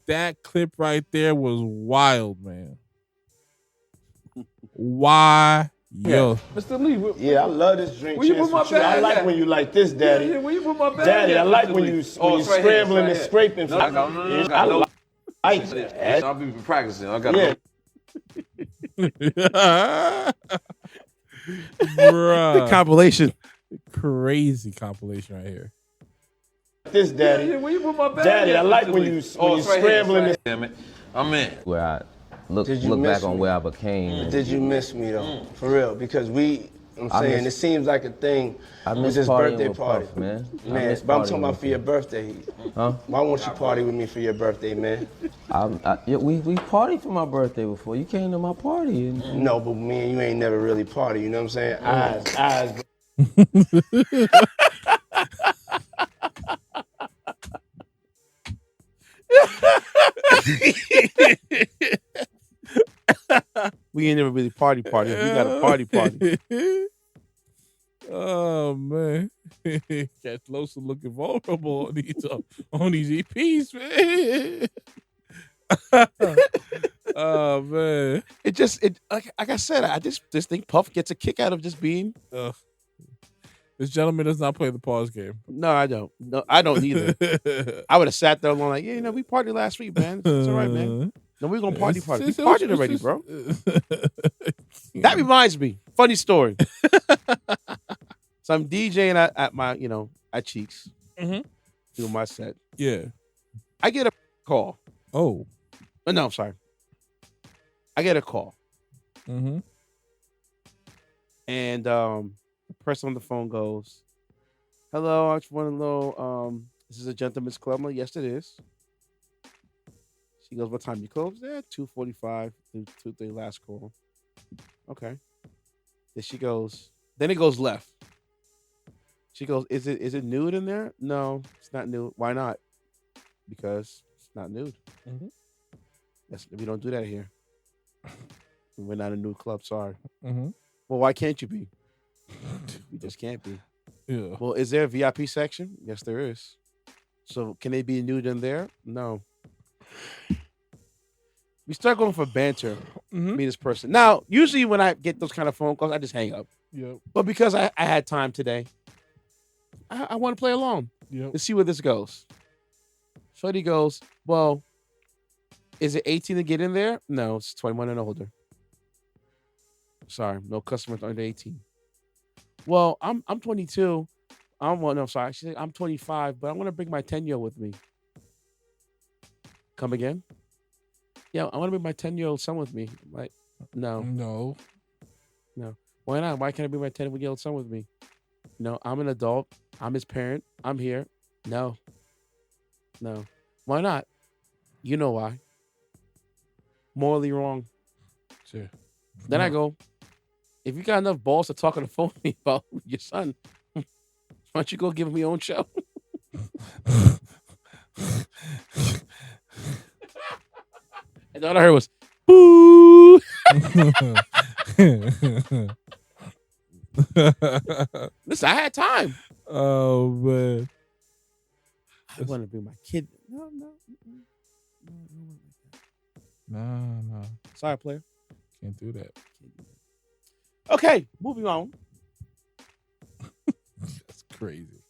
B: that clip right there was wild, man. Why? Yo.
F: Mr. Lee.
E: Yeah, I love this drink.
F: Where you put my bag?
E: I like when you like this, Daddy.
F: Yeah, where you put my bag?
E: Daddy, I like
F: Mr.
E: when
F: Lee?
E: you
F: It's right
E: scrambling
F: here,
E: and scraping.
F: No, I
E: like that.
F: I've been practicing. I got
B: Bruh.
A: The compilation.
B: Crazy compilation right here.
E: This, Daddy.
F: Yeah, where you put my bag?
E: Daddy, I like when you scrambling.
F: Damn it. I'm in.
G: Where I look
E: miss
G: back on
E: me?
G: where I became.
E: Did you miss me though? For real? Because it seems like a thing.
G: I
E: with
G: miss
E: this
G: partying
E: birthday
G: with
E: party,
G: Puff, man.
E: Man, but I'm talking about for your birthday.
G: Huh?
E: Why won't you party with me for your birthday, man?
G: We partied for my birthday before. You came to my party.
E: No, but me and you ain't never really party. You know what I'm saying? Eyes.
A: We ain't never really party. We got a party.
B: Oh man, Catch Losa looking vulnerable on these EPs, man. Oh man,
A: like I said, I just think Puff gets a kick out of just being.
B: This gentleman does not play the pause game.
A: No, I don't. No, I don't either. I would have sat there alone, like, yeah, we partied last week, man. It's all right, man. No, we're gonna party. We partied already, bro. That reminds me, funny story. So I'm DJing at my, at Cheeks, doing my set.
B: Yeah,
A: I get a call.
B: Oh,
A: no, I'm sorry. I get a call.
B: Mm-hmm.
A: And the person on the phone goes, "Hello, I just want to know, this is a gentleman's club." I'm like, "Yes, it is." She goes, "What time you close?" "Yeah, 2:45 through 2:30 last call." Okay. Then it goes left. She goes, "Is it nude in there?" "No, it's not nude." "Why not?" "Because it's not nude."
B: Mm-hmm.
A: We don't do that here. We're not a nude club, sorry.
B: Mm-hmm.
A: "Well, why can't you be?" "We just can't be."
B: Yeah.
A: "Well, is there a VIP section?" "Yes, there is." "So can they be nude in there?" "No." We start going for banter. Me, this person. Now, usually when I get those kind of phone calls, I just hang up.
B: Yep.
A: But because I had time today, I want to play along.
B: Yep.
A: To see where this goes. Shorty goes, "Well, is it 18 to get in there?" "No, it's 21 and older." "Sorry, no customers under 18. "Well, I'm 22. No, sorry. She said, "I'm 25, but I want to bring my 10-year-old with me." "Come again?" "Yeah, I want to bring my 10-year-old son with me." I'm like, no. "Why not? Why can't I bring my 10-year-old son with me?" "No, I'm an adult. I'm his parent. I'm here." No. "Why not?" "You know why. Morally wrong."
B: Sure.
A: Then I go, "If you got enough balls to talk on the phone to me about your son, why don't you go give him your own show?" And all I heard was, "Boo." Listen, I had time.
B: Oh man,
A: I want to bring my kid. No.
B: No.
A: Sorry, player.
B: Can't do that.
A: Okay, moving on.
B: That's crazy.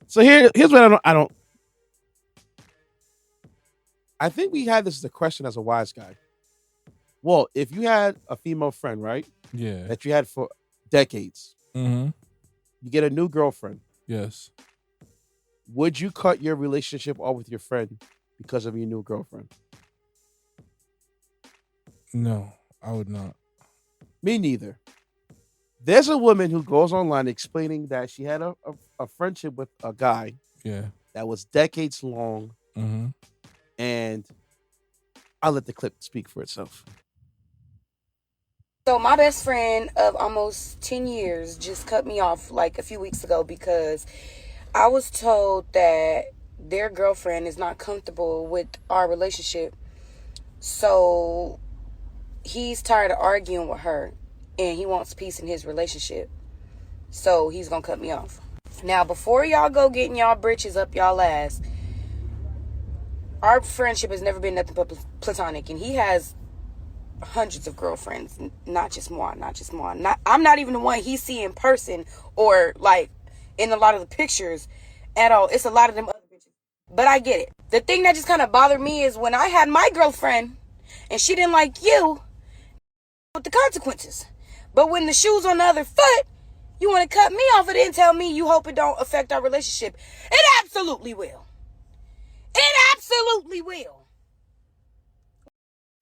A: So here's what I don't. I think we had this as a question as a wise guy. Well, if you had a female friend, right?
B: Yeah.
A: That you had for decades.
B: Mm-hmm.
A: You get a new girlfriend.
B: Yes.
A: Would you cut your relationship off with your friend because of your new girlfriend?
B: No, I would not.
A: Me neither. There's a woman who goes online explaining that she had a friendship with a guy.
B: Yeah.
A: That was decades long.
B: Mm-hmm.
A: And I'll let the clip speak for itself.
H: So my best friend of almost 10 years just cut me off like a few weeks ago because I was told that their girlfriend is not comfortable with our relationship. So he's tired of arguing with her and he wants peace in his relationship. So he's going to cut me off. Now, before y'all go getting y'all britches up y'all ass, our friendship has never been nothing but platonic, and he has hundreds of girlfriends, not just one. I'm not even the one he see in person or like in a lot of the pictures at all. It's a lot of them other bitches. But I get it. The thing that just kind of bothered me is when I had my girlfriend and she didn't like you, with the consequences. But when the shoe's on the other foot, you want to cut me off and then tell me you hope it don't affect our relationship. It absolutely will. It absolutely will.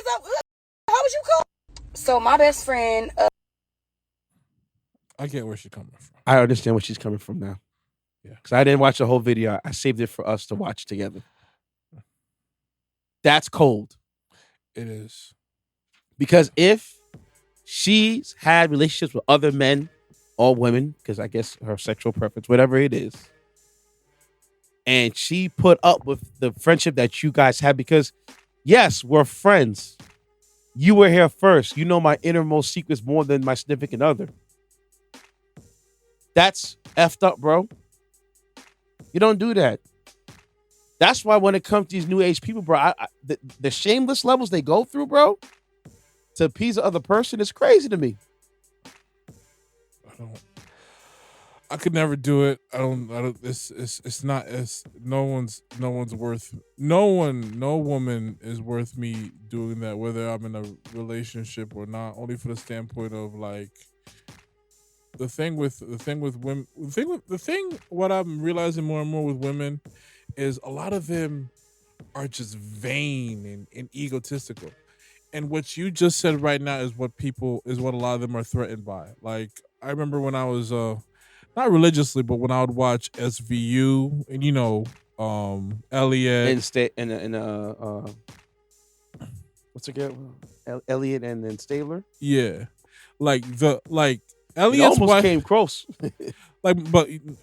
H: How was you cool? So my best friend.
B: I get where she's coming from.
A: I understand where she's coming from now.
B: Yeah.
A: Because I didn't watch the whole video. I saved it for us to watch together. That's cold.
B: It is.
A: Because if she's had relationships with other men or women, because I guess her sexual preference, whatever it is, and she put up with the friendship that you guys have, because yes, we're friends. You were here first. You know my innermost secrets more than my significant other. That's effed up, bro. You don't do that. That's why when it comes to these new age people, bro, the shameless levels they go through, bro, to appease the other person is crazy to me.
B: I could never do it. I don't. It's not. No woman is worth me doing that. Whether I'm in a relationship or not. Only for the standpoint of like. The thing with women. What I'm realizing more and more with women is a lot of them are just vain and egotistical. And what you just said right now is what a lot of them are threatened by. Like I remember when I was not religiously, but when I would watch SVU and Elliot
A: what's it get? Elliot and then Stabler.
B: Yeah, Elliot's
A: almost
B: wife
A: came close.
B: but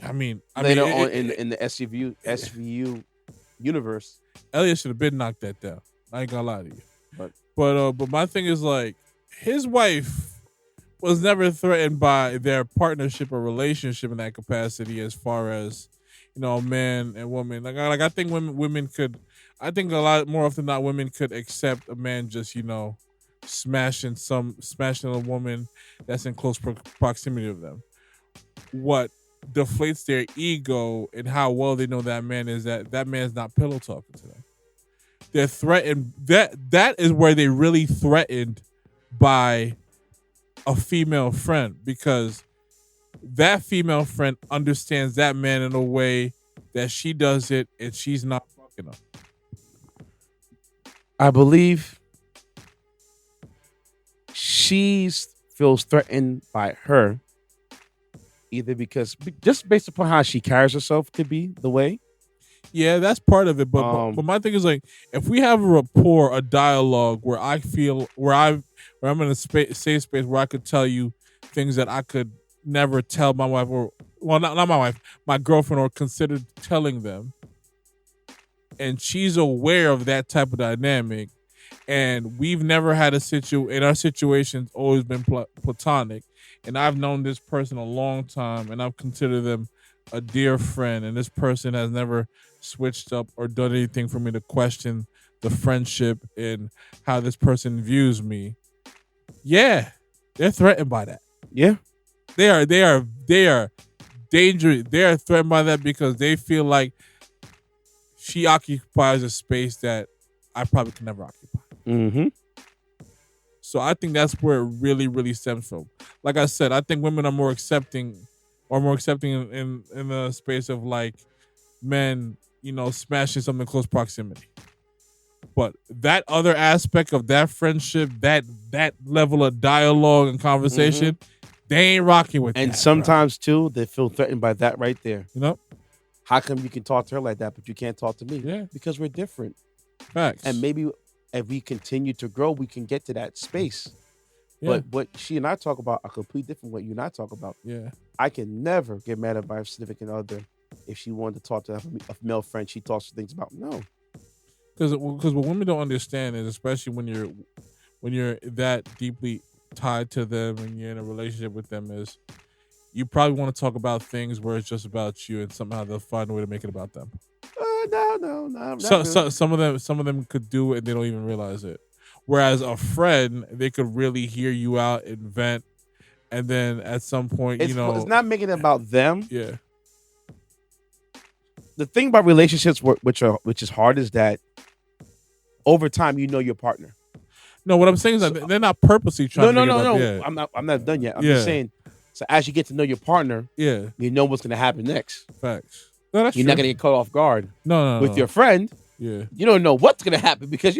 B: I mean,
A: later on in the SVU universe,
B: Elliot should have been knocked that down. I ain't gonna lie to you. But my thing is like his wife was never threatened by their partnership or relationship in that capacity, as far as man and woman. Like I think women could. I think a lot more often than not, women could accept a man just smashing a woman that's in close proximity of them. What deflates their ego and how well they know that man is that man's not pillow talking to them. They're threatened. That is where they really threatened by a female friend, because that female friend understands that man in a way that she does it and she's not fucking him.
A: I believe she feels threatened by her, either because just based upon how she carries herself could be the way.
B: Yeah, that's part of it. But my thing is like, if we have a rapport, a dialogue where I feel where I'm in a safe space where I could tell you things that I could never tell my wife, or not my wife, my girlfriend, or consider telling them, and she's aware of that type of dynamic, and we've never had and our situation's always been platonic, and I've known this person a long time, and I've considered them a dear friend, and this person has never switched up or done anything for me to question the friendship and how this person views me. Yeah, they're threatened by that.
A: Yeah,
B: they are dangerous. They are threatened by that because they feel like she occupies a space that I probably could never occupy.
A: Mm-hmm.
B: So I think that's where it really, really stems from. Like I said, I think women are more accepting in the space of like men, smashing something in close proximity. But that other aspect of that friendship, that level of dialogue and conversation, they ain't rocking with
A: and
B: that.
A: Sometimes too, they feel threatened by that right there.
B: How
A: come you can talk to her like that, but you can't talk to me?
B: Yeah.
A: Because we're different.
B: Facts.
A: And maybe if we continue to grow, we can get to that space. Yeah. But what she and I talk about are completely different what you and I talk about.
B: Yeah.
A: I can never get mad at my significant other if she wanted to talk to a male friend she talks to things about. No.
B: Because what women don't understand is, especially when you're that deeply tied to them and you're in a relationship with them, is you probably want to talk about things where it's just about you, and somehow they'll find a way to make it about them.
A: No.
B: So some of them could do it and they don't even realize it. Whereas a friend, they could really hear you out and vent, and then at some point,
A: it's not making it about them.
B: Yeah.
A: The thing about relationships, which is hard, is that over time you know your partner.
B: No, what I'm saying is that they're not purposely trying.
A: No.
B: Yeah.
A: I'm not done yet. I'm just saying. So as you get to know your partner,
B: you
A: know what's going to happen next.
B: Facts. No, that's
A: You're
B: true.
A: not going to get caught off guard.
B: No.
A: With your friend,
B: you
A: don't know what's going to happen because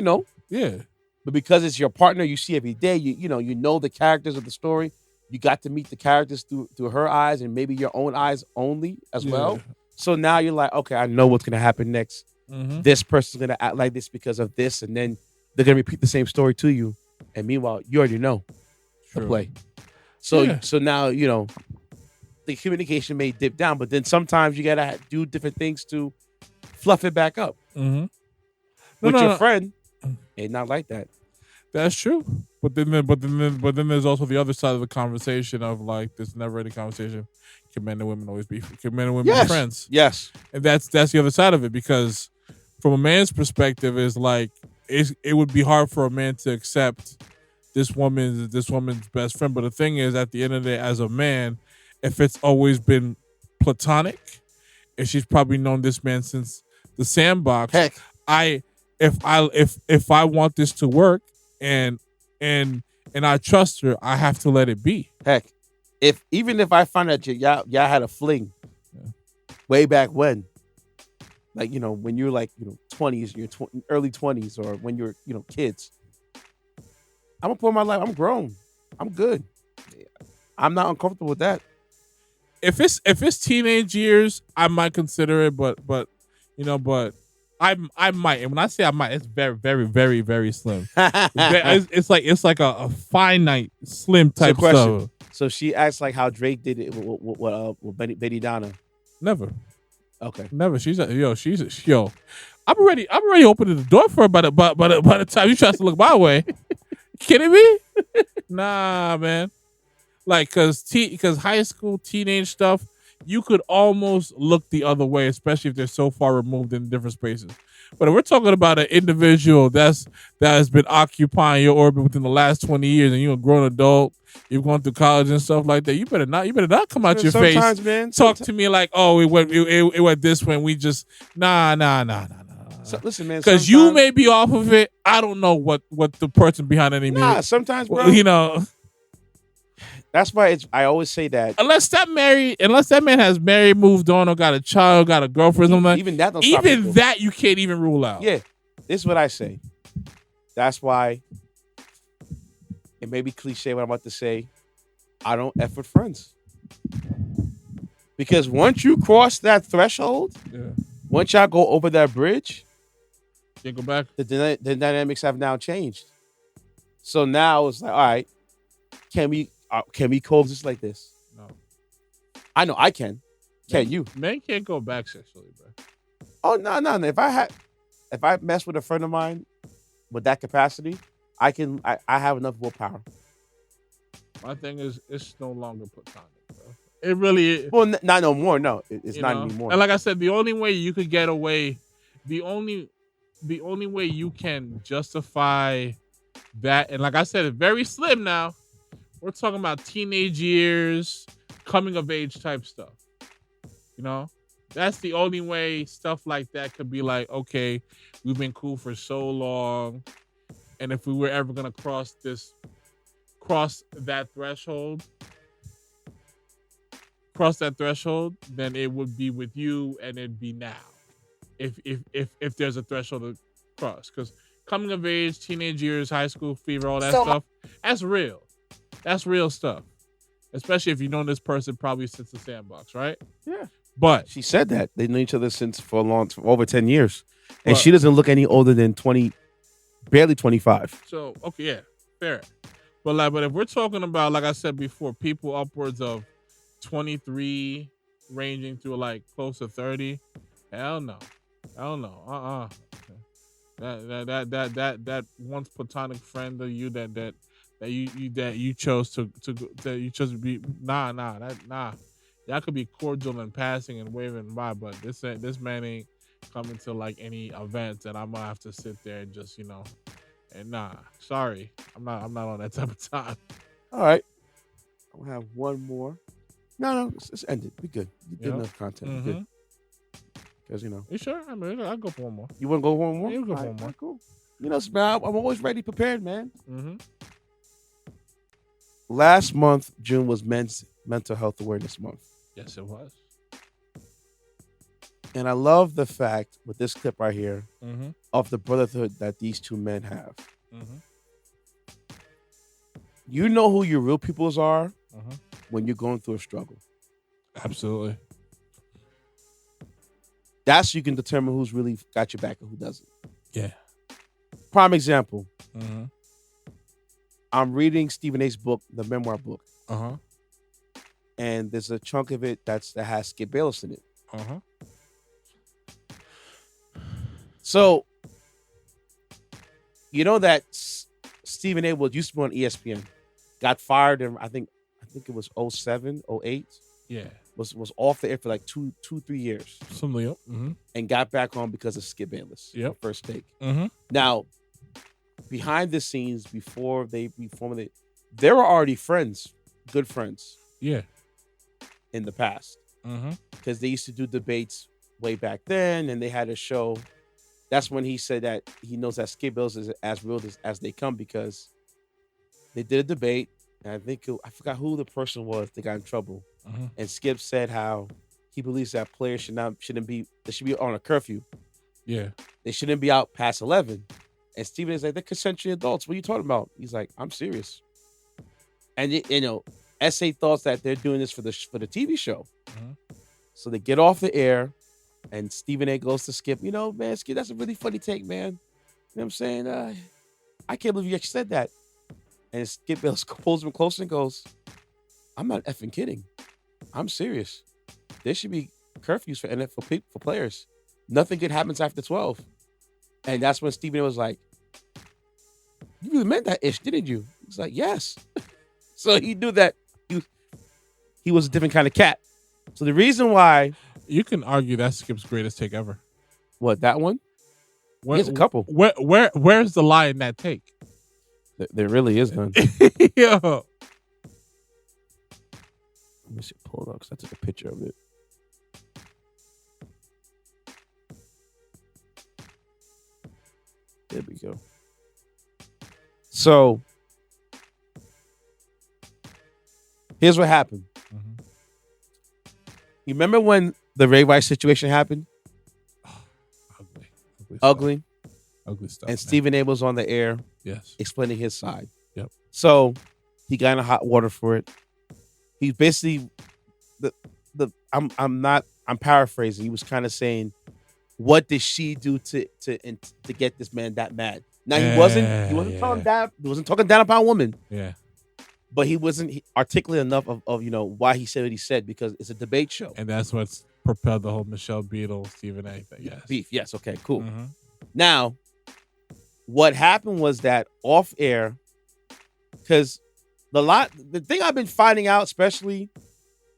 B: Yeah.
A: But because it's your partner, you see every day. You know the characters of the story. You got to meet the characters through her eyes and maybe your own eyes only as well. So now you're like, okay, I know what's going to happen next.
B: Mm-hmm.
A: This person's going to act like this because of this, and then they're going to repeat the same story to you. And meanwhile, you already know the play. So now, the communication may dip down, but then sometimes you got to do different things to fluff it back up.
B: Mm-hmm.
A: With your friend, it's not like that.
B: That's true. But then there's also the other side of the conversation of like this never-ending conversation. Can men and women always be? Can men and women be friends?
A: Yes.
B: And that's the other side of it, because from a man's perspective, is like it would be hard for a man to accept this woman's best friend. But the thing is, at the end of the day, as a man, if it's always been platonic, and she's probably known this man since the sandbox,
A: Heck.
B: If I want this to work and I trust her, I have to let it be.
A: Heck, even if I find that y'all had a fling way back when, like, you know, when you're like, you know, 20s, your early 20s, or when you're, you know, kids, I'm gonna put my life. I'm grown. I'm good. I'm not uncomfortable with that.
B: If it's teenage years, I might consider it, but you know, but I might, and when I say I might, it's very, very, very, very slim. it's like a finite, slim type stuff.
A: So she acts like how Drake did it with Betty Donna.
B: Never.
A: Okay.
B: Never. She's yo. I'm already opening the door for her by the time you try to look my way. Kidding me? Nah, man. Like, cause high school teenage stuff, you could almost look the other way, especially if they're so far removed in different spaces. But if we're talking about an individual that has been occupying your orbit within the last 20 years, and you're a grown adult, you've gone through college and stuff like that, you better not come out your face,
A: man,
B: talk to me like, oh, it went this way, and we just nah.
A: So, listen, man,
B: because you may be off of it. I don't know what the person behind any music.
A: Nah, sometimes, bro.
B: You know.
A: That's why I always say that.
B: Unless that man has married, moved on, or got a child, got a girlfriend, something like
A: even that.
B: That you can't even rule out.
A: Yeah, this is what I say. That's why it may be cliche what I'm about to say. I don't F with friends, because once you cross that threshold, once y'all go over that bridge,
B: you go back.
A: The dynamics have now changed. So now it's like, all right, can we coexist like this?
B: No.
A: I know I can. Can you?
B: Men can't go back sexually, bro.
A: Oh no. If I mess with a friend of mine with that capacity, I have enough willpower.
B: My thing is, it's no longer platonic, bro. It really is.
A: Well, not no more. No, it's not anymore.
B: And like I said, the only way you could get away, the only way you can justify that, and like I said, it's very slim now. We're talking about teenage years, coming of age type stuff. You know, that's the only way stuff like that could be like, okay, we've been cool for so long, and if we were ever gonna cross that threshold, then it would be with you, and it'd be now. If there's a threshold to cross, because coming of age, teenage years, high school fever, all that stuff, that's real. That's real stuff. Especially if you've known this person probably since the sandbox, right?
A: Yeah.
B: But
A: she said that they've known each other for over 10 years. And she doesn't look any older than 20, barely 25.
B: So, okay, yeah, fair. But if we're talking about, like I said before, people upwards of 23 ranging through like close to 30, hell no. That once platonic friend of you that you chose to be nah. Y'all could be cordial and passing and waving by, but this man ain't coming to like any events, and I'm gonna have to sit there and just, you know, and nah. Sorry, I'm not on that type of time.
A: All right, I'm gonna have one more. No, let's end it. We good. You did enough content. Mm-hmm. Good. Because, you know.
B: You sure? I mean, I'll go for one more.
A: You want to go for one more?
B: Yeah, you go for one more.
A: Cool. You know, man, I'm always ready, prepared, man.
B: Mm-hmm.
A: Last month, June, was Men's Mental Health Awareness Month.
B: Yes, it was.
A: And I love the fact, with this clip right here, of the brotherhood that these two men have.
B: Mm-hmm.
A: You know who your real peoples are when you're going through a struggle.
B: Absolutely.
A: That's you can determine who's really got your back and who doesn't.
B: Yeah.
A: Prime example.
B: Mm-hmm.
A: I'm reading Stephen A's book, the memoir book.
B: Uh-huh.
A: And there's a chunk of it that has Skip Bayless in it.
B: Uh-huh. So,
A: you know that Stephen A. used to be on ESPN. Got fired in I think it was 07, 08.
B: Yeah.
A: Was off the air for like 3 years.
B: Something else.
A: And got back on because of Skip Bayless.
B: Yep.
A: First Take.
B: Mm-hmm.
A: Now, behind the scenes, before they were already friends, good friends.
B: Yeah.
A: In the past.
B: Mm-hmm.
A: Because they used to do debates way back then, and they had a show. That's when he said that he knows that Skip Bayless is as real as they come, because they did a debate, and I forgot who the person was that got in trouble.
B: Mm-hmm.
A: And Skip said how he believes that players should be on a curfew.
B: Yeah.
A: They shouldn't be out past 11. And Stephen is like, they're consensual adults. What are you talking about? He's like, I'm serious. And SA thoughts that they're doing this for the TV show.
B: Mm-hmm.
A: So they get off the air, and Stephen A. goes to Skip. Man, Skip, that's a really funny take, man. You know what I'm saying? I can't believe you actually said that. And Skip Bayless pulls him closer and goes, I'm not effing kidding. I'm serious. There should be curfews for NFL for players. Nothing good happens after 12. And that's when Stephen A. was like, you really meant that ish, didn't you? He's like, yes. So he knew that he was a different kind of cat. So the reason why...
B: You can argue that's Skip's greatest take ever.
A: What, that one? There's a couple.
B: Where's the lie in that take?
A: There really is none.
B: Yo.
A: Let me see, pull it up because I took a picture of it. There we go. So, here's what happened.
B: Mm-hmm.
A: You remember when the Ray Rice situation happened? Ugly stuff. And Stephen A. was on the air, explaining his side.
B: Yep.
A: So he got in hot water for it. He's basically I'm paraphrasing. He was kind of saying, what did she do to get this man that mad? Now he wasn't talking down about a woman.
B: Yeah.
A: But he wasn't articulate enough of why he said what he said, because it's a debate show.
B: And that's what's propelled the whole Michelle Beadle, Stephen A. thing. Yes.
A: Beef. Yes. Okay, cool.
B: Mm-hmm.
A: Now, what happened was that off air, because the thing I've been finding out, especially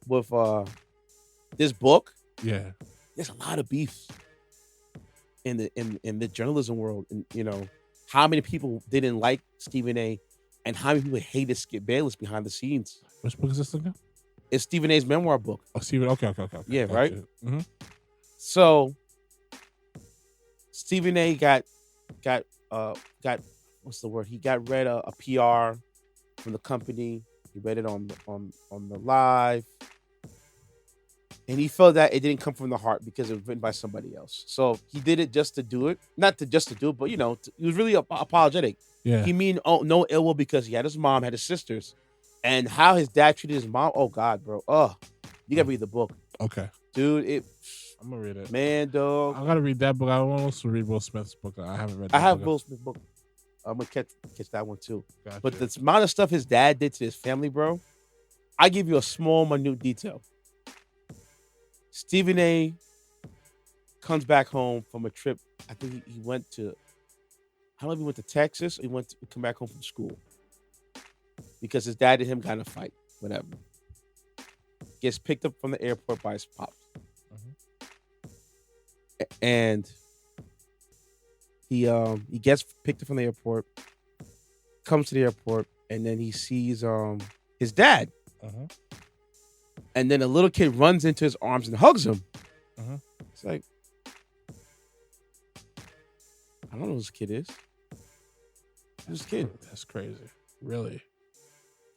A: with this book, there's a lot of beef in the journalism world, and how many people didn't like Stephen A. and how many people hated Skip Bayless behind the scenes.
B: Which book is this again?
A: It's Stephen A.'s memoir book.
B: Oh, Stephen. Okay.
A: Yeah,
B: Gotcha.
A: right.
B: Mm-hmm.
A: So Stephen A. got what's the word? He got read a PR from the company. He read it on the live, and he felt that it didn't come from the heart because it was written by somebody else. So he did it just to do it, not to just to do it, but he was really apologetic.
B: Yeah.
A: He mean no ill will, because he had his mom, had his sisters, and how his dad treated his mom. Oh God, bro. Oh, you gotta read the book.
B: Okay,
A: dude.
B: I'm gonna read it.
A: Man, dog.
B: I gotta read that book. I want to also read Will Smith's book. I haven't read that.
A: I have Will Smith's book. I'm gonna catch that one too.
B: Gotcha.
A: But the amount of stuff his dad did to his family, bro. I give you a small, minute detail. Stephen A. comes back home from a trip. I think he went to, I don't know if he went to Texas or he come back home from school. Because his dad and him got in a fight. Whatever. Gets picked up from the airport by his pops. Mm-hmm. And he gets picked up from the airport, comes to the airport, and then he sees his dad.
B: Uh-huh.
A: And then a little kid runs into his arms and hugs him.
B: Uh-huh.
A: It's like, I don't know who this kid is. Who's this kid?
B: That's crazy. Really?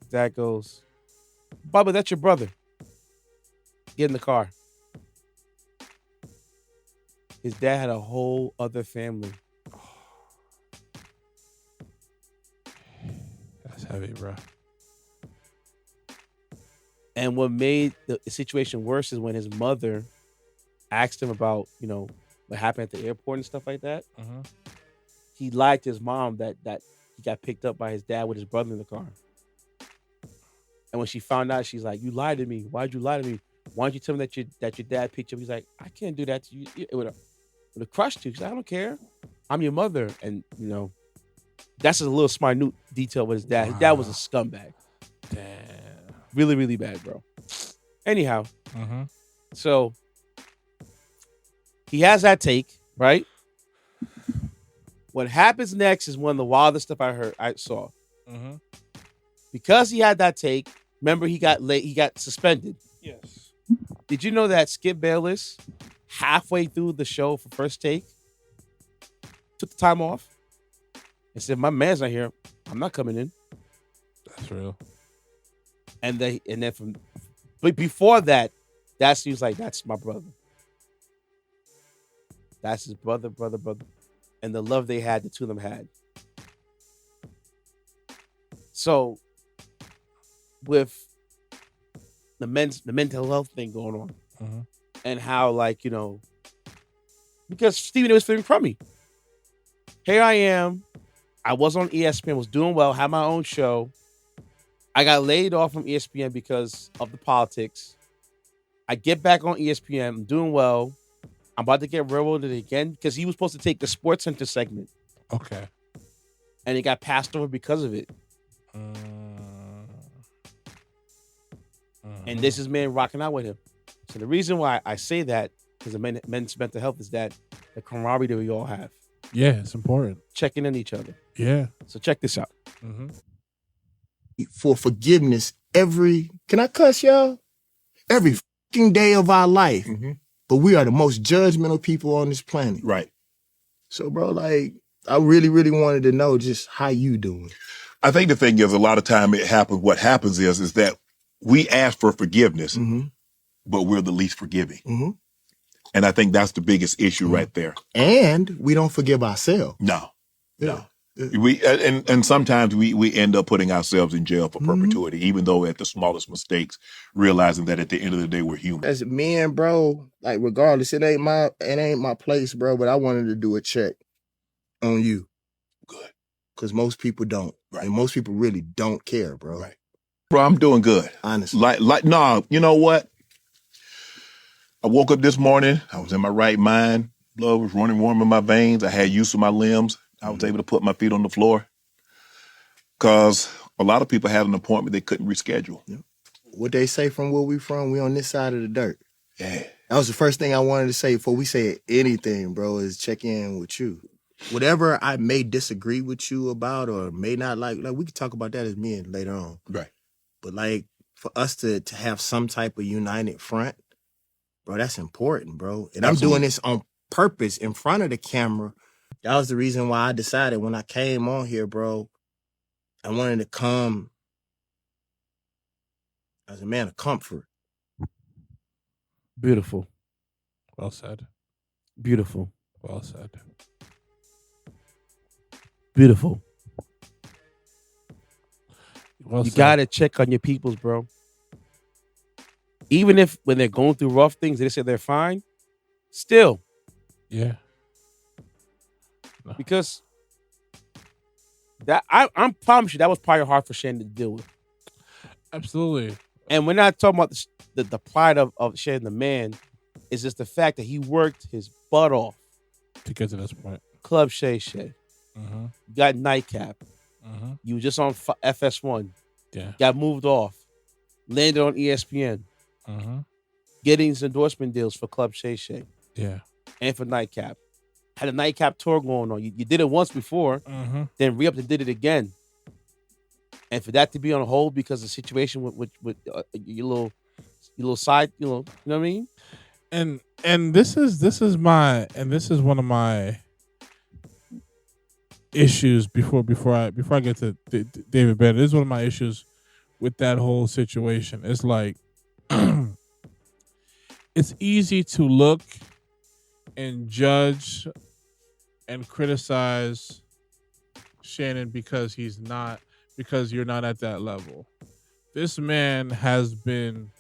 A: Dad goes, Bubba, that's your brother. Get in the car. His dad had a whole other family.
B: That's heavy, bro.
A: And what made the situation worse is when his mother asked him about, what happened at the airport and stuff like that.
B: Uh-huh.
A: He lied to his mom that he got picked up by his dad with his brother in the car. And when she found out, she's like, "You lied to me. Why'd you lie to me? Why don't you tell me that your dad picked you up?" He's like, "I can't do that to you. It would have crushed you." She's like, "I don't care. I'm your mother." And That's a little minute detail with his dad. His dad was a scumbag.
B: Damn.
A: Really, really bad, bro. Anyhow,
B: Mm-hmm.
A: so he has that take, right? What happens next is one of the wildest stuff I saw.
B: Mm-hmm.
A: Because he had that take, remember he got suspended.
B: Yes.
A: Did you know that Skip Bayless, halfway through the show for first take, took the time off and said, "My man's not here. I'm not coming in."
B: That's real.
A: And then but before that, he was like, "That's my brother. That's his brother. And the love they had, the two of them had." So, with the mental health thing going on,
B: mm-hmm.
A: and how, like, because Stephen A was feeling crummy. Here I am. I was on ESPN, was doing well, had my own show. I got laid off from ESPN because of the politics. I get back on ESPN. I'm doing well. I'm about to get railroaded again because he was supposed to take the Sports Center segment.
B: Okay.
A: And it got passed over because of it. And this is man rocking out with him. So the reason why I say that, because of men's mental health, is that the camaraderie that we all have.
B: Yeah, it's important.
A: Checking in each other.
B: Yeah.
A: So check this out.
B: Mm-hmm.
I: For forgiveness can I cuss, y'all? Every fucking day of our life. Mm-hmm. But we are the most judgmental people on this planet.
J: Right.
I: So, bro, like, I really, really wanted to know just how you doing.
J: I think the thing is, a lot of time what happens is that we ask for forgiveness, mm-hmm. but we're the least forgiving. Mm-hmm. And I think that's the biggest issue right there.
I: And we don't forgive ourselves.
J: No. And sometimes we end up putting ourselves in jail for perpetuity, even though at the smallest mistakes, realizing that at the end of the day, we're human.
I: As men, bro, like, regardless, it ain't my place, bro, but I wanted to do a check on you.
J: Good.
I: Because most people don't. Right. And most people really don't care, bro.
J: Right. Bro, I'm doing good.
I: Honestly.
J: No, you know what? I woke up this morning. I was in my right mind. Blood was running warm in my veins. I had use of my limbs. I was able to put my feet on the floor. Because a lot of people had an appointment they couldn't reschedule.
I: Yeah. What they say from where we from, we on this side of the dirt.
J: Yeah.
I: That was the first thing I wanted to say before we say anything, bro, is check in with you. Whatever I may disagree with you about or may not like we can talk about that as men later on.
J: Right.
I: But, like, for us to have some type of united front, bro, that's important, bro. And I'm doing this on purpose in front of the camera. That was the reason why I decided when I came on here, bro, I wanted to come as a man of comfort.
A: Beautiful.
B: Well said.
A: Beautiful.
B: Well said.
A: Beautiful.
B: Well
A: you
B: said.
A: gotta check on your peoples, bro. Even if when they're going through rough things, they say they're fine. Still.
B: Yeah.
A: No. Because that I promise you that was probably hard for Shannon to deal with.
B: Absolutely.
A: And we're not talking about the pride of Shannon the man. It's just the fact that he worked his butt off
B: to get to this point.
A: Club Shay Shay.
B: Mm-hmm.
A: You got Nightcap.
B: Mm-hmm.
A: You were just on FS1.
B: Yeah.
A: Got moved off. Landed on ESPN.
B: Mm-hmm.
A: Getting his endorsement deals for Club Shay Shay.
B: Yeah.
A: And for Nightcap. Had a Nightcap tour going on. You did it once before.
B: Mm-hmm.
A: Then re-upped and did it again. And for that to be on hold because of the situation with your little side, you know what I mean?
B: And this is one of my issues before I get to David Bennett. This is one of my issues with that whole situation. It's like it's easy to look and judge and criticize Shannon because you're not at that level. This man has been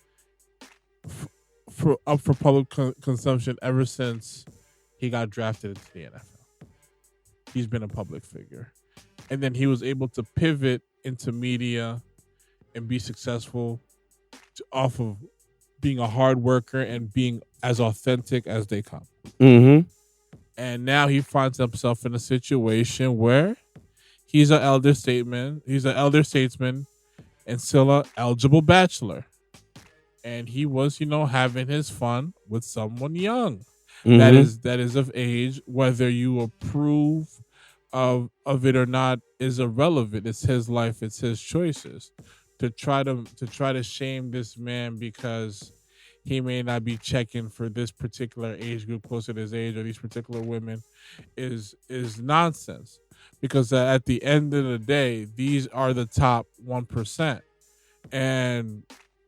B: up for public consumption ever since he got drafted into the NFL. He's been a public figure. And then he was able to pivot into media and be successful off of being a hard worker and being as authentic as they come.
A: Mm-hmm.
B: And now he finds himself in a situation where He's an elder statesman. He's an elder statesman and still a eligible bachelor. And he was, having his fun with someone young that is of age. Whether you approve of it or not is irrelevant. It's his life. It's his choices. To try to shame this man because he may not be checking for this particular age group closer to his age or these particular women is nonsense. Because at the end of the day, these are the top 1%. And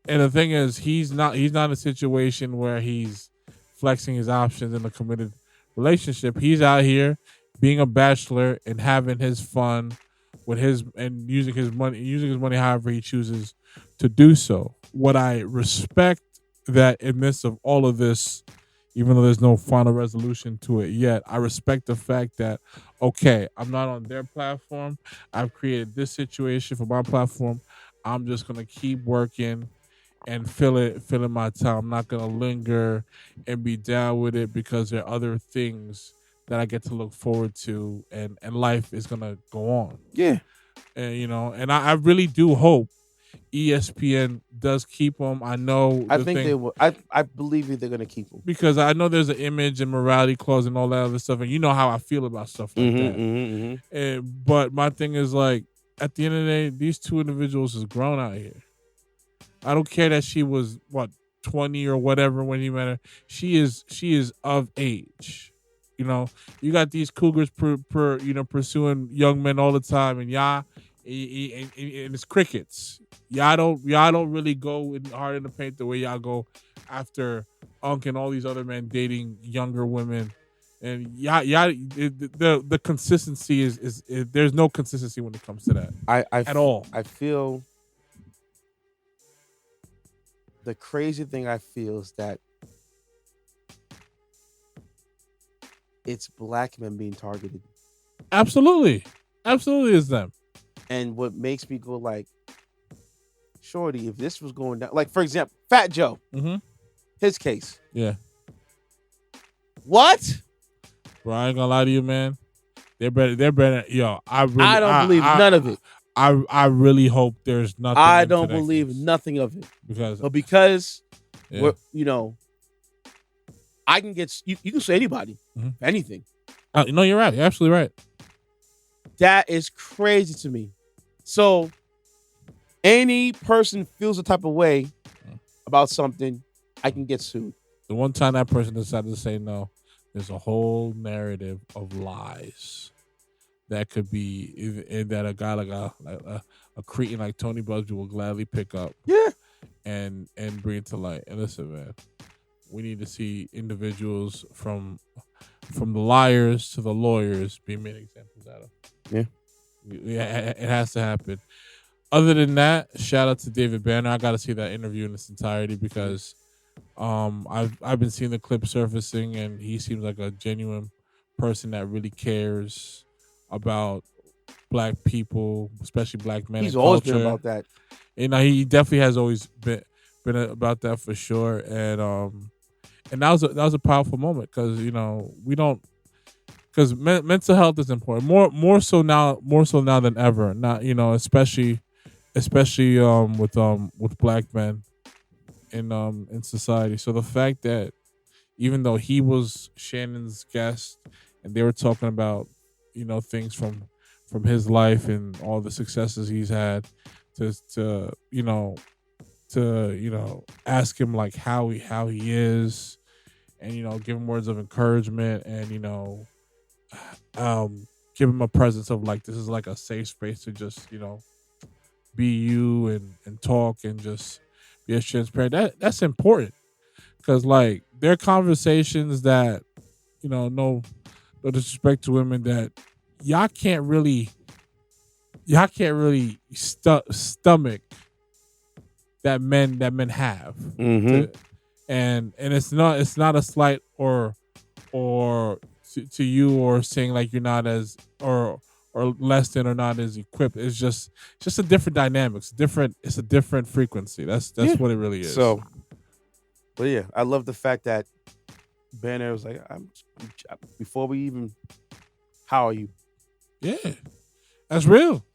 B: the thing is, he's not in a situation where he's flexing his options in a committed relationship. He's out here being a bachelor and having his fun with and using his money however he chooses to do so. What I respect that in midst of all of this, even though there's no final resolution to it yet, I respect the fact that, okay, I'm not on their platform. I've created this situation for my platform. I'm just gonna keep working and filling my time. I'm not gonna linger and be down with it because there are other things that I get to look forward to, and life is gonna go on.
A: Yeah,
B: and and I really do hope ESPN does keep them. I know.
A: I think they will. I believe they're gonna keep them
B: because I know there's an image and morality clause and all that other stuff, and you know how I feel about stuff like that. But my thing is, like, at the end of the day, these two individuals is grown out here. I don't care that she was 20 or whatever when he met her. She is of age. You got these cougars pursuing young men all the time, and and it's crickets. Y'all don't really go hard in the paint the way y'all go after Unc and all these other men dating younger women. And the consistency is there's no consistency when it comes to that at all.
A: I feel the crazy thing I feel is that it's black men being targeted.
B: Absolutely is them.
A: And what makes me go like, shorty, if this was going down, like for example, Fat Joe, his case.
B: Yeah.
A: What?
B: Bro, I ain't gonna lie to you, man. They're better. Yo, I
A: don't believe none of it.
B: I really hope there's nothing.
A: I don't believe nothing of it because I can get you can say anybody, anything.
B: No, you're right. You're absolutely right.
A: That is crazy to me. So any person feels a type of way about something, I can get sued.
B: The one time that person decided to say no, there's a whole narrative of lies that could be that a guy like a cretin like Tony Busby will gladly pick up.
A: Yeah.
B: And bring it to light. And listen, man, we need to see individuals from the liars to the lawyers be made examples out of.
A: Yeah.
B: It has to happen. Other than that, shout out to David Banner. I got to see that interview in its entirety because I've been seeing the clip surfacing, and he seems like a genuine person that really cares about black people, especially black men.
A: He's
B: and
A: always
B: culture.
A: been about that.
B: He definitely has always been about that for sure. And that was a powerful moment because we don't. Because mental health is important, more so now than ever. Not especially with black men in society. So the fact that even though he was Shannon's guest and they were talking about things from his life and all the successes he's had, to ask him like how he is, and give him words of encouragement and give him a presence of like this is like a safe space to just be you and talk and just be as transparent. That's important because like there are conversations that no disrespect to women that y'all can't really stomach that men have, and it's not a slight or to you or saying like you're not as or less than or not as equipped. It's just a different dynamics. It's a different frequency. That's what it really is.
A: So, but yeah, I love the fact that Banner was like, before we even, how are you?
B: Yeah, That's real.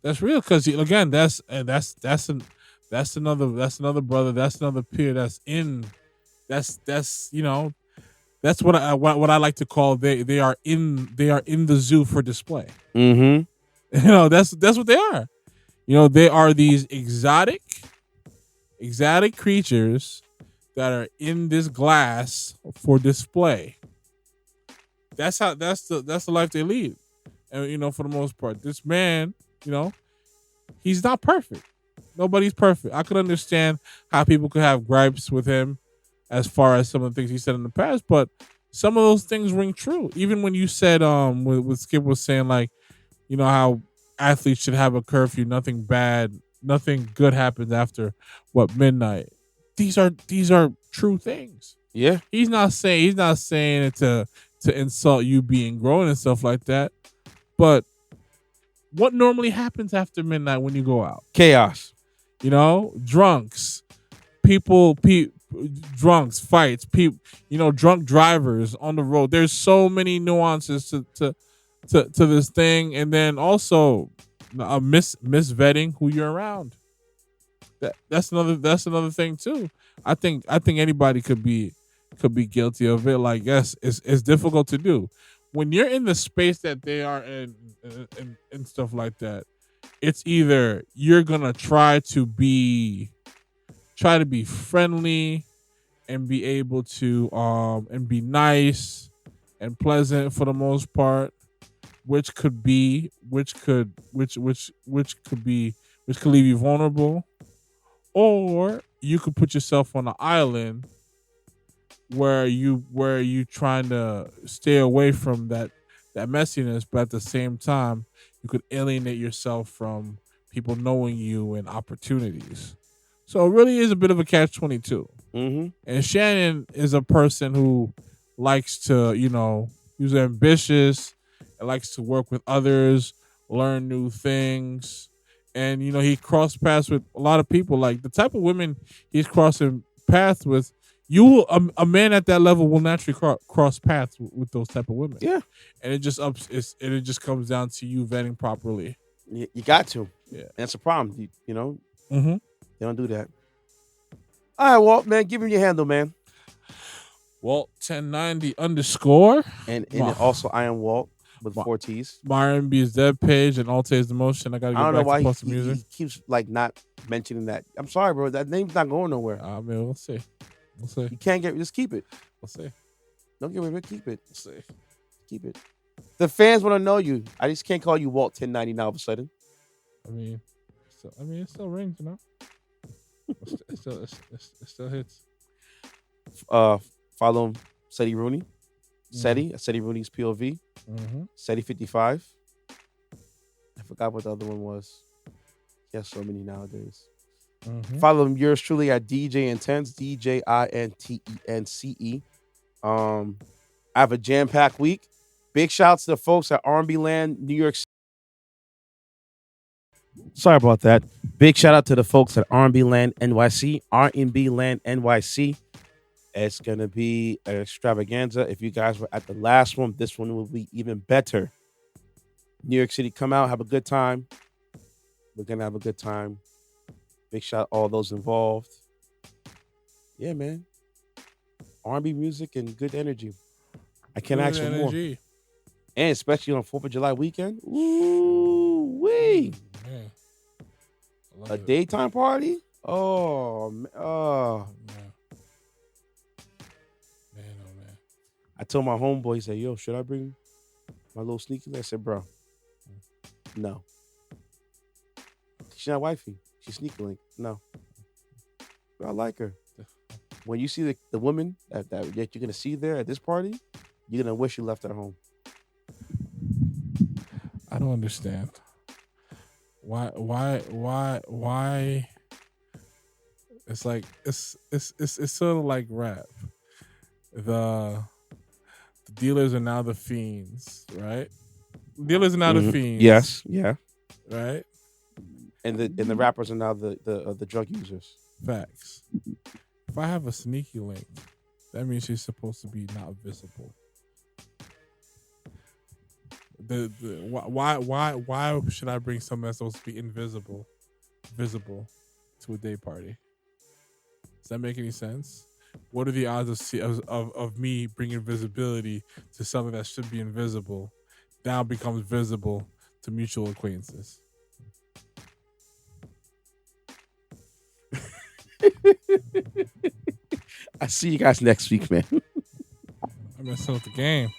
B: That's real because again, that's another brother. That's another peer. That's that's what I like to call they are in the zoo for display.
A: Mm-hmm.
B: That's what they are. They are these exotic creatures that are in this glass for display. That's the life they lead. And for the most part, this man, he's not perfect. Nobody's perfect. I could understand how people could have gripes with him as far as some of the things he said in the past, but some of those things ring true. Even when you said what Skip was saying, like, how athletes should have a curfew, nothing good happens after midnight. These are true things.
A: Yeah.
B: He's not saying it to insult you being grown and stuff like that. But what normally happens after midnight when you go out?
A: Chaos.
B: Drunks, drunks, fights, drunk drivers on the road. There's so many nuances to this thing, and then also misvetting who you're around. That's another thing too. I think anybody could be guilty of it. Like, yes, it's difficult to do when you're in the space that they are in and stuff like that. It's either you're gonna try to be friendly and be able to and be nice and pleasant for the most part, which could leave you vulnerable, or you could put yourself on an island where you trying to stay away from that messiness, but at the same time you could alienate yourself from people knowing you and opportunities. So it really is a bit of a catch-22.
A: Mm-hmm.
B: And Shannon is a person who likes to, he's ambitious and likes to work with others, learn new things. And, he crossed paths with a lot of people. Like, the type of women he's crossing paths with, a man at that level will naturally cross paths with those type of women.
A: Yeah.
B: And it just comes down to you vetting properly.
A: You got to.
B: Yeah.
A: And that's a problem.
B: Mm-hmm.
A: They don't do that. All right, Walt, man, give him your handle, man.
B: Walt 1090_.
A: And also I am Walt with 4 T's.
B: My R&B is Dead Page and Alt is the Motion. I gotta get back to post the music.
A: He keeps not mentioning that. I'm sorry, bro. That name's not going nowhere.
B: I mean, we'll see.
A: You can't just keep it.
B: We'll see.
A: Don't get rid of it. Keep it.
B: We'll see.
A: Keep it. The fans want to know you. I just can't call you Walt 1090 now all of a sudden.
B: I mean, it still rings, It still hits.
A: Follow him, Seti Rooney. Seti Rooney's POV.
B: Mm-hmm.
A: Seti 55. I forgot what the other one was. He has so many nowadays.
B: Mm-hmm.
A: Follow him, yours truly, at DJ Intence, DJINTENCE. I have a jam-packed week. Big shouts to the folks at R&B Land, New York City. Sorry about that. Big shout out to the folks at R&B Land NYC, R&B Land NYC. It's going to be an extravaganza. If you guys were at the last one, this one will be even better. New York City, come out, have a good time. We're going to have a good time. Big shout out all those involved. Yeah, man. R&B music and good energy. I can't ask for more. And especially on 4th of July weekend. Ooh-wee.
B: Man.
A: A daytime party? Oh, man. Oh.
B: Man.
A: I told my homeboy, he said, yo, should I bring my little sneaky? I said, bro, no. She's not wifey. She's sneaky link. No. But I like her. When you see the woman that you're going to see there at this party, you're going to wish you left at home.
B: I don't understand. Why? It's like it's sort of like rap. The dealers are now the fiends, right? Dealers are now the fiends.
A: Yes, yeah.
B: Right?
A: And the rappers are now the drug users.
B: Facts. If I have a sneaky link, that means she's supposed to be not visible. why should I bring something that's supposed to be visible to a day party? Does that make any sense? What are the odds of me bringing visibility to something that should be invisible now becomes visible to mutual acquaintances?
A: I see you guys next week, man.
B: I'm messing with the game.